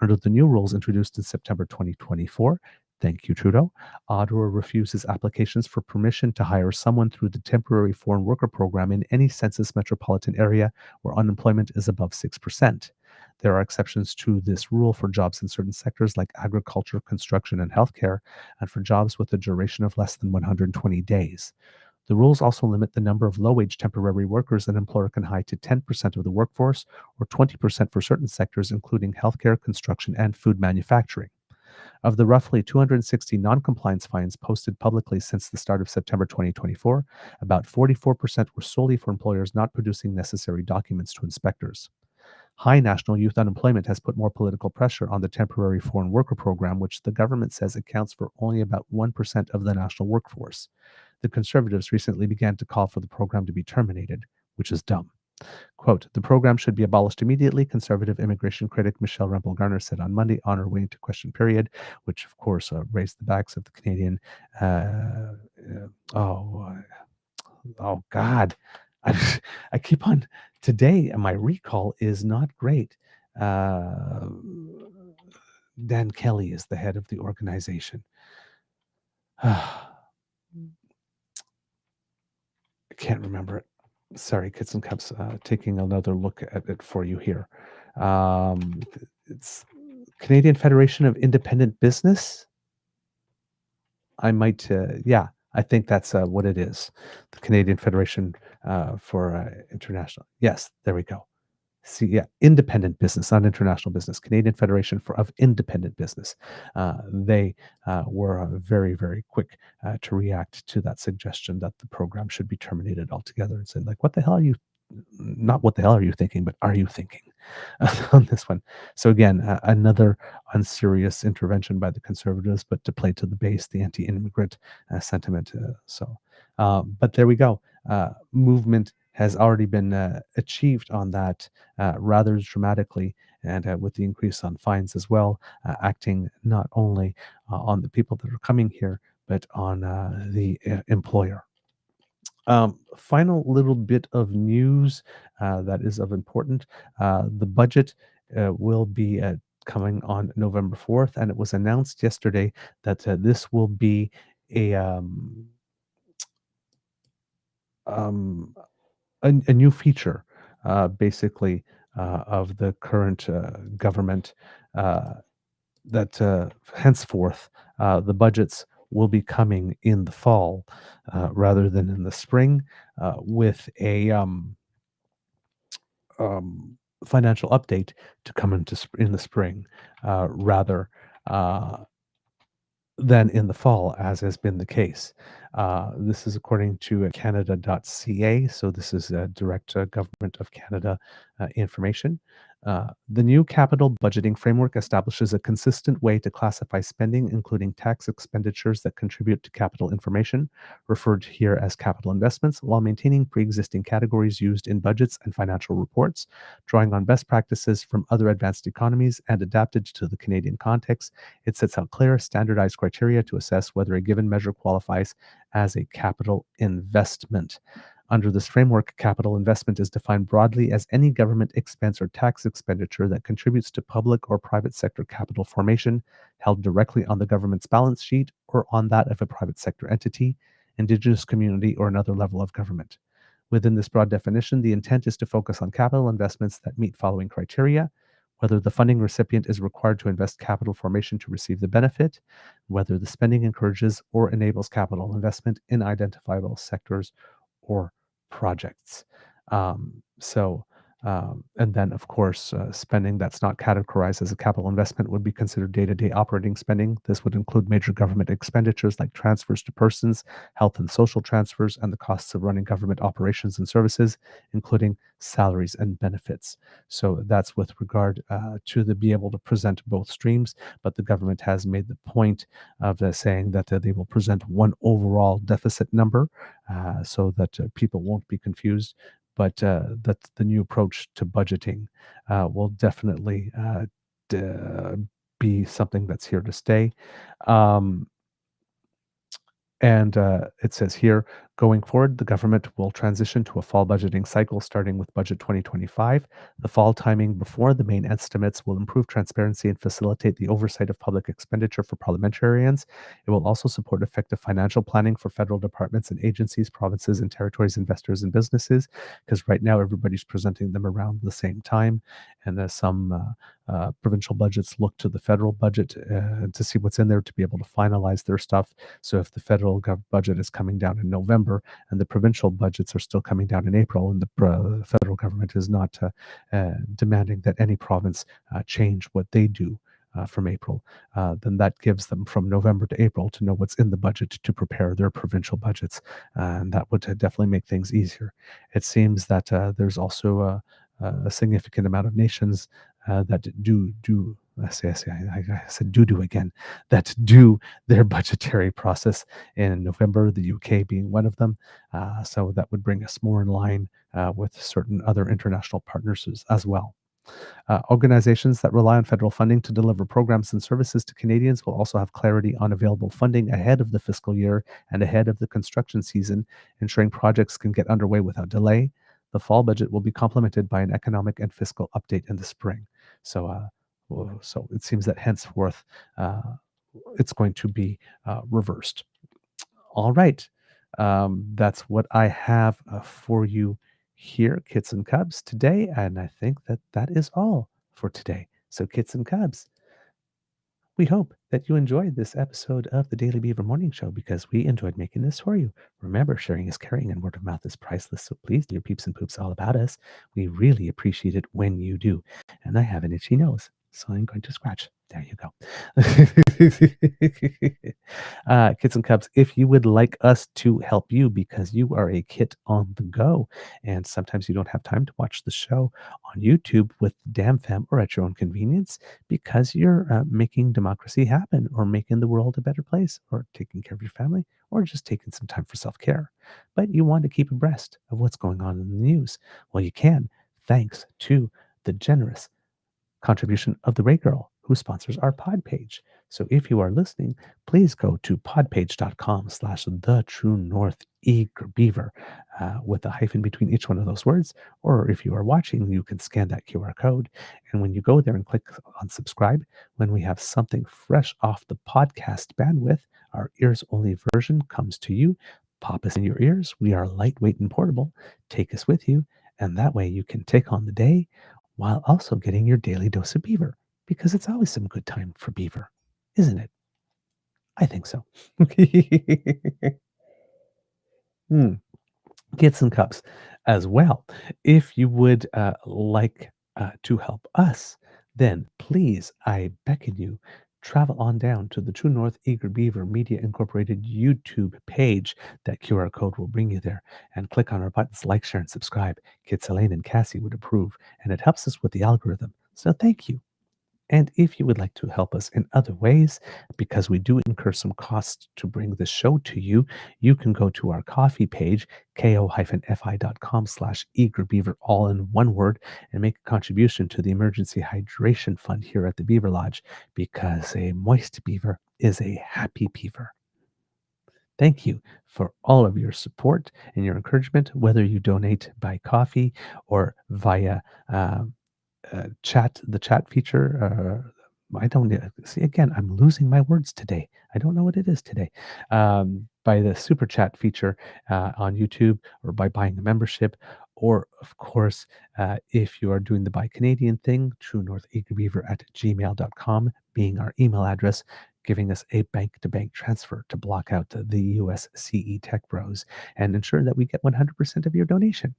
Under the new rules introduced in September 2024, thank you, Trudeau, Ottawa refuses applications for permission to hire someone through the temporary foreign worker program in any census metropolitan area where unemployment is above 6%. There are exceptions to this rule for jobs in certain sectors like agriculture, construction, and healthcare, and for jobs with a duration of less than 120 days. The rules also limit the number of low-wage temporary workers an employer can hire to 10% of the workforce, or 20% for certain sectors, including healthcare, construction, and food manufacturing. Of the roughly 260 non-compliance fines posted publicly since the start of September 2024, about 44% were solely for employers not producing necessary documents to inspectors. High national youth unemployment has put more political pressure on the temporary foreign worker program, which the government says accounts for only about 1% of the national workforce. The Conservatives recently began to call for the program to be terminated, which is dumb. Quote, the program should be abolished immediately, Conservative immigration critic Michelle Rempel-Garner said on Monday on her way into question period, which of course raised the backs of the Canadian, oh God, I keep on, today my recall is not great. Dan Kelly is the head of the organization. I can't remember it. Sorry, Kids and Cups, taking another look at it for you here. It's Canadian Federation of Independent Business. I might, I think that's what it is. The Canadian Federation for International. Yes, there we go. independent business, not international business, Canadian Federation of Independent Business. They were very, very quick to react to that suggestion that the program should be terminated altogether and said, like, what the hell are you, not what the hell are you thinking, but are you thinking on this one? So again, another unserious intervention by the Conservatives, but to play to the base, the anti-immigrant sentiment. But there we go. Movement has already been achieved on that rather dramatically, and with the increase on fines as well, acting not only on the people that are coming here, but on the employer. Final little bit of news that is of importance. The budget will be coming on November 4th, and it was announced yesterday that this will be a new feature, basically, of the current government, that henceforth the budgets will be coming in the fall rather than in the spring, with a financial update to come in the spring rather than in the fall, as has been the case. This is according to Canada.ca, so this is direct Government of Canada information. The new capital budgeting framework establishes a consistent way to classify spending, including tax expenditures that contribute to capital information, referred here as capital investments, while maintaining pre-existing categories used in budgets and financial reports, drawing on best practices from other advanced economies and adapted to the Canadian context. It sets out clear, standardized criteria to assess whether a given measure qualifies as a capital investment. Under this framework, capital investment is defined broadly as any government expense or tax expenditure that contributes to public or private sector capital formation held directly on the government's balance sheet or on that of a private sector entity, Indigenous community, or another level of government. Within this broad definition, the intent is to focus on capital investments that meet following criteria: whether the funding recipient is required to invest capital formation to receive the benefit, whether the spending encourages or enables capital investment in identifiable sectors or projects. And then, of course, spending that's not categorized as a capital investment would be considered day-to-day operating spending. This would include major government expenditures like transfers to persons, health and social transfers, and the costs of running government operations and services, including salaries and benefits. So that's with regard to be able to present both streams, but the government has made the point of saying that they will present one overall deficit number so that people won't be confused. But that the new approach to budgeting will definitely be something that's here to stay. And it says here, going forward, the government will transition to a fall budgeting cycle starting with budget 2025. The fall timing before the main estimates will improve transparency and facilitate the oversight of public expenditure for parliamentarians. It will also support effective financial planning for federal departments and agencies, provinces and territories, investors and businesses, because right now everybody's presenting them around the same time. And some provincial budgets look to the federal budget to see what's in there to be able to finalize their stuff. So if the federal budget is coming down in November and the provincial budgets are still coming down in April, and the federal government is not demanding that any province change what they do from April, then that gives them from November to April to know what's in the budget to prepare their provincial budgets. And that would definitely make things easier. It seems that there's also a significant amount of nations that I said do again, that do their budgetary process in November, the UK being one of them. So that would bring us more in line with certain other international partners as well. Organizations that rely on federal funding to deliver programs and services to Canadians will also have clarity on available funding ahead of the fiscal year and ahead of the construction season, ensuring projects can get underway without delay. The fall budget will be complemented by an economic and fiscal update in the spring. So it seems that henceforth it's going to be reversed. All right. That's what I have for you here, Kits and Cubs, today. And I think that is all for today. So, Kits and Cubs, We hope that you enjoyed this episode of the Daily Beaver Morning Show because we enjoyed making this for you. Remember, sharing is caring and word of mouth is priceless. So please tell your peeps and poops all about us. We really appreciate it when you do. And I have an itchy nose, so I'm going to scratch. There you go. Kids and Cubs, if you would like us to help you because you are a kid on the go and sometimes you don't have time to watch the show on YouTube with DAMFAM or at your own convenience because you're making democracy happen or making the world a better place or taking care of your family or just taking some time for self-care, but you want to keep abreast of what's going on in the news, well, you can thanks to the generous contribution of the Ray Girl, who sponsors our pod page. So if you are listening, please go to podpage.com/thetruenortheagerbeaver with a hyphen between each one of those words. Or if you are watching, you can scan that QR code. And when you go there and click on subscribe, when we have something fresh off the podcast bandwidth, our ears-only version comes to you. Pop us in your ears. We are lightweight and portable. Take us with you. And that way you can take on the day while also getting your daily dose of beaver, because it's always some good time for beaver, isn't it? I think so. Kids and Cubs as well. If you would like to help us, then please, I beckon you, travel on down to the True North Eager Beaver Media Incorporated YouTube page. That QR code will bring you there and click on our buttons like, share, and subscribe. Kids Elaine and Cassie would approve, and it helps us with the algorithm. So thank you. And if you would like to help us in other ways, because we do incur some costs to bring this show to you, you can go to our coffee page, ko-fi.com/eagerbeaver, all in one word, and make a contribution to the Emergency Hydration Fund here at the Beaver Lodge, because a moist beaver is a happy beaver. Thank you for all of your support and your encouragement, whether you donate by coffee or via the chat feature. I don't see, again, I'm losing my words today. I don't know what it is today. By the super chat feature on YouTube, or by buying a membership, or of course, if you are doing the Buy Canadian thing, truenortheagerbeaver@gmail.com being our email address, giving us a bank-to-bank transfer to block out the US CE Tech Bros and ensure that we get 100% of your donation.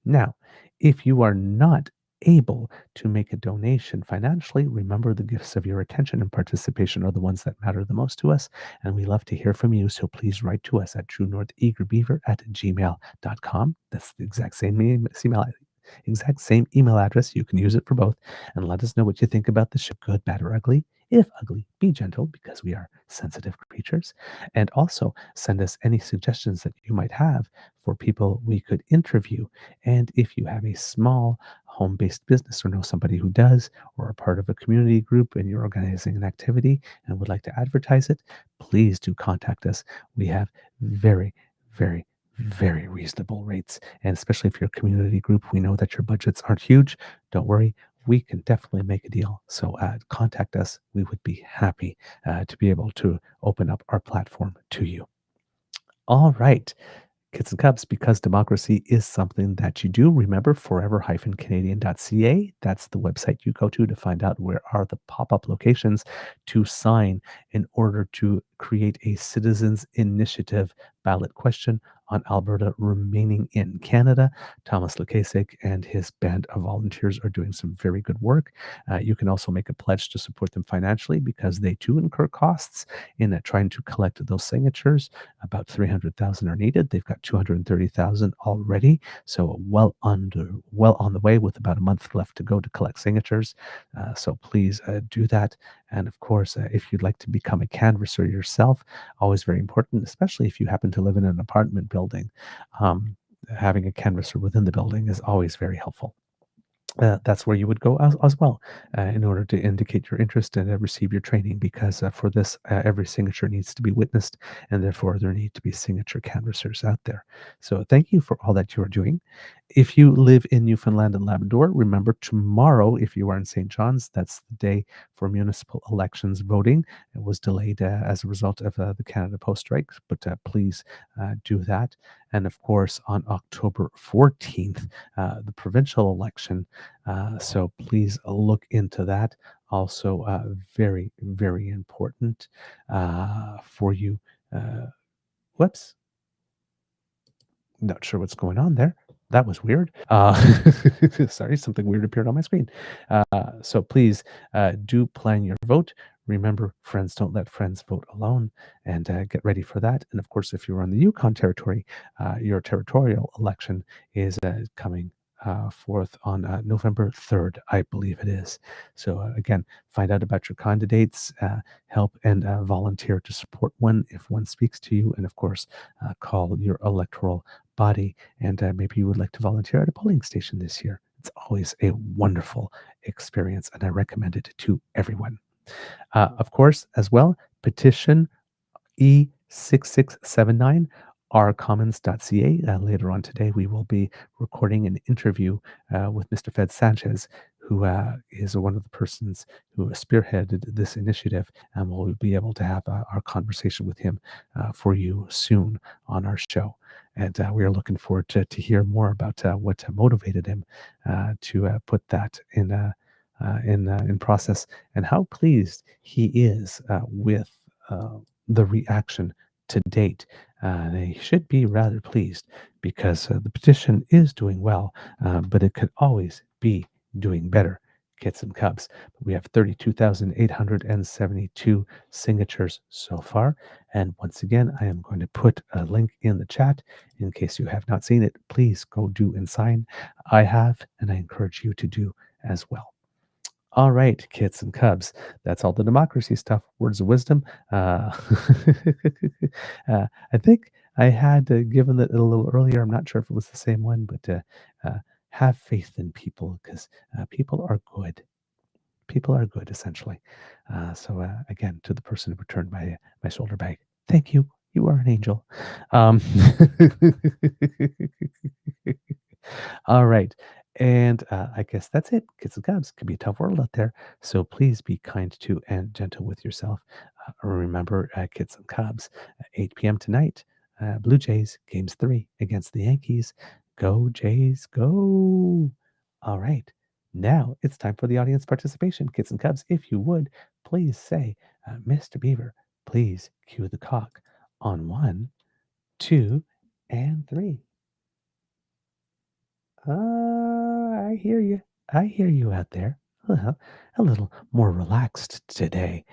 Now, if you are not able to make a donation financially, remember the gifts of your attention and participation are the ones that matter the most to us, and we love to hear from you. So please write to us at truenortheagerbeaver@gmail.com. That's the exact same email address. You can use it for both, and let us know what you think about the show, good, bad, or ugly. If ugly, be gentle, because we are sensitive creatures. And also send us any suggestions that you might have for people we could interview. And if you have a small home-based business or know somebody who does, or are part of a community group and you're organizing an activity and would like to advertise it, please do contact us. We have very, very, very reasonable rates. And especially if you're a community group, we know that your budgets aren't huge. Don't worry. We can definitely make a deal. So contact us. We would be happy to be able to open up our platform to you. All right. Kids and Cubs, because democracy is something that you do, remember forever-canadian.ca. That's the website you go to find out where are the pop-up locations to sign in order to create a citizens initiative ballot question on Alberta remaining in Canada. Thomas Lukasik and his band of volunteers are doing some very good work. You can also make a pledge to support them financially, because they too incur costs in trying to collect those signatures. About 300,000 are needed. They've got 230,000 already, so well on the way, with about a month left to go to collect signatures. So please do that. And of course, if you'd like to become a canvasser yourself, always very important, especially if you happen to live in an apartment building. Having a canvasser within the building is always very helpful. That's where you would go as well in order to indicate your interest and receive your training, because for this, every signature needs to be witnessed, and therefore there need to be signature canvassers out there. So thank you for all that you are doing. If you live in Newfoundland and Labrador, remember tomorrow, if you are in St. John's, that's the day for municipal elections voting. It was delayed as a result of the Canada Post strike, but please do that. And of course, on October 14th, the provincial election. So please look into that also very, very important for you. Whoops. Not sure what's going on there. That was weird. Sorry, something weird appeared on my screen. So please do plan your vote. Remember, friends don't let friends vote alone, and get ready for that. And of course, if you're on the Yukon Territory, your territorial election is coming forth on November 3rd, I believe it is. So again, find out about your candidates, help and volunteer to support one if one speaks to you, and of course, call your electoral body, and maybe you would like to volunteer at a polling station this year. It's always a wonderful experience, and I recommend it to everyone. Of course, as well, petition E6679 rcommons.ca. Later on today, we will be recording an interview with Mr. Fed Sanchez, who is one of the persons who spearheaded this initiative, and we'll be able to have our conversation with him for you soon on our show. And we are looking forward to hear more about what motivated him to put that in process, and how pleased he is with the reaction to date. They should be rather pleased, because the petition is doing well, but it could always be doing better, kits and cubs. We have 32,872 signatures so far. And once again, I am going to put a link in the chat in case you have not seen it. Please go do and sign. I have, and I encourage you to do as well. All right, kits and cubs. That's all the democracy stuff. Words of wisdom. I think I had given it a little earlier. I'm not sure if it was the same one, but have faith in people, because people are good. People are good, essentially. So again, to the person who returned my shoulder bag, thank you. You are an angel. All right. And I guess that's it. Kids and cubs, can be a tough world out there. So please be kind to and gentle with yourself. Remember, kids and cubs, 8 p.m. tonight, Blue Jays, Games 3 against the Yankees. Go, Jays, go. All right. Now it's time for the audience participation. Kids and cubs, if you would, please say, Mr. Beaver, please cue the cock on 1, 2, and 3. I hear you. I hear you out there. Well, a little more relaxed today.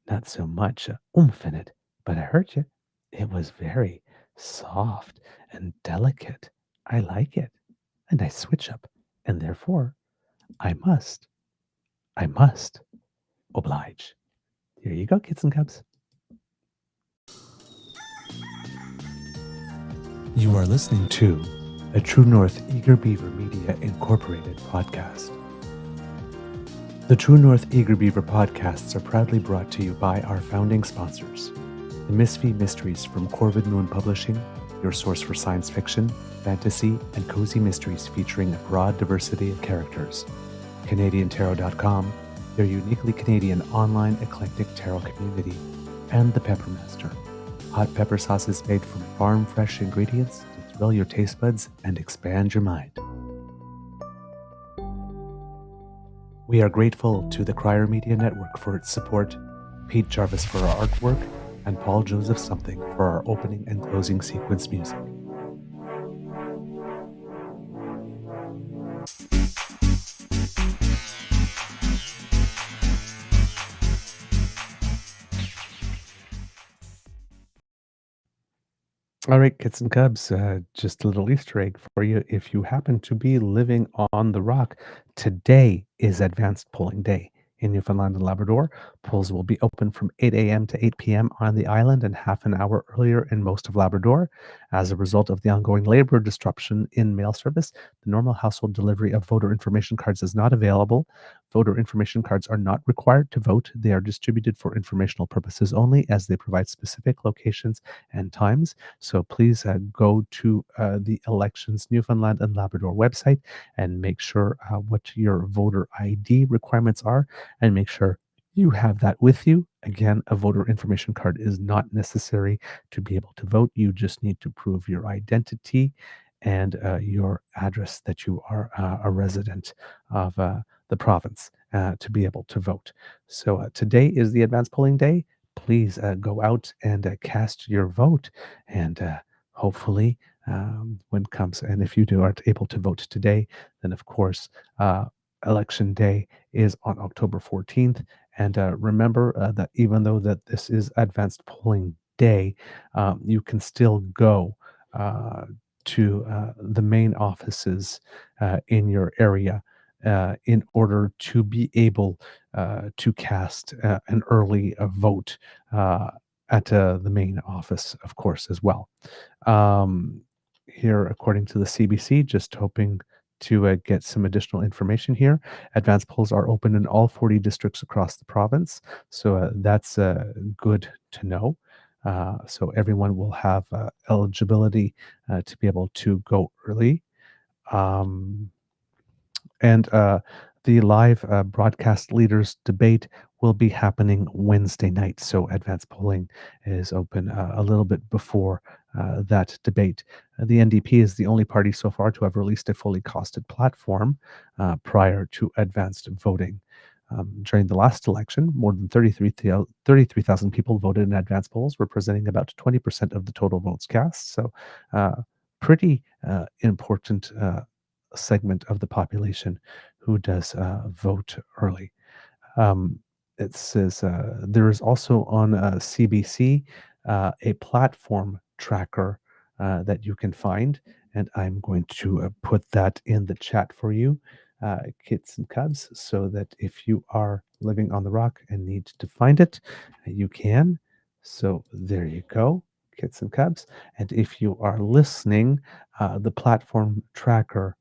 Not so much oomph in it, but I heard you. It was very soft and delicate. I like it. A nice switch up. And therefore, I must oblige. Here you go, kids and cubs. You are listening to a True North Eager Beaver Media Incorporated podcast. The True North Eager Beaver podcasts are proudly brought to you by our founding sponsors, the Misfit Mysteries from Corvid Moon Publishing, your source for science fiction, fantasy, and cozy mysteries featuring a broad diversity of characters, CanadianTarot.com, their uniquely Canadian online eclectic tarot community, and the Peppermaster, hot pepper sauces made from farm-fresh ingredients to thrill your taste buds and expand your mind. We are grateful to the Crier Media Network for its support, Pete Jarvis for our artwork, and Paul Joseph Something for our opening and closing sequence music. All right, kits and cubs, just a little Easter egg for you. If you happen to be living on the Rock, today is advanced polling day in Newfoundland and Labrador. Polls will be open from 8 a.m. to 8 p.m. on the island and half an hour earlier in most of Labrador. As a result of the ongoing labor disruption in mail service, the normal household delivery of voter information cards is not available. Voter information cards are not required to vote. They are distributed for informational purposes only, as they provide specific locations and times. So please go to the Elections Newfoundland and Labrador website and make sure what your voter ID requirements are, and make sure you have that with you. Again, a voter information card is not necessary to be able to vote. You just need to prove your identity and your address, that you are a resident of the province to be able to vote. So today is the advanced polling day. Please go out and cast your vote, and hopefully when it comes, and if you aren't able to vote today, then of course election day is on October 14th. And remember that even though that this is advanced polling day, you can still go to the main offices in your area in order to be able to cast an early vote at the main office, of course, as well. Here, according to the CBC, just hoping to get some additional information here. Advanced polls are open in all 40 districts across the province, so that's good to know. So everyone will have eligibility to be able to go early. And the live broadcast leaders debate will be happening Wednesday night. So advanced polling is open a little bit before that debate. The NDP is the only party so far to have released a fully costed platform prior to advanced voting. During the last election, more than 33,000 people voted in advance polls, representing about 20% of the total votes cast. So pretty important segment of the population who does vote early. It says there is also on CBC a platform tracker that you can find, and I'm going to put that in the chat for you, kids and cubs, so that if you are living on the rock and need to find it, you can. So there you go, kids and cubs. And if you are listening, the platform tracker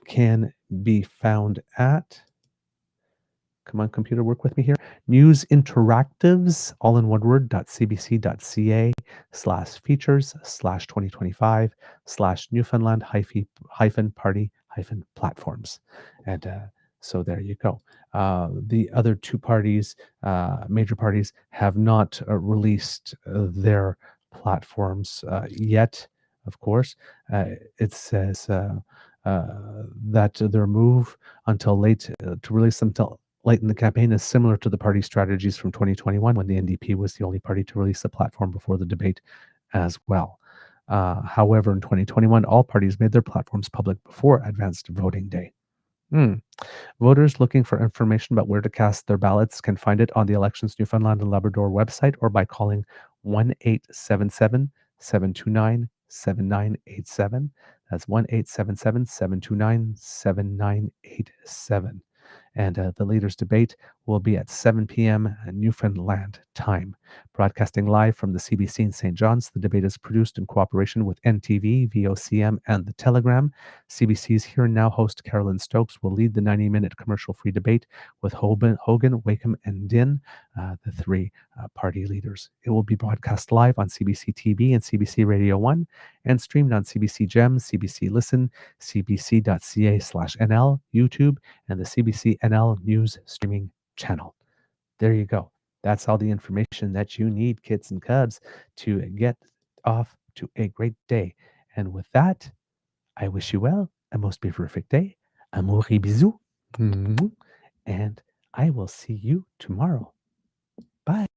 can be found at, come on computer, work with me here, News Interactives, all in one word, cbc.ca/features/2025/Newfoundland-party-platforms. And so there you go. The other two parties, major parties, have not released their platforms yet, of course. It says that their move until late to release them till late in the campaign is similar to the party strategies from 2021, when the NDP was the only party to release the platform before the debate as well. However, in 2021, all parties made their platforms public before advanced voting day. Voters looking for information about where to cast their ballots can find it on the Elections Newfoundland and Labrador website, or by calling 1-877-729-7987. That's 1-877-729-7987. And the leaders' debate will be at 7 p.m. Newfoundland time. Broadcasting live from the CBC in St. John's, the debate is produced in cooperation with NTV, VOCM, and The Telegram. CBC's Here and Now host Carolyn Stokes will lead the 90-minute commercial-free debate with Hogan, Wakeham, and Din, the three party leaders. It will be broadcast live on CBC TV and CBC Radio 1, and streamed on CBC Gem, CBC Listen, cbc.ca/NL, YouTube, and the CBC NL News streaming channel. There you go. That's all the information that you need, kids and cubs, to get off to a great day. And with that, I wish you well a most terrific day. Amour et bisous. And I will see you tomorrow. Bye.